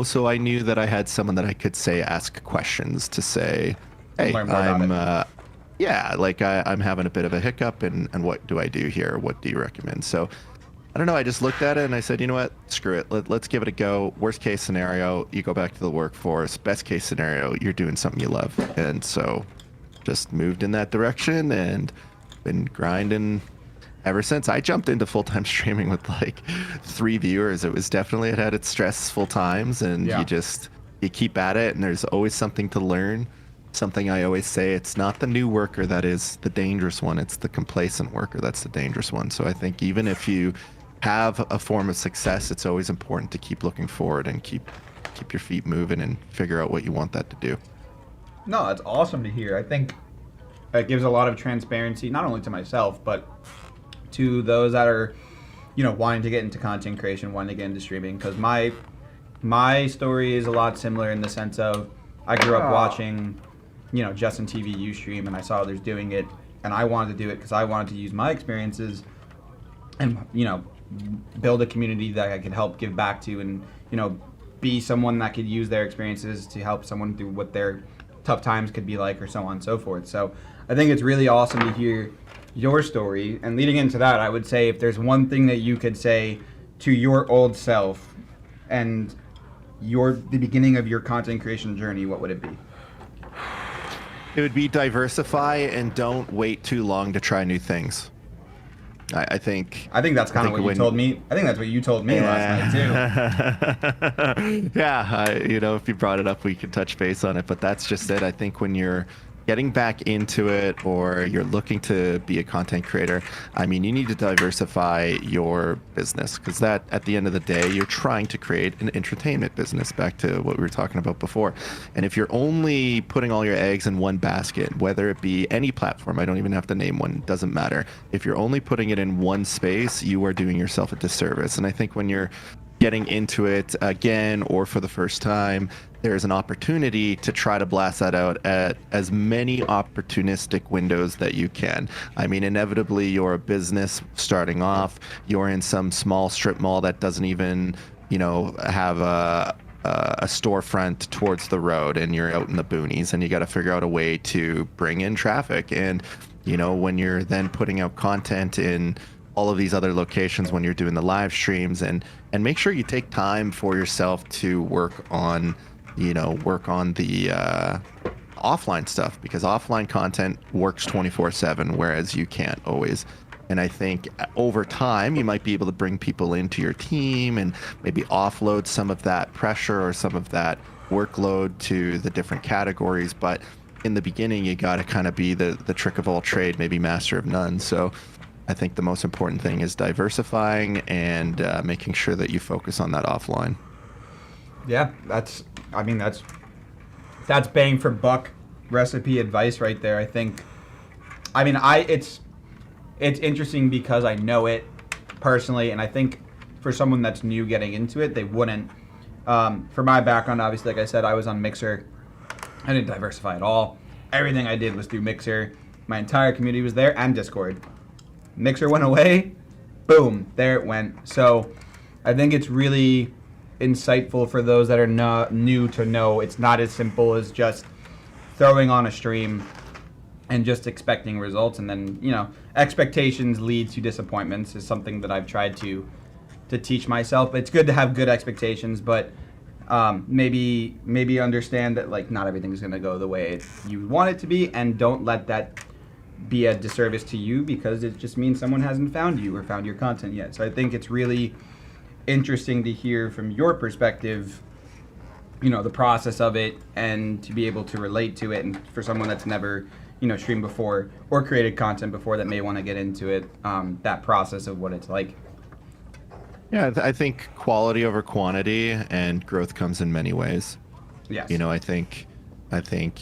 so I knew that I had someone that I could ask questions to say, "Hey, I'm I'm having a bit of a hiccup, and what do I do here? What do you recommend?" So I don't know. I just looked at it and I said, "You know what? Screw it. Let's give it a go. Worst case scenario, you go back to the workforce. Best case scenario, you're doing something you love." And so just moved in that direction and been grinding ever since. I jumped into full-time streaming with like 3 viewers. It had its stressful times, and you keep at it, and there's always something to learn. Something I always say, it's not the new worker that is the dangerous one, it's the complacent worker that's the dangerous one. So I think even if you have a form of success, it's always important to keep looking forward and keep your feet moving and figure out what you want that to do. No, that's awesome to hear. I think it gives a lot of transparency, not only to myself, but to those that are, wanting to get into content creation, wanting to get into streaming. Because my story is a lot similar in the sense of I grew up watching, Justin TV Ustream, and I saw others doing it, and I wanted to do it because I wanted to use my experiences and, build a community that I could help give back to, and, be someone that could use their experiences to help someone through what their tough times could be like, or so on and so forth. So I think it's really awesome to hear your story. And leading into that, I would say if there's one thing that you could say to your old self and the beginning of your content creation journey, what would it be? It would be diversify and don't wait too long to try new things. I think that's kind of what you told me. I think that's what you told me last night too. Yeah, if you brought it up, we could touch base on it. But that's just it. I think when you're getting back into it, or you're looking to be a content creator, I mean, you need to diversify your business, because that, at the end of the day, you're trying to create an entertainment business, back to what we were talking about before. And if you're only putting all your eggs in one basket, whether it be any platform, I don't even have to name one, doesn't matter. If you're only putting it in one space, you are doing yourself a disservice. And I think when you're getting into it again, or for the first time, there's an opportunity to try to blast that out at as many opportunistic windows that you can. I mean, inevitably, you're a business starting off, you're in some small strip mall that doesn't even, have a storefront towards the road, and you're out in the boonies, and you got to figure out a way to bring in traffic. And, when you're then putting out content in all of these other locations, when you're doing the live streams, and make sure you take time for yourself to work on the offline stuff, because offline content works 24/7, whereas you can't always. And I think over time, you might be able to bring people into your team and maybe offload some of that pressure or some of that workload to the different categories. But in the beginning, you got to kind of be the trick of all trade, maybe master of none. So I think the most important thing is diversifying and making sure that you focus on that offline. Yeah, that's bang for buck recipe advice right there. I think, it's interesting because I know it personally, and I think for someone that's new getting into it, they wouldn't For my background, obviously, like I said, I was on Mixer. I didn't diversify at all. Everything I did was through Mixer. My entire community was there, and Discord. Mixer went away, boom, there it went. So I think it's really insightful for those that are not new to know it's not as simple as just throwing on a stream and just expecting results. And then, you know, expectations lead to disappointments is something that I've tried to teach myself. It's good to have good expectations, but maybe understand that like not everything's gonna go the way you want it to be, and don't let that be a disservice to you because it just means someone hasn't found you or found your content yet. So I think it's really interesting to hear from your perspective, you know, the process of it, and to be able to relate to it. And for someone that's never, you know, streamed before or created content before that may want to get into it, that process of what it's like. Yeah, I think quality over quantity, and growth comes in many ways. Yes. You know, I think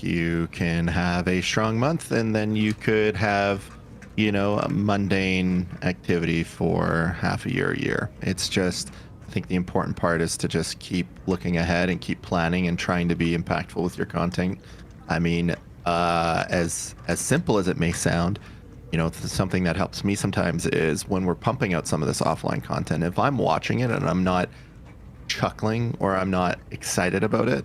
you can have a strong month, and then you could have, you know, a mundane activity for half a year. It's just, I think the important part is to just keep looking ahead and keep planning and trying to be impactful with your content. I mean, as simple as it may sound, you know, something that helps me sometimes is when we're pumping out some of this offline content, if I'm watching it and I'm not chuckling or I'm not excited about it,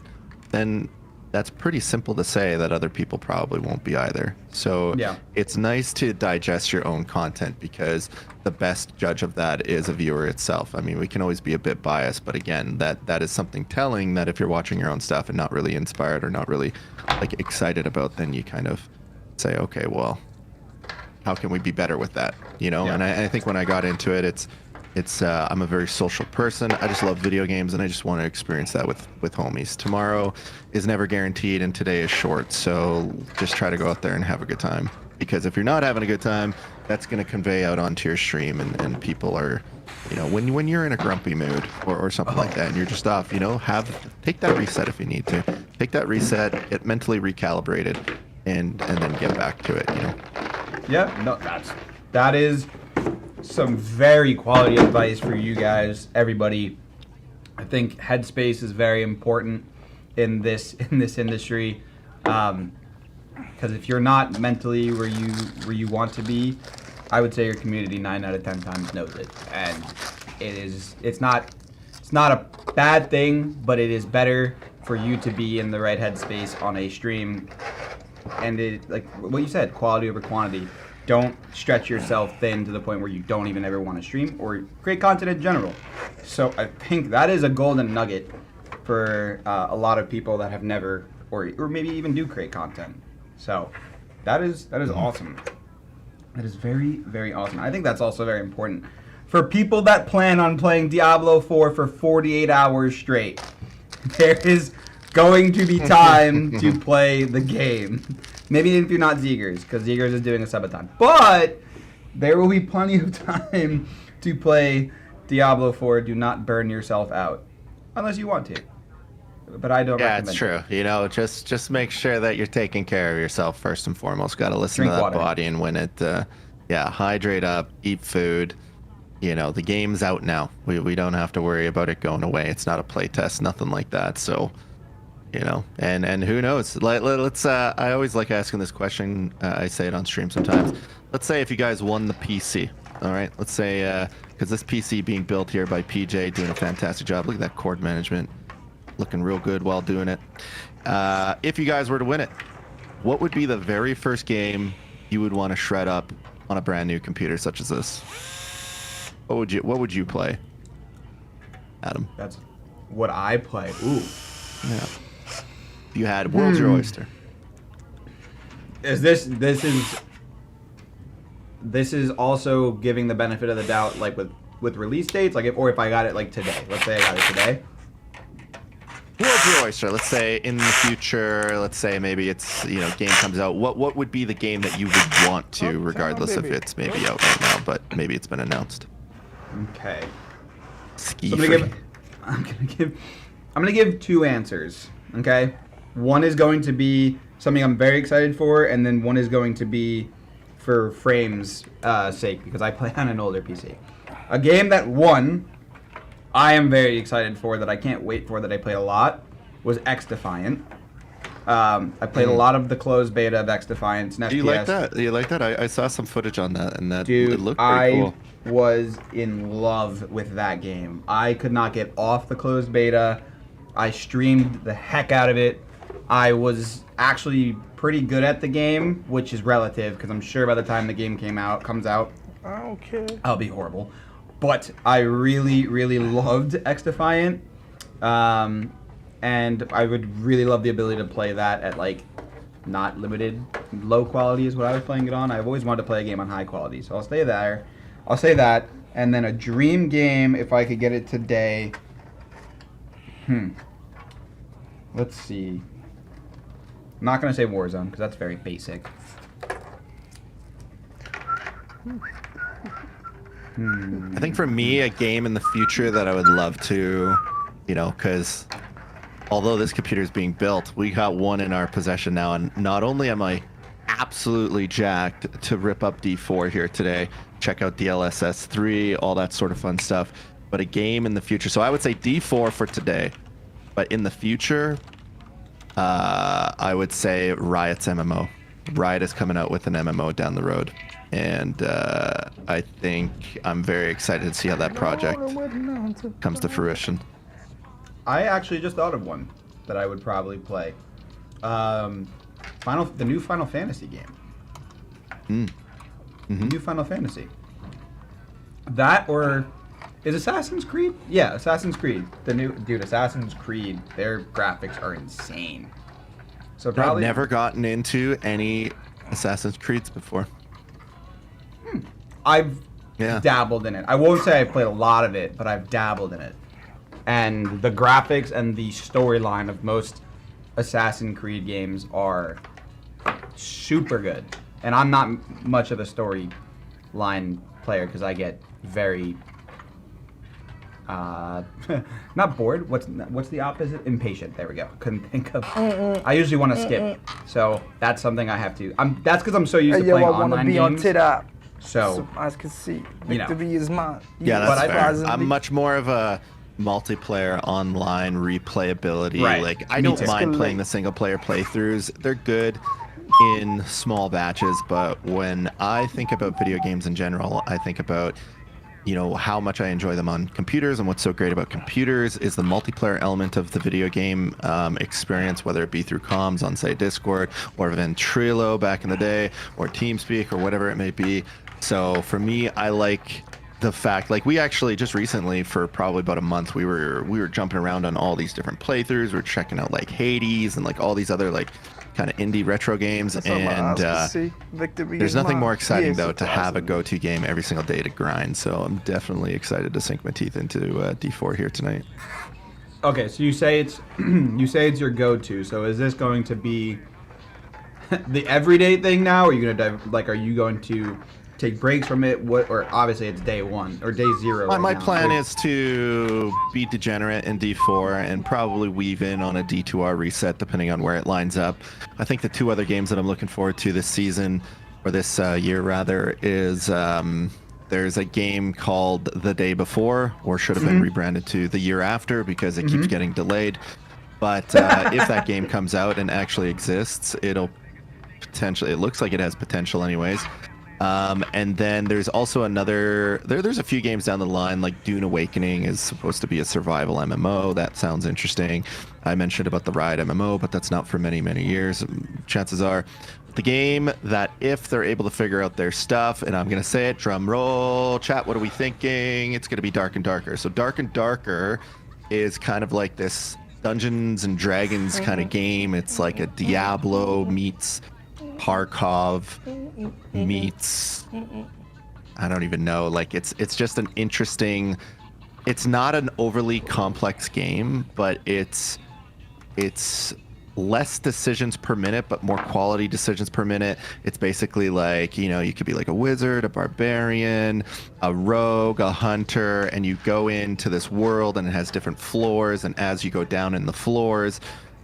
then that's pretty simple to say that other people probably won't be either. So yeah, it's nice to digest your own content, because the best judge of that is a viewer itself. I mean, we can always be a bit biased, but again, that is something telling that if you're watching your own stuff and not really inspired or not really like excited about, then you kind of say, okay, well, how can we be better with that? You know? Yeah. And I think when I got into it, it's I'm a very social person. I just love video games, and I just want to experience that with homies. Tomorrow is never guaranteed, and today is short. So just try to go out there and have a good time. Because if you're not having a good time, that's going to convey out onto your stream, and people are, you know, when you're in a grumpy mood or something like that, and you're just off, you know, take that reset if you need to. Take that reset, get mentally recalibrated, and then get back to it, you know. Yeah, no, that is some very quality advice for you guys, everybody. I think headspace is very important in this industry, because if you're not mentally where you want to be, I would say your community 9 out of 10 times knows it, and it's not a bad thing, but it is better for you to be in the right headspace on a stream. And it, like what you said, quality over quantity. Don't stretch yourself thin to the point where you don't even ever want to stream or create content in general. So I think that is a golden nugget for a lot of people that have never or maybe even do create content. So that is awesome. That is very, very awesome. I think that's also very important for people that plan on playing Diablo 4 for 48 hours straight. There is going to be time to play the game. Maybe if you're not Zeegers, because Zeegers is doing a subathon. But there will be plenty of time to play Diablo 4. Do not burn yourself out. Unless you want to. But I don't recommend it's true. it. You know, just make sure that you're taking care of yourself first and foremost. Got to listen Drink to that water. body, and when it, hydrate up, eat food. You know, the game's out now. We don't have to worry about it going away. It's not a play test, nothing like that. So, you know, and who knows? Let's. I always like asking this question. I say it on stream sometimes. Let's say if you guys won the PC. All right. Let's say because this PC being built here by PJ, doing a fantastic job. Look at that cord management, looking real good while doing it. If you guys were to win it, what would be the very first game you would want to shred up on a brand new computer such as this? What would you play, Adam? That's what I play. Ooh. Yeah. If you had World's Your Oyster. This is also giving the benefit of the doubt, like with release dates, like if I got it like today. Let's say I got it today. World's Your Oyster. Let's say in the future. Let's say maybe it's, you know, game comes out. What would be the game that you would want to, regardless if it's maybe out right now, but maybe it's been announced. Okay. Ski So free. I'm gonna give two answers. Okay. One is going to be something I'm very excited for, and then one is going to be for frames' sake, because I play on an older PC. A game that won, I am very excited for that I can't wait for that I played a lot was X Defiant. I played a lot of the closed beta of X Defiant. Do you like that? Do you like that? I saw some footage on that, and it Dude, looked pretty cool. I was in love with that game. I could not get off the closed beta. I streamed the heck out of it. I was actually pretty good at the game, which is relative because I'm sure by the time the game comes out, Okay. I'll be horrible. But I really, really loved X Defiant. And I would really love the ability to play that at like not limited, low quality is what I was playing it on. I've always wanted to play a game on high quality, so I'll stay there. I'll say that, and then a dream game if I could get it today. Let's see. I'm not gonna say Warzone because that's very basic. I think for me, a game in the future that I would love to, because although this computer is being built, we got one in our possession now, and not only am I absolutely jacked to rip up D4 here today, check out DLSS 3, all that sort of fun stuff, but a game in the future. So I would say D4 for today, but in the future, I would say Riot's MMO. Riot is coming out with an MMO down the road, and I think I'm very excited to see how that project comes to fruition. I actually just thought of one that I would probably play. The new Final Fantasy game. New Final Fantasy. That or is Assassin's Creed? Yeah, Assassin's Creed. Assassin's Creed. Their graphics are insane. So probably I've never gotten into any Assassin's Creeds before. I've dabbled in it. I won't say I've played a lot of it, but I've dabbled in it. And the graphics and the storyline of most Assassin's Creed games are super good. And I'm not much of a storyline player because I get very not bored. What's the opposite? Impatient. There we go. Couldn't think of. I usually want to skip, so that's something I have to. That's because I'm so used to playing online games. I want to be on top. So I can see victory is mine. Yeah, that's fair. surprisingly- I'm much more of a multiplayer online replayability. Right. Like I Me don't too. mind playing the single player playthroughs. They're good in small batches, but when I think about video games in general, I think about how much I enjoy them on computers, and what's so great about computers is the multiplayer element of the video game experience, whether it be through comms on, say, Discord, or Ventrilo back in the day, or TeamSpeak, or whatever it may be. So for me, I like the fact, like we actually just recently, for probably about a month, we were jumping around on all these different playthroughs. We were checking out like Hades and like all these other like kind of indie retro games, and there's nothing more exciting though to have a go-to game every single day to grind. So I'm definitely excited to sink my teeth into D4 here tonight. Okay, so you say it's your go-to. So is this going to be the everyday thing now? Or are you are you going to take breaks from it? Or obviously it's day one or day zero. My plan is to be degenerate in D4 and probably weave in on a D2R reset depending on where it lines up. I think the two other games that I'm looking forward to this season, or this year rather, is there's a game called The Day Before, or should have been rebranded to The Year After because it keeps getting delayed. But if that game comes out and actually exists, it'll potentially, it looks like it has potential anyways. And then there's also there's a few games down the line, like Dune Awakening is supposed to be a survival MMO. That sounds interesting. I mentioned about the Riot MMO, but that's not for many, many years. Chances are the game that, if they're able to figure out their stuff, and I'm going to say it, drum roll, chat, what are we thinking? It's going to be Dark and Darker. So Dark and Darker is kind of like this Dungeons and Dragons kind of game. It's like a Diablo meets Tarkov meets, I don't even know, like it's just an interesting, it's not an overly complex game, but it's less decisions per minute but more quality decisions per minute. It's basically like, you could be like a wizard, a barbarian, a rogue, a hunter, and you go into this world and it has different floors, and as you go down in the floors,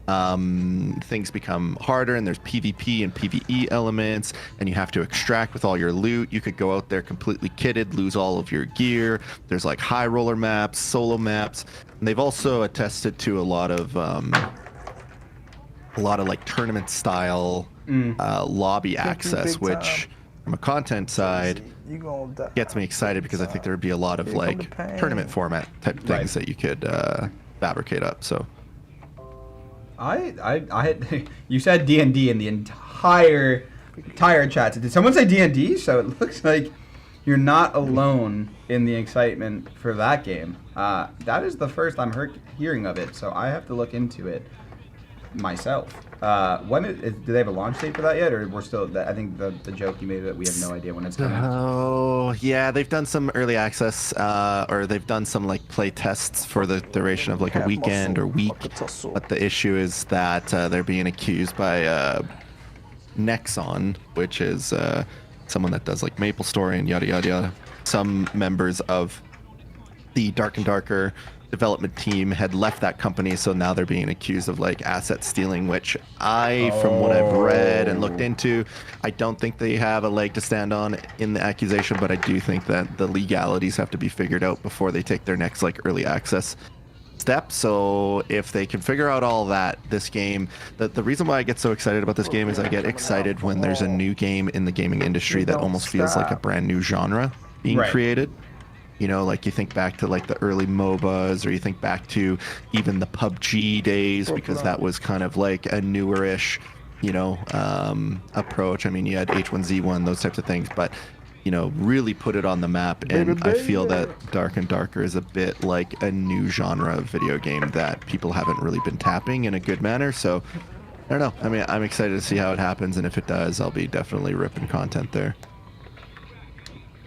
things become harder, and there's PvP and PvE elements, and you have to extract with all your loot. You could go out there completely kitted, lose all of your gear. There's like high roller maps, solo maps, and they've also attested to a lot of like tournament style lobby access, which from a content side gets me excited, because I think there would be a lot of like tournament format type things that you could fabricate up. So you said D&D in the entire chat. Did someone say D&D? So it looks like you're not alone in the excitement for that game. That is the first I'm hearing of it, so I have to look into it myself. Do they have a launch date for that yet, or we're still? I think the joke you made that we have no idea when it's coming. Oh yeah, they've done some early access, or they've done some like play tests for the duration of like a weekend or week. But the issue is that they're being accused by Nexon, which is someone that does like MapleStory and yada yada yada. Some members of the Dark and Darker development team had left that company, so now they're being accused of like asset stealing, which from what I've read and looked into, I don't think they have a leg to stand on in the accusation, but I do think that the legalities have to be figured out before they take their next like early access step. So if they can figure out all that, this game, the reason why I get so excited about this game is I get excited when there's a new game in the gaming industry that almost feels like a brand new genre being created. You know, like you think back to like the early MOBAs, or you think back to even the PUBG days, because that was kind of like a newer-ish, approach. I mean, you had H1Z1, those types of things, but, really put it on the map. And I feel that Dark and Darker is a bit like a new genre of video game that people haven't really been tapping in a good manner. So, I don't know. I mean, I'm excited to see how it happens, and if it does, I'll be definitely ripping content there.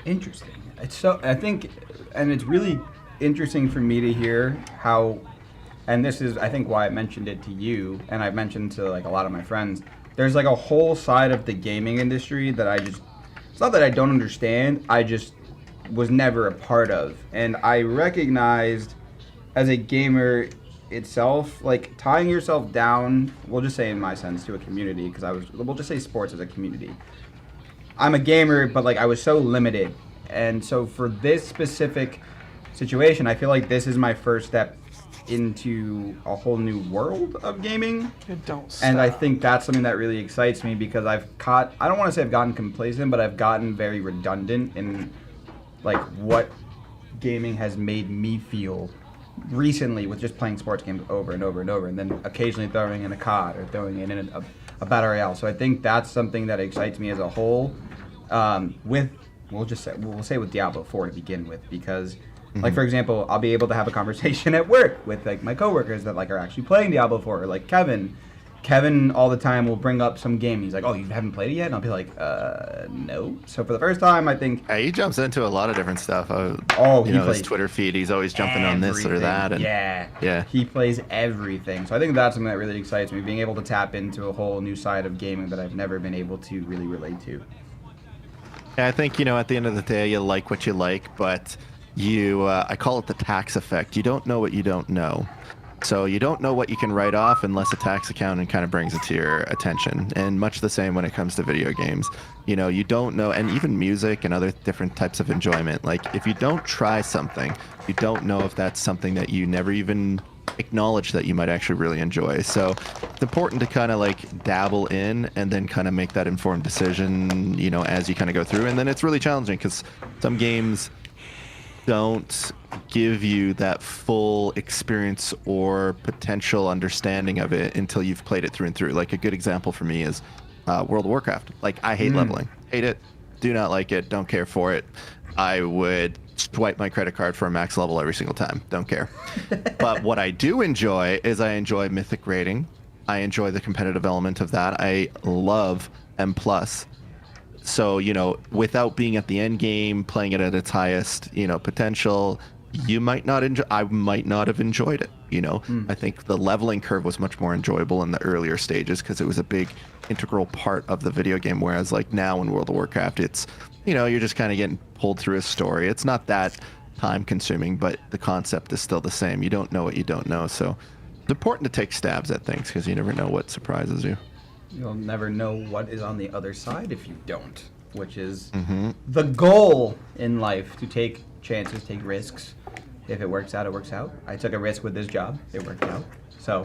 Interesting. I think, and it's really interesting for me to hear how, and this is, I think, why I mentioned it to you, and I've mentioned to like a lot of my friends, there's like a whole side of the gaming industry that it's not that I don't understand, I just was never a part of. And I recognized as a gamer itself, like tying yourself down, we'll just say in my sense, to a community, because we'll just say sports as a community. I'm a gamer, but like I was so limited. And so for this specific situation, I feel like this is my first step into a whole new world of gaming. And I think that's something that really excites me, because I don't want to say I've gotten complacent, but I've gotten very redundant in like what gaming has made me feel recently with just playing sports games over and over and over, and then occasionally throwing in a COD or throwing in a Battle Royale. So I think that's something that excites me as a whole, we'll say with Diablo 4 to begin with, because like, for example, I'll be able to have a conversation at work with like my coworkers that like are actually playing Diablo 4, or like Kevin all the time will bring up some game. He's like, oh, you haven't played it yet? And I'll be like, no. So for the first time, I think... Yeah, he jumps into a lot of different stuff. His Twitter feed, he's always jumping on this or that. And yeah. He plays everything. So I think that's something that really excites me, being able to tap into a whole new side of gaming that I've never been able to really relate to. Yeah, I think, at the end of the day, you like what you like, but I call it the tax effect. You don't know what you don't know. So you don't know what you can write off unless a tax accountant kind of brings it to your attention. And much the same when it comes to video games. You don't know, and even music and other different types of enjoyment. Like, if you don't try something, you don't know if that's something that you never even acknowledge that you might actually really enjoy. So it's important to kind of like dabble in and then kind of make that informed decision, as you kind of go through. And then it's really challenging because some games don't give you that full experience or potential understanding of it until you've played it through and through. Like, a good example for me is World of Warcraft. Like, I hate leveling. Hate it. Do not like it. Don't care for it. I would swipe my credit card for a max level every single time. Don't care. But what I do enjoy is I enjoy mythic rating. I enjoy the competitive element of that. I love M+. So, without being at the end game, playing it at its highest, potential, I might not have enjoyed it. I think the leveling curve was much more enjoyable in the earlier stages because it was a big integral part of the video game. Whereas like now in World of Warcraft, it's, you're just kind of getting pulled through a story. It's not that time consuming, but the concept is still the same. You don't know what you don't know. So It's important to take stabs at things because you never know what surprises you. You'll never know what is on the other side if you don't, which is the goal in life, to take chances, take risks. If it works out, it works out. I took a risk with this job. It worked out. So,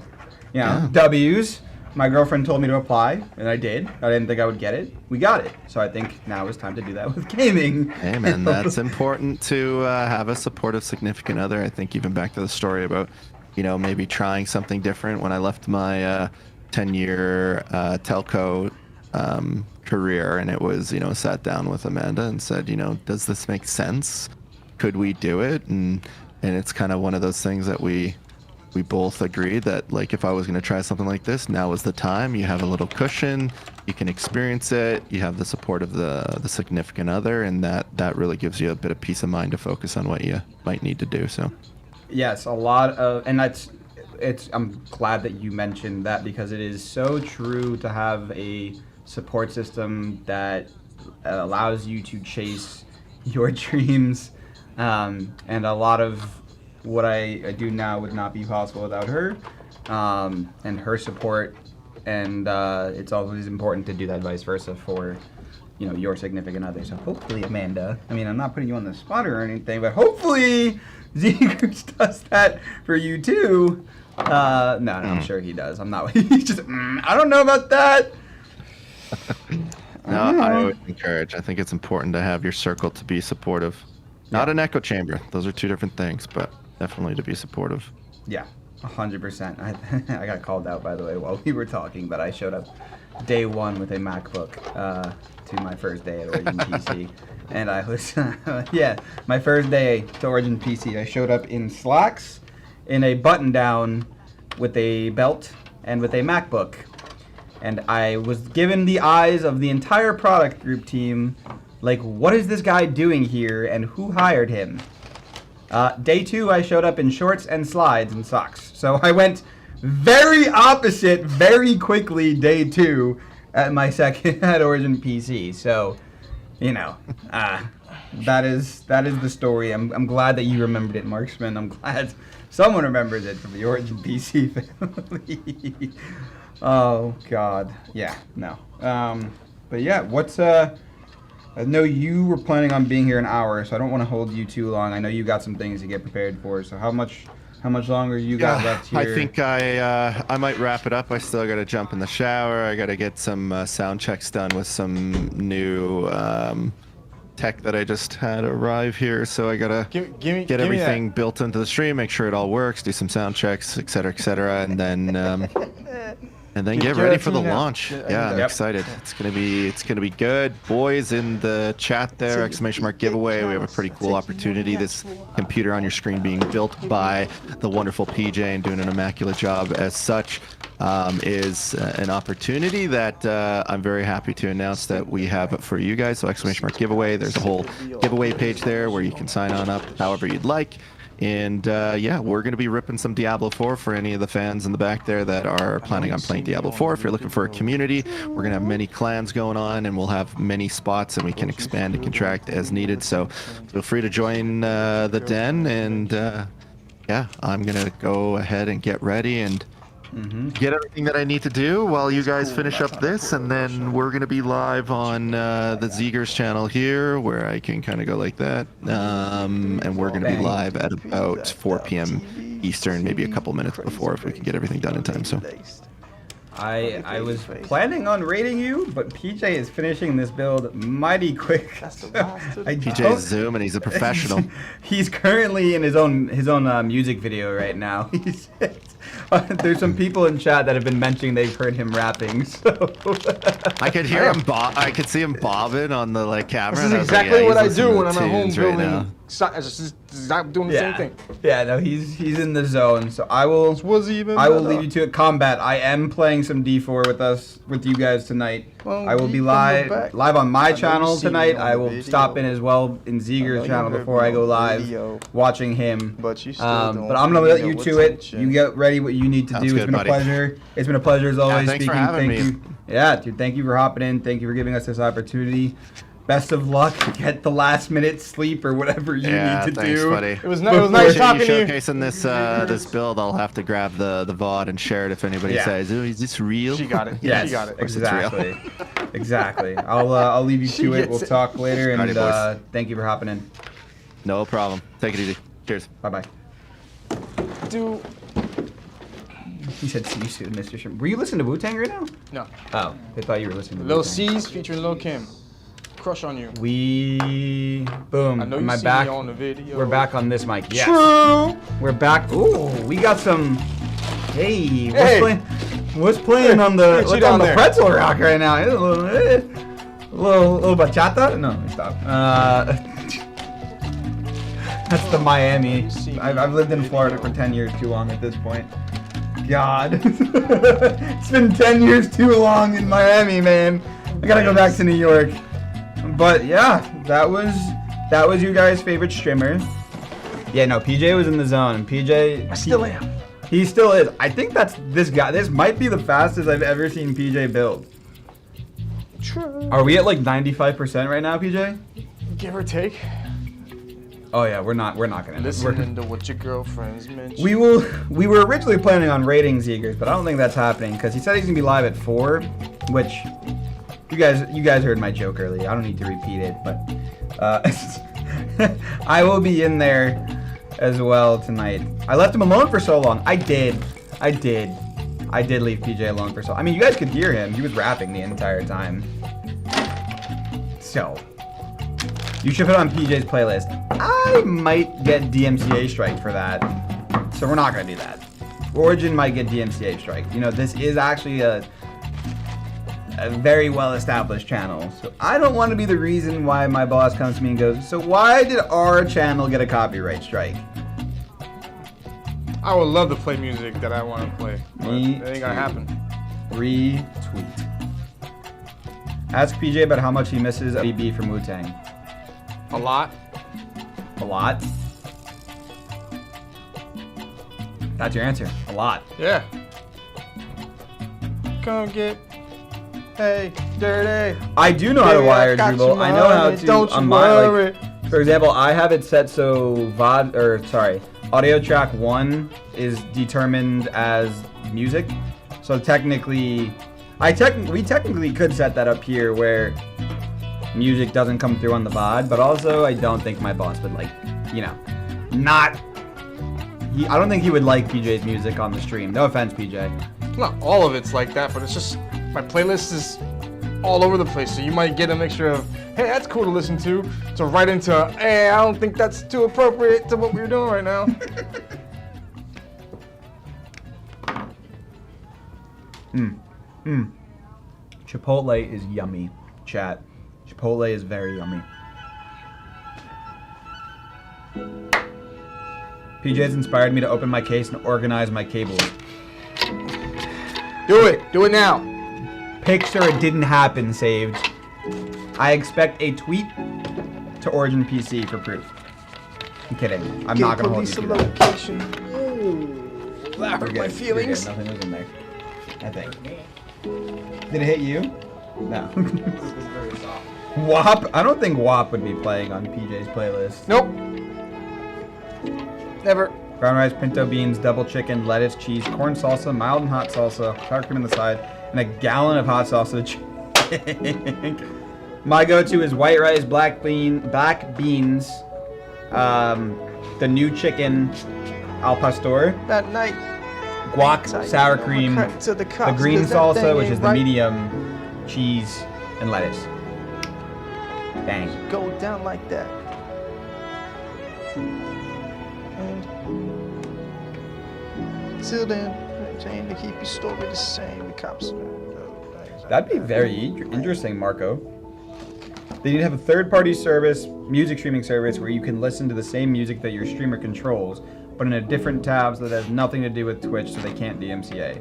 W's. My girlfriend told me to apply, and I did. I didn't think I would get it. We got it. So I think now is time to do that with gaming. Hey, man, that's important to have a supportive significant other. I think even back to the story about, maybe trying something different. When I left my 10-year telco career, and it was, sat down with Amanda and said, does this make sense? Could we do it? And it's kind of one of those things that we both agreed that, like, if I was going to try something like this, now was the time. You have a little cushion, you can experience it, you have the support of the significant other, and that really gives you a bit of peace of mind to focus on what you might need to do. So yes, a lot of, and I'm glad that you mentioned that, because it is so true to have a support system that allows you to chase your dreams, and a lot of what I do now would not be possible without her, and her support, and it's always important to do that vice versa for, your significant other. So hopefully, Amanda, I mean, I'm not putting you on the spot or anything, but hopefully Zeegers does that for you too. No, I'm sure he does. I'm not. He's just, I don't know about that. No, I always encourage. I think it's important to have your circle to be supportive. Not an echo chamber. Those are two different things, but definitely to be supportive. Yeah, 100%. I got called out, by the way, while we were talking, but I showed up day one with a MacBook to my first day at Origin PC. And I was, my first day to Origin PC, I showed up in slacks, in a button-down, with a belt, and with a MacBook. And I was given the eyes of the entire product group team, like, what is this guy doing here, and who hired him? Day 2, I showed up in shorts and slides and socks. So I went very opposite very quickly day 2 at my second at Origin PC. So, that is the story. I'm glad that you remembered it, Marksman. I'm glad someone remembers it from the Origin PC family. Oh, God. Yeah, no. But yeah, what's... I know you were planning on being here an hour, so I don't want to hold you too long. I know you got some things to get prepared for, so how much longer you got left here? I think I might wrap it up. I still got to jump in the shower. I got to get some sound checks done with some new tech that I just had arrive here, so I got to get everything built into the stream, make sure it all works, do some sound checks, etc., and then get ready for the launch. Yeah, I'm excited. It's gonna be good. Boys in the chat there, ! Giveaway. We have a pretty cool opportunity. This computer on your screen being built by the wonderful PJ and doing an immaculate job as such is an opportunity that I'm very happy to announce that we have for you guys. So ! Giveaway. There's a whole giveaway page there where you can sign on up however you'd like. And we're going to be ripping some Diablo 4 for any of the fans in the back there that are planning on playing Diablo 4. If you're looking for a community, we're going to have many clans going on, and we'll have many spots, and we can expand and contract as needed. So feel free to join the den, and I'm going to go ahead and get ready and get everything that I need to do while you guys finish up this, and then we're going to be live on the Zeegers channel here, where I can kind of go like that, and we're going to be live at about 4 p.m. Eastern, maybe a couple minutes before, if we can get everything done in time. So I was planning on raiding you, but PJ is finishing this build mighty quick. PJ is Zoom, and he's a professional. He's currently in his own music video right now. There's some people in chat that have been mentioning they've heard him rapping. So I could hear him. I could see him bobbing on the camera. This is exactly what I do when I'm at home building. I'm doing the same thing. Yeah, no, he's in the zone. So I will leave you to it. Combat. I am playing some D4 with you guys tonight. I will be live on my channel tonight. I will stop in as well in Zeegers' channel before I go live, watching him. But I'm gonna let you to it. You get ready what you need to do. It's been a pleasure. It's been a pleasure as always. Thanks for having me. Yeah, dude. Thank you for hopping in. Thank you for giving us this opportunity. Best of luck. Get the last minute sleep or whatever you need to thanks, do. buddy. It was nice talking to you. Showcasing this build. I'll have to grab the VOD and share it if anybody says, "Oh, is this real?" She got it. Yes, She got it. exactly. Exactly. I'll leave you to it. gets We'll it. talk later, and Alrighty, boys. thank you for hopping in. No problem. Take it easy. Cheers. Bye bye. Dude. He said, "See you soon, Mr. Shrimp." Were you listening to Wu-Tang right now? No. Oh, I thought you were listening to Lil Wu-Tang. C's featuring Lil Kim. Crush on you. Boom. I know Am you I see back? me on the video. We're back on this mic. Yes. True. We're back. Ooh, we got some. Hey, Hey. what's playing on the What you what's on down the there? pretzel rock right now? It's a little bachata. No, stop. That's the Miami. I've lived in Florida for 10 years too long at this point. God, it's been 10 years too long in Miami, man. I gotta go back to New York. But yeah, that was you guys' favorite streamer. Yeah, no, PJ was in the zone, and PJ. I still am. He still is. I think that's this guy. This might be the fastest I've ever seen PJ build. True. Are we at like 95% right now, PJ? Give or take. Oh yeah, we're not gonna. Listening to what your girlfriends mentioned. We were originally planning on raiding Zeegers, but I don't think that's happening because he said he's gonna be live at 4, which you guys heard my joke earlier. I don't need to repeat it, but I will be in there as well tonight. I left him alone for so long. I did leave PJ alone for so. I mean, you guys could hear him. He was rapping the entire time. So you should put it on PJ's playlist. I might get DMCA strike for that. So we're not going to do that. Origin might get DMCA strike. You know, this is actually a very well-established channel. So I don't want to be the reason why my boss comes to me and goes, so why did our channel get a copyright strike? I would love to play music that I want to play. But Me it ain't gonna happen. Retweet. Ask PJ about how much he misses BB from Wu-Tang. A lot. A lot. That's your answer. A lot. Yeah. Come get. Hey, dirty. I do know how to Baby, wire got Jubal. you I know how money, to don't you on my, worry. for example, I have it set so audio track 1 is determined as music. So technically, we technically could set that up here where music doesn't come through on the VOD, but also I don't think my boss would I don't think he would like PJ's music on the stream. No offense, PJ. Not all of it's like that, but it's just my playlist is all over the place. So you might get a mixture of, hey, that's cool to listen to right into, hey, I don't think that's too appropriate to what we're doing right now. Chipotle is yummy, chat. Chipotle is very yummy. PJ's inspired me to open my case and organize my cables. Do it now. Picture it didn't happen, saved. I expect a tweet to Origin PC for proof. I'm kidding. I'm not gonna hold you to that. location. That hurt You're my good. feelings. You're good. Nothing was in there. I think. Did it hit you? No. WAP? I don't think WAP would be playing on PJ's playlist. Nope. Never. Brown rice, pinto beans, double chicken, lettuce, cheese, corn salsa, mild and hot salsa, sour cream on the side, and a gallon of hot sausage. My go-to is white rice, black beans, the new chicken al pastor, That night. guac, sour cream, To the the green salsa, which is the medium, cheese, and lettuce. Dang. Go down like that. And till then, trying to keep your story the same. The cops. That'd be very interesting, Marco. They need to have a third-party service, music streaming service, where you can listen to the same music that your streamer controls, but in a different tab so that has nothing to do with Twitch, so they can't DMCA.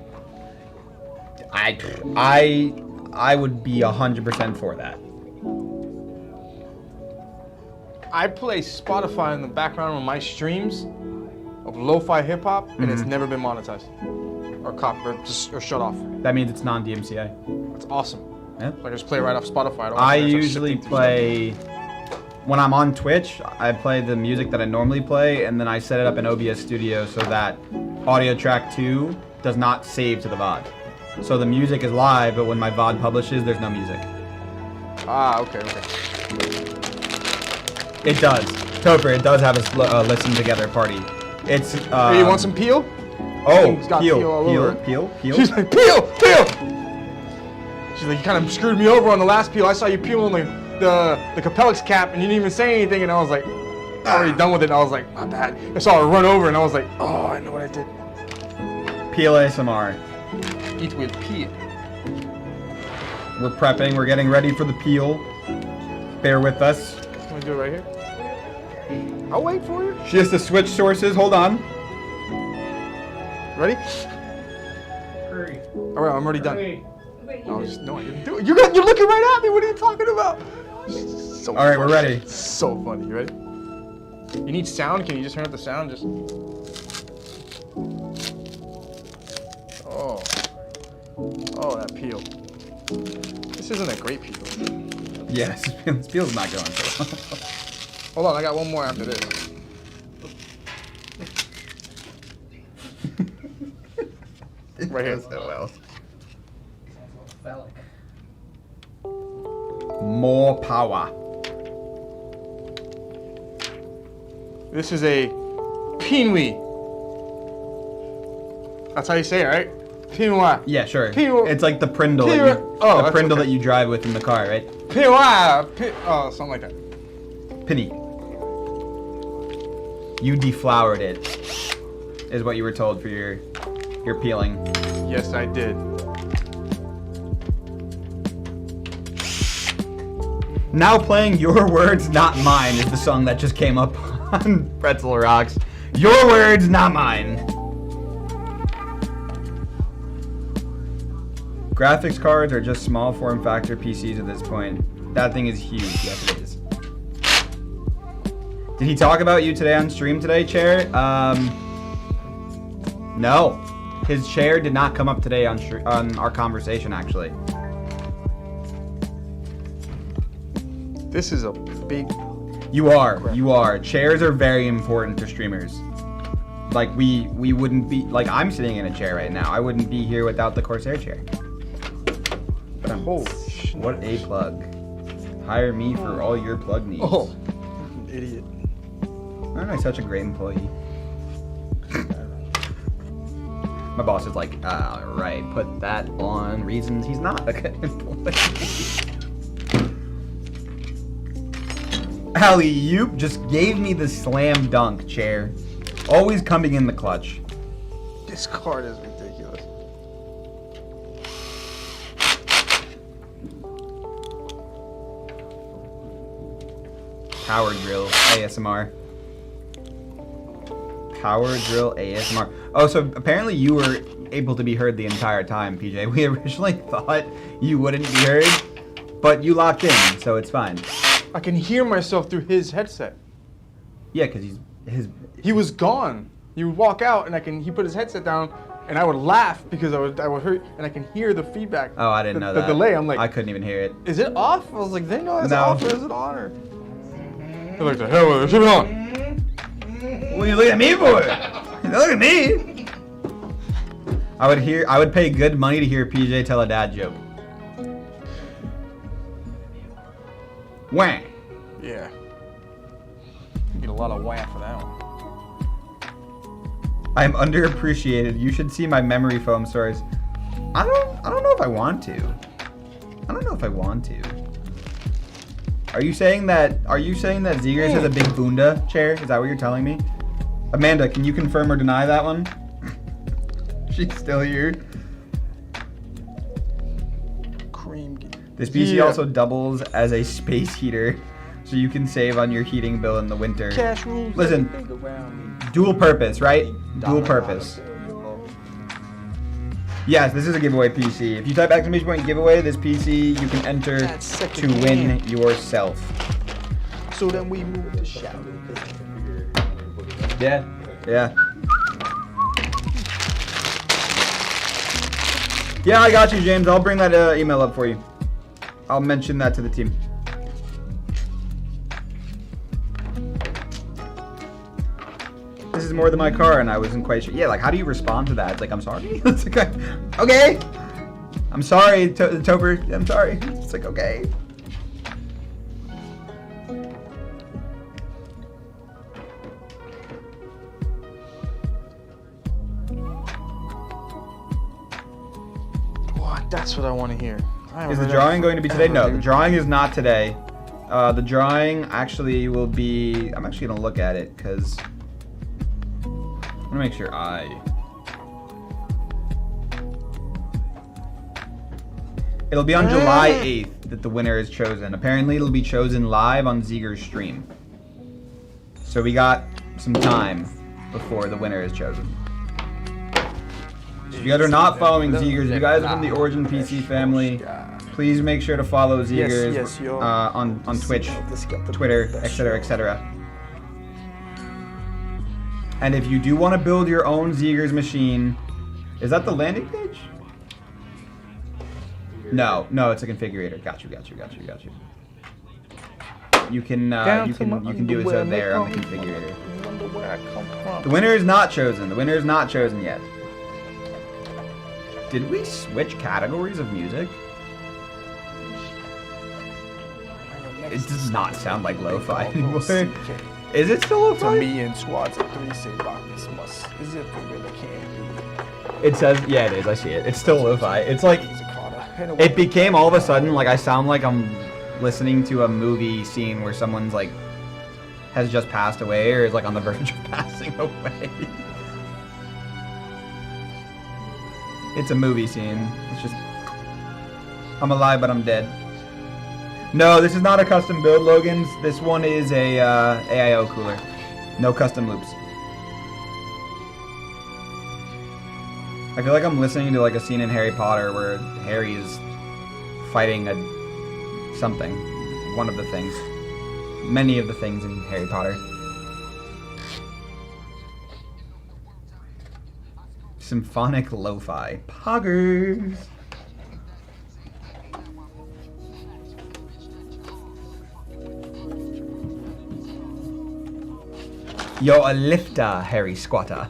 I would be 100% for that. I play Spotify in the background on my streams of lo-fi hip hop, and it's never been monetized or shut off. That means it's non-DMCA. It's awesome. Yeah. Like just play right off Spotify. don't I have to, like, usually sifting through play when I'm on Twitch. I play the music that I normally play, and then I set it up in OBS Studio so that audio track 2 does not save to the VOD. So the music is live, but when my VOD publishes, there's no music. stuff. Ah, okay. It does. Topher, it does have a listen together party. It's. Hey, you want some peel? Oh, Thing's got peel all over it. peel. She's like, peel! She's like, you kind of screwed me over on the last peel. I saw you peeling the Capellix cap, and you didn't even say anything, and I was like, already done with it, and I was like, my bad. I saw her run over, and I was like, oh, I know what I did. Peel ASMR. Eat with peel. We're prepping. We're getting ready for the peel. Bear with us. Can we do it right here? I'll wait for you. She has to switch sources. Hold on. Ready? Hurry. All right, I'm already done. Hurry. No, I didn't do it. You're looking right at me. What are you talking about? So All right, we're funny. ready. So funny. You ready? You need sound? Can you just turn up the sound? Just. Oh, that peel. This isn't a great peel. Yes, this peel's not going so well. Hold on, I got one more after this. Right here. So well. More power. This is a Pinwee. That's how you say it, right? Pinwee. Yeah, sure. Peel- It's like the Prindle, Peel- that you, oh, the that's Prindle okay. that you drive with in the car, right? Pinwee. Something like that. Penny. You deflowered it, is what you were told for your peeling. Yes, I did. Now playing Your Words, Not Mine is the song that just came up on Pretzel Rocks. Your words, not mine. Graphics cards are just small form factor PCs at this point. That thing is huge. Yes, it is. Did he talk about you today on stream today, Chair? No. His chair did not come up today on our conversation, actually. This is a big. You are. Chairs are very important to streamers. Like we wouldn't be, like I'm sitting in a chair right now. I wouldn't be here without the Corsair chair. Holy shit. What a plug. Hire me for all your plug needs. Oh, idiot. Aren't I such a great employee? My boss is like, right, put that on reasons he's not a good employee. Alley-oop just gave me the slam dunk, Chair. Always coming in the clutch. This card is ridiculous. Power drill ASMR. Power drill ASMR. Oh, so apparently you were able to be heard the entire time, PJ. We originally thought you wouldn't be heard, but you locked in, so it's fine. I can hear myself through his headset. Yeah, because He was gone. He would walk out, and he put his headset down, and I would laugh because I would hear, and I can hear the feedback. Oh, I didn't know that. The delay. I'm like, I couldn't even hear it. is it off? I was like, they know it's No. off, or is it on? Or they're like, the hell with it, keep it on. What are you looking at me for? Look at me. I would pay good money to hear PJ tell a dad joke. Wham. Yeah. You get a lot of whack for that one. I am underappreciated. You should see my memory foam stories. I don't know if I want to. I don't know if I want to. Are you saying that Zeegers has a big bunda, Chair? Is that what you're telling me? Amanda, can you confirm or deny that one? She's still here. Cream. This PC Yeah. also doubles as a space heater, so you can save on your heating bill in the winter. Cash rules. Listen, everything around me. dual purpose, right? Dual purpose. Yes, this is a giveaway PC. If you type exclamation point giveaway, this PC you can enter That's to second win hand. yourself. So then we move to shower. Yeah. Yeah. Yeah, I got you, James. I'll bring that email up for you. I'll mention that to the team. This is more than my car, and I wasn't quite sure. Yeah, like, how do you respond to that? It's like, I'm sorry? It's like, okay. I'm sorry, Topher. I'm sorry. It's like, okay. What? That's what I want to hear. Is the drawing going to be today? No, the drawing is not today. The drawing actually will be... I'm actually going to look at it, because... I'm going to make sure It'll be on July 8th that the winner is chosen. Apparently, it'll be chosen live on Zeegers stream. So we got some time before the winner is chosen. If you guys are not following Zeegers, if you guys are from the Origin PC family, please make sure to follow Zeegers on Twitch, Twitter, etc., etc. And if you do want to build your own Zeegers machine, is that the landing page? No, it's a configurator. Got you. You can do it so there on the configurator. The winner is not chosen. The winner is not chosen yet. Did we switch categories of music? It does not sound like lo-fi anymore. Is it still lo-fi? To me and squads of 3 say rock this must. Is it the really can't be? It says, yeah, it is. I see it. It's still lo-fi. It's like, it became all of a sudden like I sound like I'm listening to a movie scene where someone's like has just passed away or is like on the verge of passing away. It's a movie scene. It's just, I'm alive but I'm dead. No, this is not a custom build, Logan's. This one is a AIO cooler. No custom loops. I feel like I'm listening to like a scene in Harry Potter where Harry is fighting something. One of the things. Many of the things in Harry Potter. Symphonic lo-fi. Poggers. You're a lifter, Harry Squatter.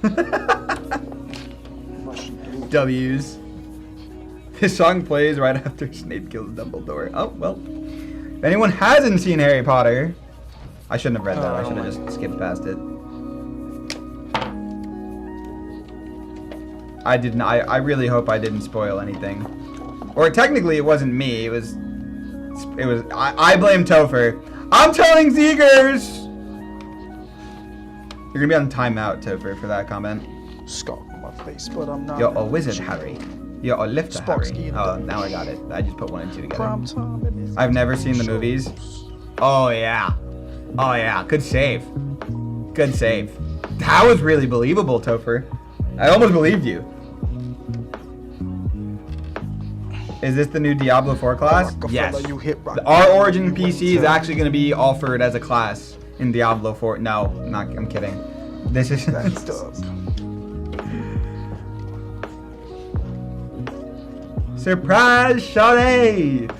W's. This song plays right after Snape kills Dumbledore. Oh, well. If anyone hasn't seen Harry Potter, I shouldn't have read that. I should have just skipped past it. I didn't. I really hope I didn't spoil anything. Or technically, it wasn't me. It was. I blame Topher. I'm telling Zeegers. You're gonna be on timeout, Topher, for that comment. Skull on my face, but I'm not. You're a wizard, Harry. You're a lifter, Harry. Oh, now I got it. I just put 1 and 2 together. I've never seen the movies. Oh yeah. Oh yeah. Good save. Good save. That was really believable, Topher. I almost believed you. Is this the new Diablo 4 class? Yes. Our Origin PC is actually going to be offered as a class in Diablo 4. No, I'm kidding. This is... That's dope. Surprise, Shawty!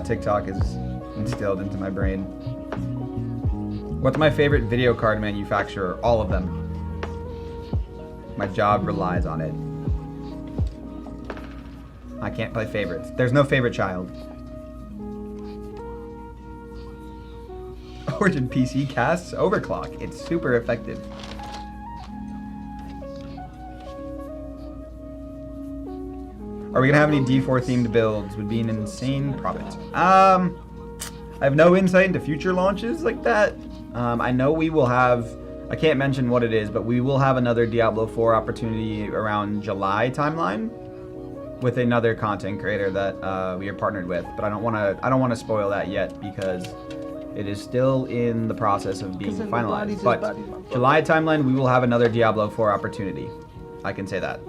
TikTok is instilled into my brain. What's my favorite video card manufacturer? All of them. My job relies on it. I can't play favorites. There's no favorite child. Origin PC casts overclock. It's super effective. Are we gonna have any D4 themed builds? Would be an insane profit. I have no insight into future launches like that. I know we will have, I can't mention what it is, but we will have another Diablo 4 opportunity around July timeline with another content creator that we are partnered with. But I don't want to spoil that yet because it is still in the process of being finalized. But July timeline, we will have another Diablo 4 opportunity. I can say that.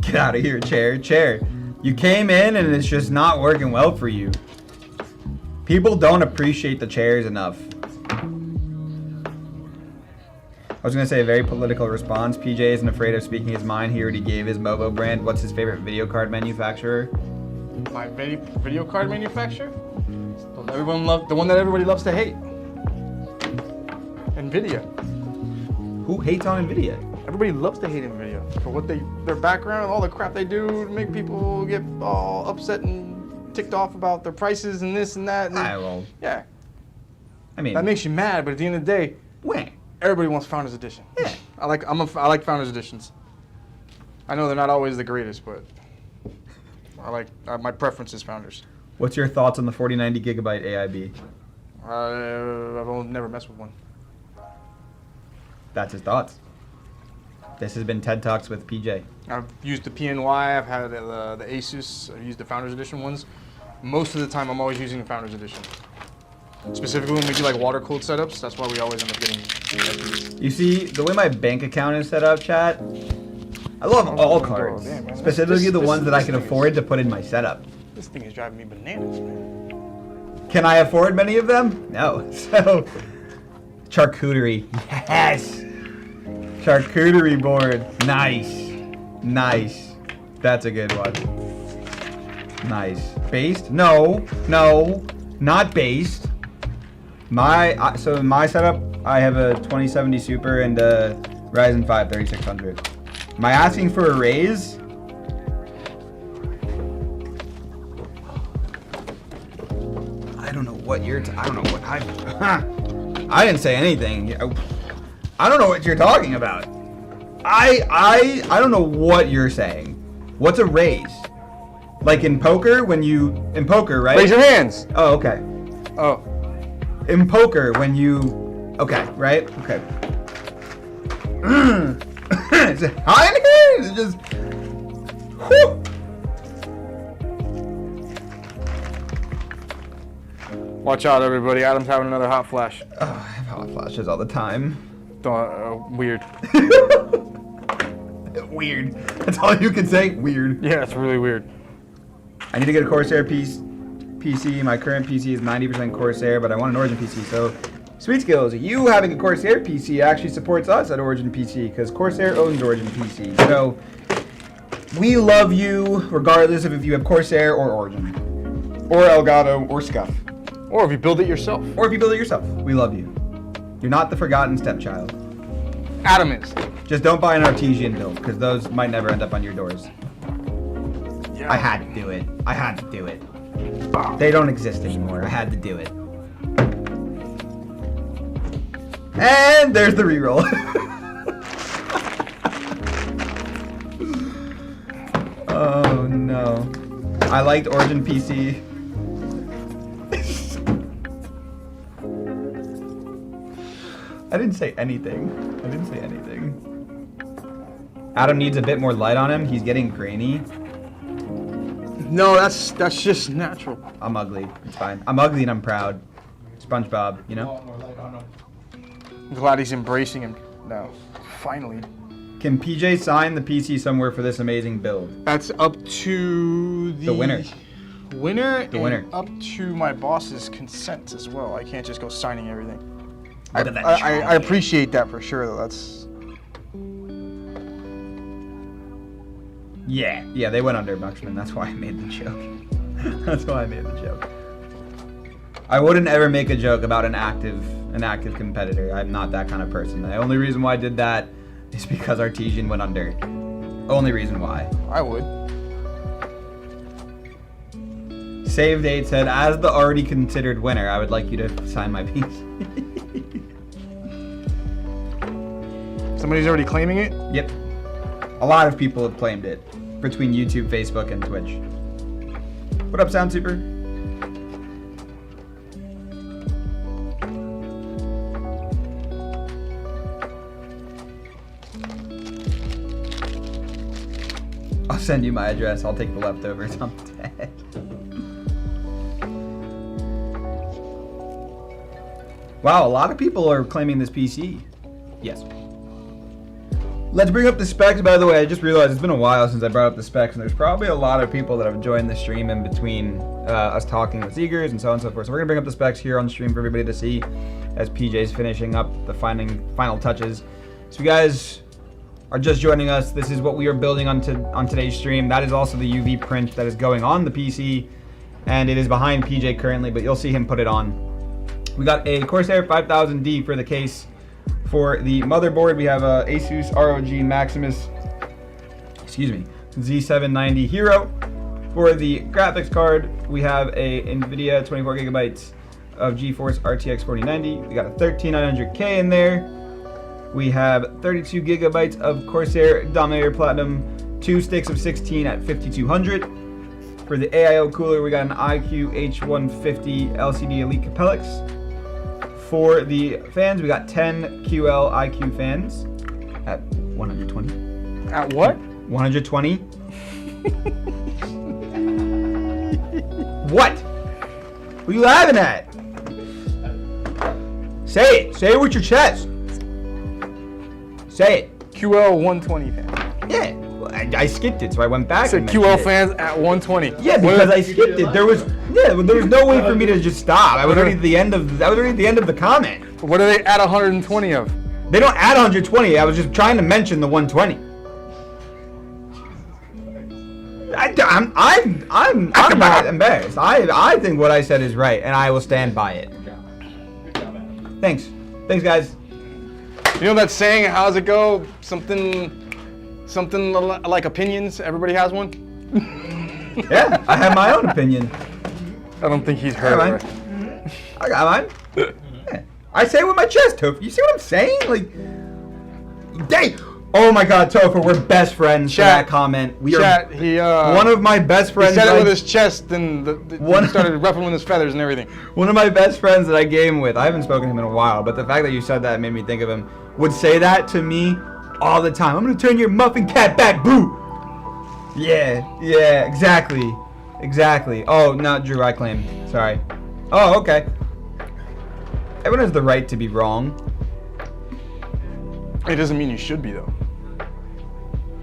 Get out of here, chair. You came in and it's just not working well for you. People don't appreciate the chairs enough. I was gonna say a very political response. PJ isn't afraid of speaking his mind. He already gave his Movo brand. What's his favorite video card manufacturer? My video card manufacturer? The one that everybody loves to hate. Nvidia. Who hates on Nvidia? Everybody loves to hate Nvidia for what their background, all the crap they do to make people get all upset and ticked off about their prices and this and that. And, yeah. I mean, that makes you mad, but at the end of the day, when? Everybody wants Founders Edition. Yeah. I like Founders Editions. I know they're not always the greatest, but my preference is Founders. What's your thoughts on the 4090 gigabyte AIB? I've never messed with one. That's his thoughts. This has been TED Talks with PJ. I've used the PNY, I've had the Asus, I've used the Founders Edition ones. Most of the time, I'm always using the Founders Edition. Specifically when we do like water-cooled setups, that's why we always end up getting these. You see, the way my bank account is set up, chat, I love all cards. Damn, man. Specifically the ones that I can afford to put in my setup. This thing is driving me bananas, man. Can I afford many of them? No. So, charcuterie. Yes! Charcuterie board. Nice. Nice. That's a good one. Nice. Based? No. No. Not based. So in my setup, I have a 2070 Super and a Ryzen 5 3600. Am I asking for a raise? I don't know what you're. I don't know what I didn't say anything. I don't know what you're talking about. I don't know what you're saying. What's a raise? Like in poker, in poker, right? Raise your hands. Oh, okay. Oh. In poker, when you, okay, right? Okay. Is it high in here? Is it just, whew. Watch out, everybody. Adam's having another hot flash. Oh, I have hot flashes all the time. Weird. Weird. That's all you can say? Weird. Yeah, it's really weird. I need to get a Corsair PC. My current PC is 90% Corsair, but I want an Origin PC. So, Sweet Skills, you having a Corsair PC actually supports us at Origin PC because Corsair owns Origin PC. So, we love you regardless of if you have Corsair or Origin, or Elgato or Scuff. Or if you build it yourself. Or if you build it yourself. We love you. You're not the forgotten stepchild. Adam is. Just don't buy an artesian build because those might never end up on your doors. Yeah. I had to do it. I had to do it. They don't exist anymore. I had to do it. And there's the reroll. Oh no. I liked Origin PC. I didn't say anything. Adam needs a bit more light on him. He's getting grainy. No, that's just natural. I'm ugly. It's fine. I'm ugly and I'm proud. SpongeBob, you know? I'm glad he's embracing him now. Finally. Can PJ sign the PC somewhere for this amazing build? That's up to The winner. The winner. winner. Up to my boss's consent as well. I can't just go signing everything. Look at that I appreciate that for sure, though. That's. Yeah, they went under Buxman. That's why I made the joke. I wouldn't ever make a joke about an active competitor. I'm not that kind of person. The only reason why I did that is because Artesian went under. Only reason why. I would. Save Date said, as the already considered winner, I would like you to sign my piece. Somebody's already claiming it? Yep. A lot of people have claimed it between YouTube, Facebook, and Twitch. What up, Sound Super? I'll send you my address. I'll take the leftovers. I'm dead. Wow, a lot of people are claiming this PC. Yes. Let's bring up the specs. By the way, I just realized it's been a while since I brought up the specs, and there's probably a lot of people that have joined the stream in between us talking with Zeegers and so on and so forth. So we're gonna bring up the specs here on stream for everybody to see as PJ's finishing up the final touches. So you guys are just joining us, this is what we are building on today's stream. That is also the UV print that is going on the PC, and it is behind PJ currently, but you'll see him put it on. We got a Corsair 5000D for the case. For the motherboard, we have a Asus ROG Maximus, Z790 Hero. For the graphics card, we have a NVIDIA 24 gigabytes of GeForce RTX 4090. We got a 13900K in there. We have 32 gigabytes of Corsair Dominator Platinum, 2 sticks of 16 at 5200. For the AIO cooler, we got an IQ H150 LCD Elite Capellix. For the fans, we got 10 QL IQ fans at 120. At what? 120. What? What are you laughing at? Say it. Say it with your chest. Say it. QL 120 fans. Yeah. Well, I skipped it, so I went back. I said and QL mentioned it. fans at 120. Yeah, because I skipped it. There was no way for me to just stop. I was already at the end of the comment. What are they at 120 of? They don't add 120. I was just trying to mention the 120. I'm not embarrassed. I think what I said is right, and I will stand by it. Thanks, guys. You know that saying? How's it go? Something like opinions. Everybody has one. Yeah, I have my own opinion. I don't think he's heard mine. it. I got mine. Yeah. I say it with my chest, Topher. You see what I'm saying? Like, dang. Oh my God, Topher, we're best friends. For that comment. We are. He one of my best friends. He said it with his chest, and he started ruffling his feathers and everything. One of my best friends that I game with. I haven't spoken to him in a while, but the fact that you said that made me think of him. Would say that to me all the time. I'm gonna turn your muffin cat back, boo. Yeah, exactly. Oh, not Drew, I claim. Sorry. Oh, okay. Everyone has the right to be wrong. It doesn't mean you should be, though.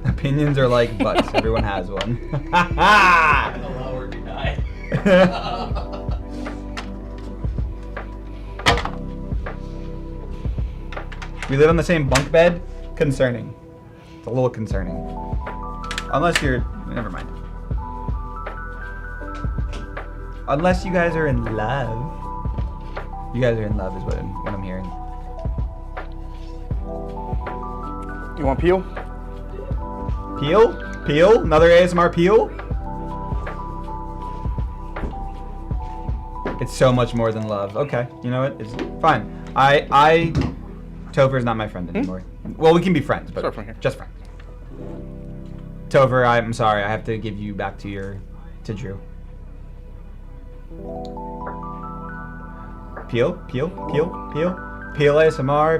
Opinions are like butts. Everyone has one. Allow or deny. We live on the same bunk bed? Concerning. It's a little concerning. Unless you're... Never mind. Unless you guys are in love. You guys are in love is what I'm hearing. You want peel? Peel? Another ASMR peel? It's so much more than love. Okay, you know what? It's fine. Topher's not my friend anymore. Well, we can be friends, but Start from here. just friends. Topher, I'm sorry. I have to give you back to Drew. Peel ASMR.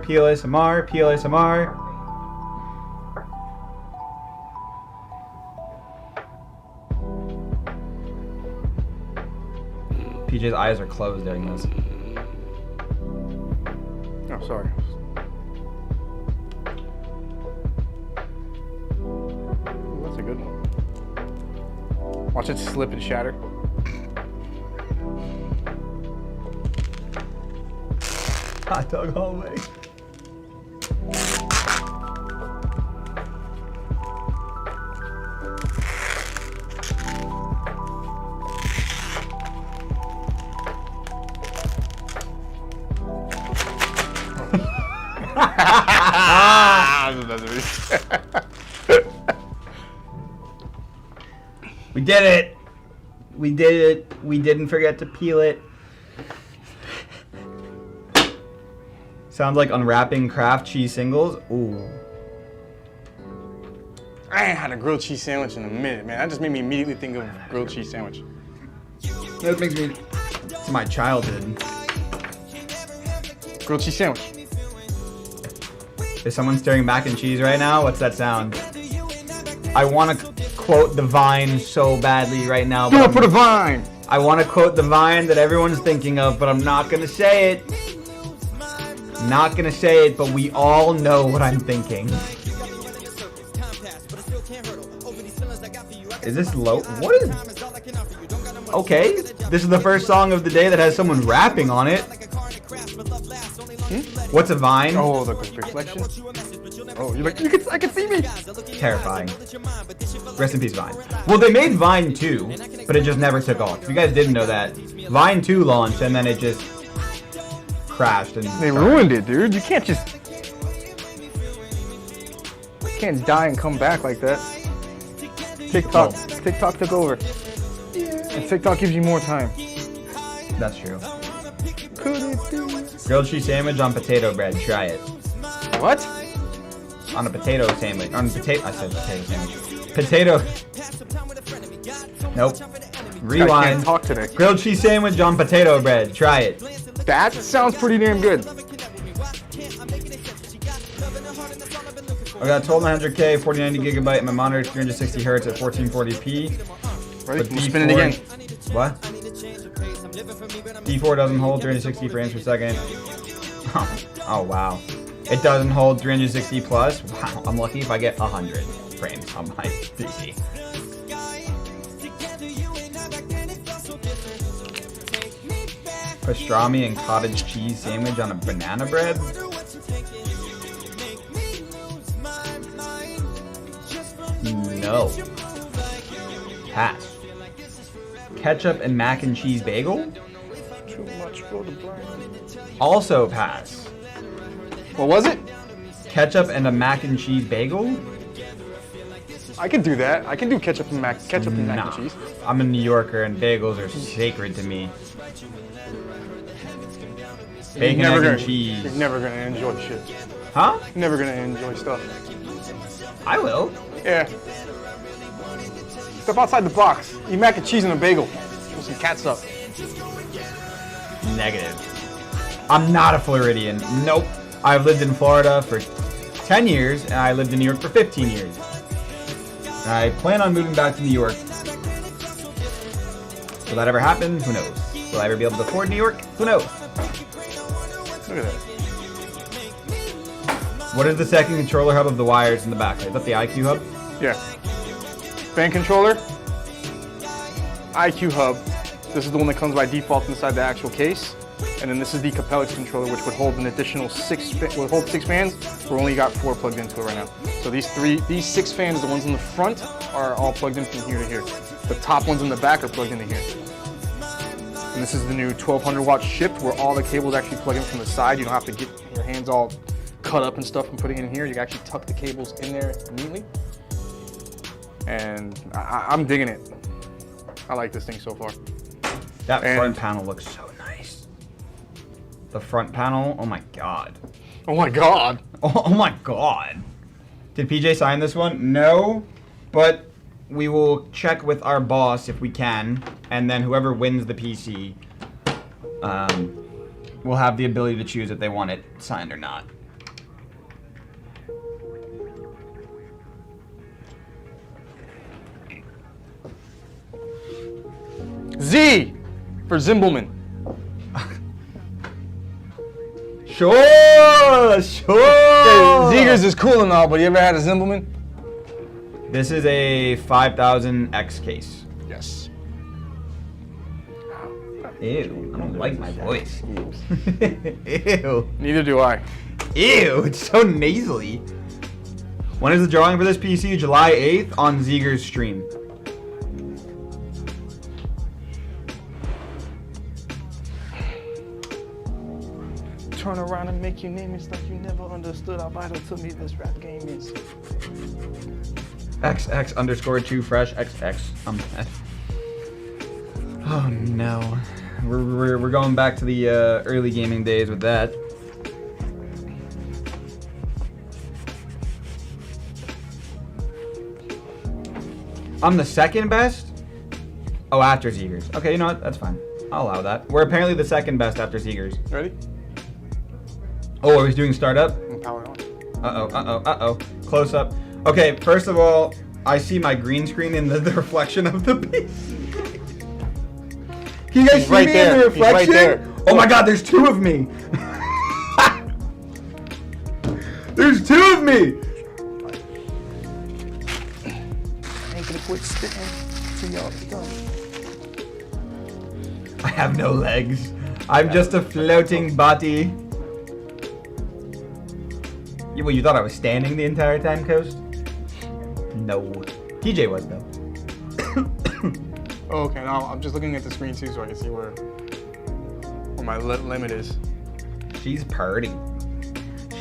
PJ's eyes are closed during this. Oh, sorry. Ooh, that's a good one. Watch it slip and shatter. Hot dog hallway. We did it. We didn't forget to peel it. Sounds like unwrapping Kraft cheese singles. Ooh. I ain't had a grilled cheese sandwich in a minute, man. That just made me immediately think of grilled cheese sandwich. That makes me to my childhood. Grilled cheese sandwich. Is someone stirring mac and cheese right now? What's that sound? I want to quote the Vine so badly right now. Do it for the Vine! I want to quote the Vine that everyone's thinking of, but I'm not going to say it. Not going to say it, but we all know what I'm thinking. Is this low? What is? Okay, this is the first song of the day that has someone rapping on it. What's a vine? Oh, the reflection. Oh, you're like, I can see me. Terrifying. Rest in peace, Vine. Well, they made Vine 2, but it just never took off. If you guys didn't know that, Vine 2 launched and then it just crashed. And They ruined it, dude. You can't just die and come back like that. TikTok took over. And TikTok gives you more time. That's true. Grilled cheese sandwich on potato bread. Try it. What? On a potato sandwich. On potato. I said potato sandwich. Potato. Nope. I Rewind. can't talk today. Grilled cheese sandwich on potato bread. Try it. That sounds pretty damn good. I got 1200K, 4090 gigabyte. My monitor is 360 hertz at 1440p. Ready? But I'm gonna spin it again. What? D4 doesn't hold 360 frames per second. Oh wow. It doesn't hold 360 plus. Wow, I'm lucky if I get 100 frames on my PC. Pastrami and cottage cheese sandwich on a banana bread. No. Pass. Ketchup and mac and cheese bagel. Too much for the brain. Also pass. What was it? Ketchup and a mac and cheese bagel? I can do that. I can do ketchup and mac Nah. and cheese. I'm a New Yorker and bagels are sacred to me. Bacon, egg, and cheese. You're never gonna enjoy shit. Huh? You're never gonna enjoy stuff. I will. Yeah. Step outside the box. Eat mac and cheese and a bagel with some catsup. Negative. I'm not a Floridian. Nope. I've lived in Florida for 10 years and I lived in New York for 15 years. And I plan on moving back to New York. Will that ever happen? Who knows? Will I ever be able to afford New York? Who knows? Look at that. What is the second controller hub of the wires in the back? Is that the IQ hub? Yeah. Band controller. IQ hub. This is the one that comes by default inside the actual case. And then this is the Capellix controller, which would hold an additional six fans. We only got 4 plugged into it right now. So these 6 fans, the ones in the front, are all plugged in from here to here. The top ones in the back are plugged into here. And this is the new 1200 watt shift, where all the cables actually plug in from the side. You don't have to get your hands all cut up and stuff and putting it in here. You can actually tuck the cables in there neatly. And I'm digging it. I like this thing so far. That front panel looks so nice. The front panel, oh my god. Oh my god. Oh my god. Did PJ sign this one? No, but we will check with our boss if we can, and then whoever wins the PC will have the ability to choose if they want it signed or not. Z for Zimbelmann. Sure. Zeegers is cool and all, but you ever had a Zimbelmann? This is a 5000X case. Yes. Ew, I don't like my voice. Ew. Neither do I. Ew, it's so nasally. When is the drawing for this PC? July 8th on Zeegers stream. Turn around and make you name it like you never understood how vital to me this rap game is. XX_2 fresh XX. I'm mad. Oh no. We're going back to the early gaming days with that. I'm the second best? Oh, after Zeegers. Okay, you know what? That's fine. I'll allow that. We're apparently the second best after Zeegers. Ready? Oh, are we doing startup? Power on. Uh-oh. Close up. Okay, first of all, I see my green screen in the reflection of the piece. Can you guys see right me there. in the He's right reflection? there. Oh my god, there's 2 of me. There's 2 of me. ain't gonna quit spitting till y'all done. I have no legs. I'm just a floating body. Well, you thought I was standing the entire time, Coast? No. TJ was, though. Oh, okay, now I'm just looking at the screen too so I can see where my limit is. She's party.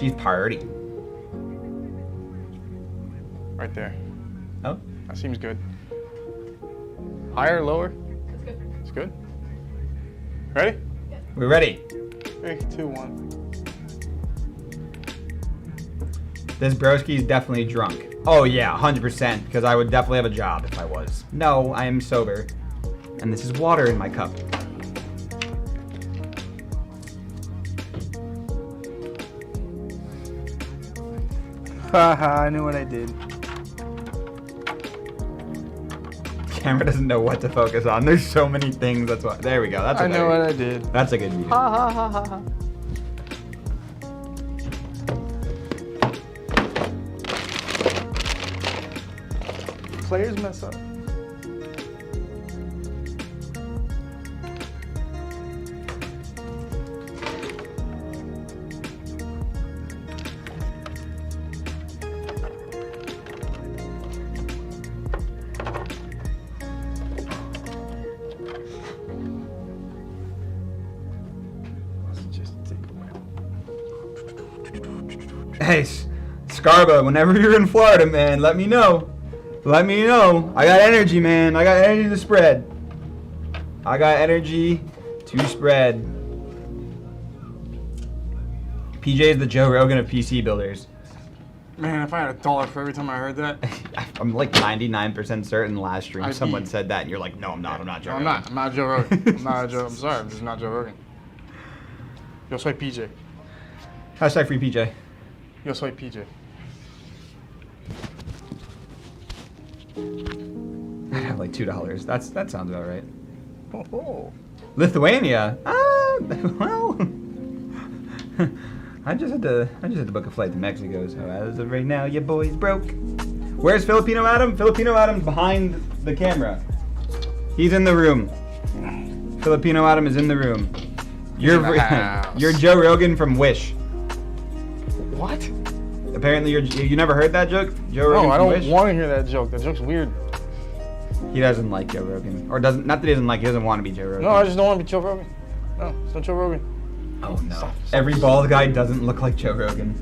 She's party. Right there. Oh? That seems good. Higher, lower? That's good. It's good. Ready? We're ready. 3, 2, 1. This broski's definitely drunk. Oh yeah, 100%, because I would definitely have a job if I was. No, I am sober. And this is water in my cup. Haha, I knew what I did. Camera doesn't know what to focus on. There's so many things. That's why. There we go. That's I know what I did. That's a good view. Ha ha ha ha ha. Players mess up. Hey, Scarba, whenever you're in Florida, man, let me know. Let me know. I got energy, man. I got energy to spread. I got energy to spread. PJ is the Joe Rogan of PC builders. Man, if I had $1 for every time I heard that. I'm like 99% certain last stream I'd someone be- said that and you're like, no, I'm not. I'm not Joe No, Rogan. I'm not Joe Rogan. I'm not Joe. I'm sorry, I'm just not Joe Rogan. Yo, swipe PJ. Hashtag free PJ. Yo, swipe PJ. I have like $2. That sounds about right. Oh, oh. Lithuania? Well, I just had to book a flight to Mexico. So as of right now, your boy's broke. Where's Filipino Adam? Filipino Adam's behind the camera. He's in the room. Filipino Adam is in the room. You're in the house. you're Joe Rogan from Wish. What? Apparently, you never heard that joke? Joe Rogan No, I from don't Wish? want to hear that joke. That joke's weird. He doesn't like Joe Rogan, or doesn't. Not that he doesn't like. He doesn't want to be Joe Rogan. No, I just don't want to be Joe Rogan. No, it's not Joe Rogan. Oh no! Every bald guy doesn't look like Joe Rogan.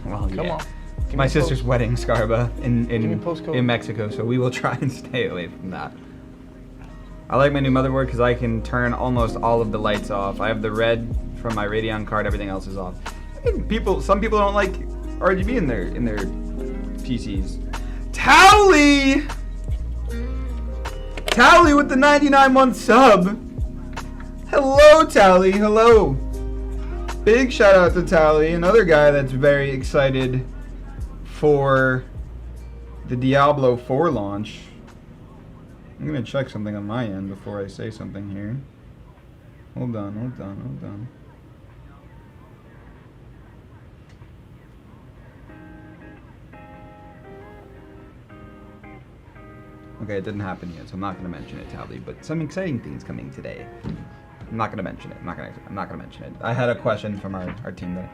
Well, Come yeah. on. Give me My a sister's post. wedding, Scarba, Give me in postcode. Mexico, so we will try and stay away from that. I like my new motherboard because I can turn almost all of the lights off. I have the red from my Radeon card. Everything else is off. I mean, some people don't like RGB in their PCs. Towley with the 99-month sub. Hello, Towley. Hello. Big shout out to Tally, another guy that's very excited for the Diablo 4 launch. I'm gonna check something on my end before I say something here. Hold on. Okay, it didn't happen yet, so I'm not gonna mention it, Tally, but some exciting things coming today. I'm not gonna mention it. I'm not gonna mention it. I had a question from our team there.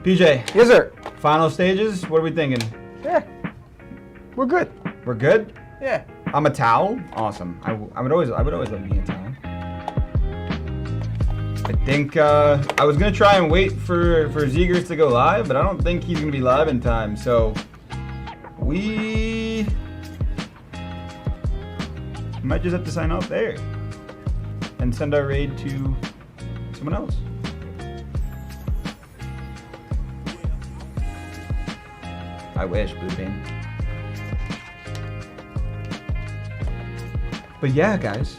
PJ. Yes, sir. Final stages. What are we thinking? Yeah. We're good. We're good. Yeah. I'm a towel. Awesome. I would always love being a towel. I think I was gonna try and wait for Zeegers to go live, but I don't think he's gonna be live in time. So we might just have to sign off there and send our raid to someone else. I wish, Bluebeam. But yeah, guys.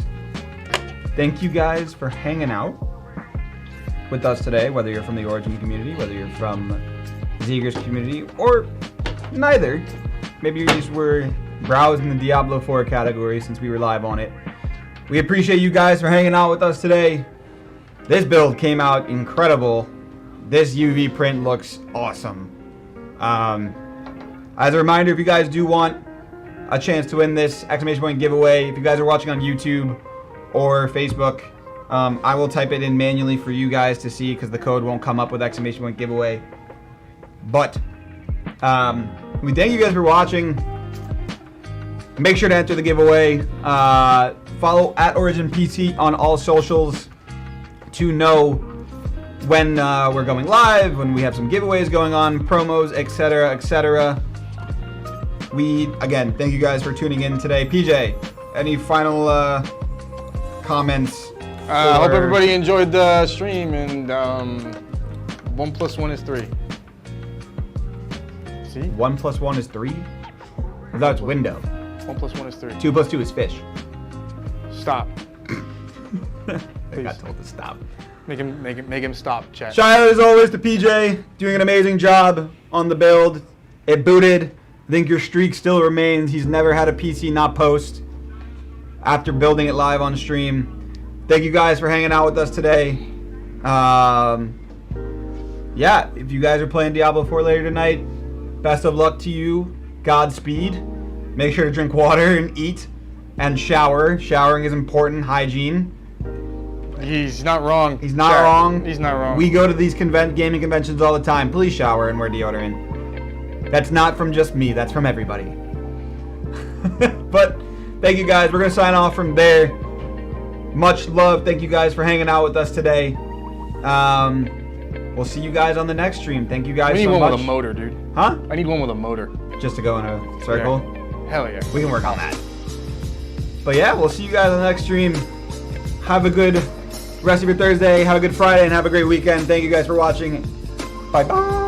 Thank you guys for hanging out with us today, whether you're from the Origin community, whether you're from Zeegers community, or neither. Maybe you just were browsing the Diablo 4 category since we were live on it. We appreciate you guys for hanging out with us today. This build came out incredible. This UV print looks awesome. As a reminder, if you guys do want a chance to win this exclamation point giveaway, if you guys are watching on YouTube or Facebook, I will type it in manually for you guys to see because the code won't come up with exclamation point giveaway. But we thank you guys for watching. Make sure to enter the giveaway. Follow @OriginPC on all socials to know when we're going live, when we have some giveaways going on, promos, etc., etc. We, again, thank you guys for tuning in today. PJ, any final comments? I hope everybody enjoyed the stream, and 1 + 1 is 3. See? 1 + 1 is 3? I thought it's window. 1 + 1 is 3. 2 + 2 is fish. Stop. I got told to stop. Make him stop, chat. Shout out as always to PJ, doing an amazing job on the build. It booted. I think your streak still remains. He's never had a PC not post after building it live on stream. Thank you guys for hanging out with us today. Yeah, if you guys are playing Diablo 4 later tonight, best of luck to you. Godspeed. Make sure to drink water and eat and shower. Showering is important. Hygiene. He's not wrong. He's not wrong. He's not wrong. We go to these gaming conventions all the time. Please shower and wear deodorant. That's not from just me. That's from everybody. But thank you guys. We're going to sign off from there. Much love. Thank you guys for hanging out with us today. We'll see you guys on the next stream. Thank you guys so much. I need one with a motor, dude. Huh? I need one with a motor. Just to go in a circle? Yeah. Hell yeah. We can work on that. But yeah, we'll see you guys on the next stream. Have a good rest of your Thursday. Have a good Friday and have a great weekend. Thank you guys for watching. Bye-bye.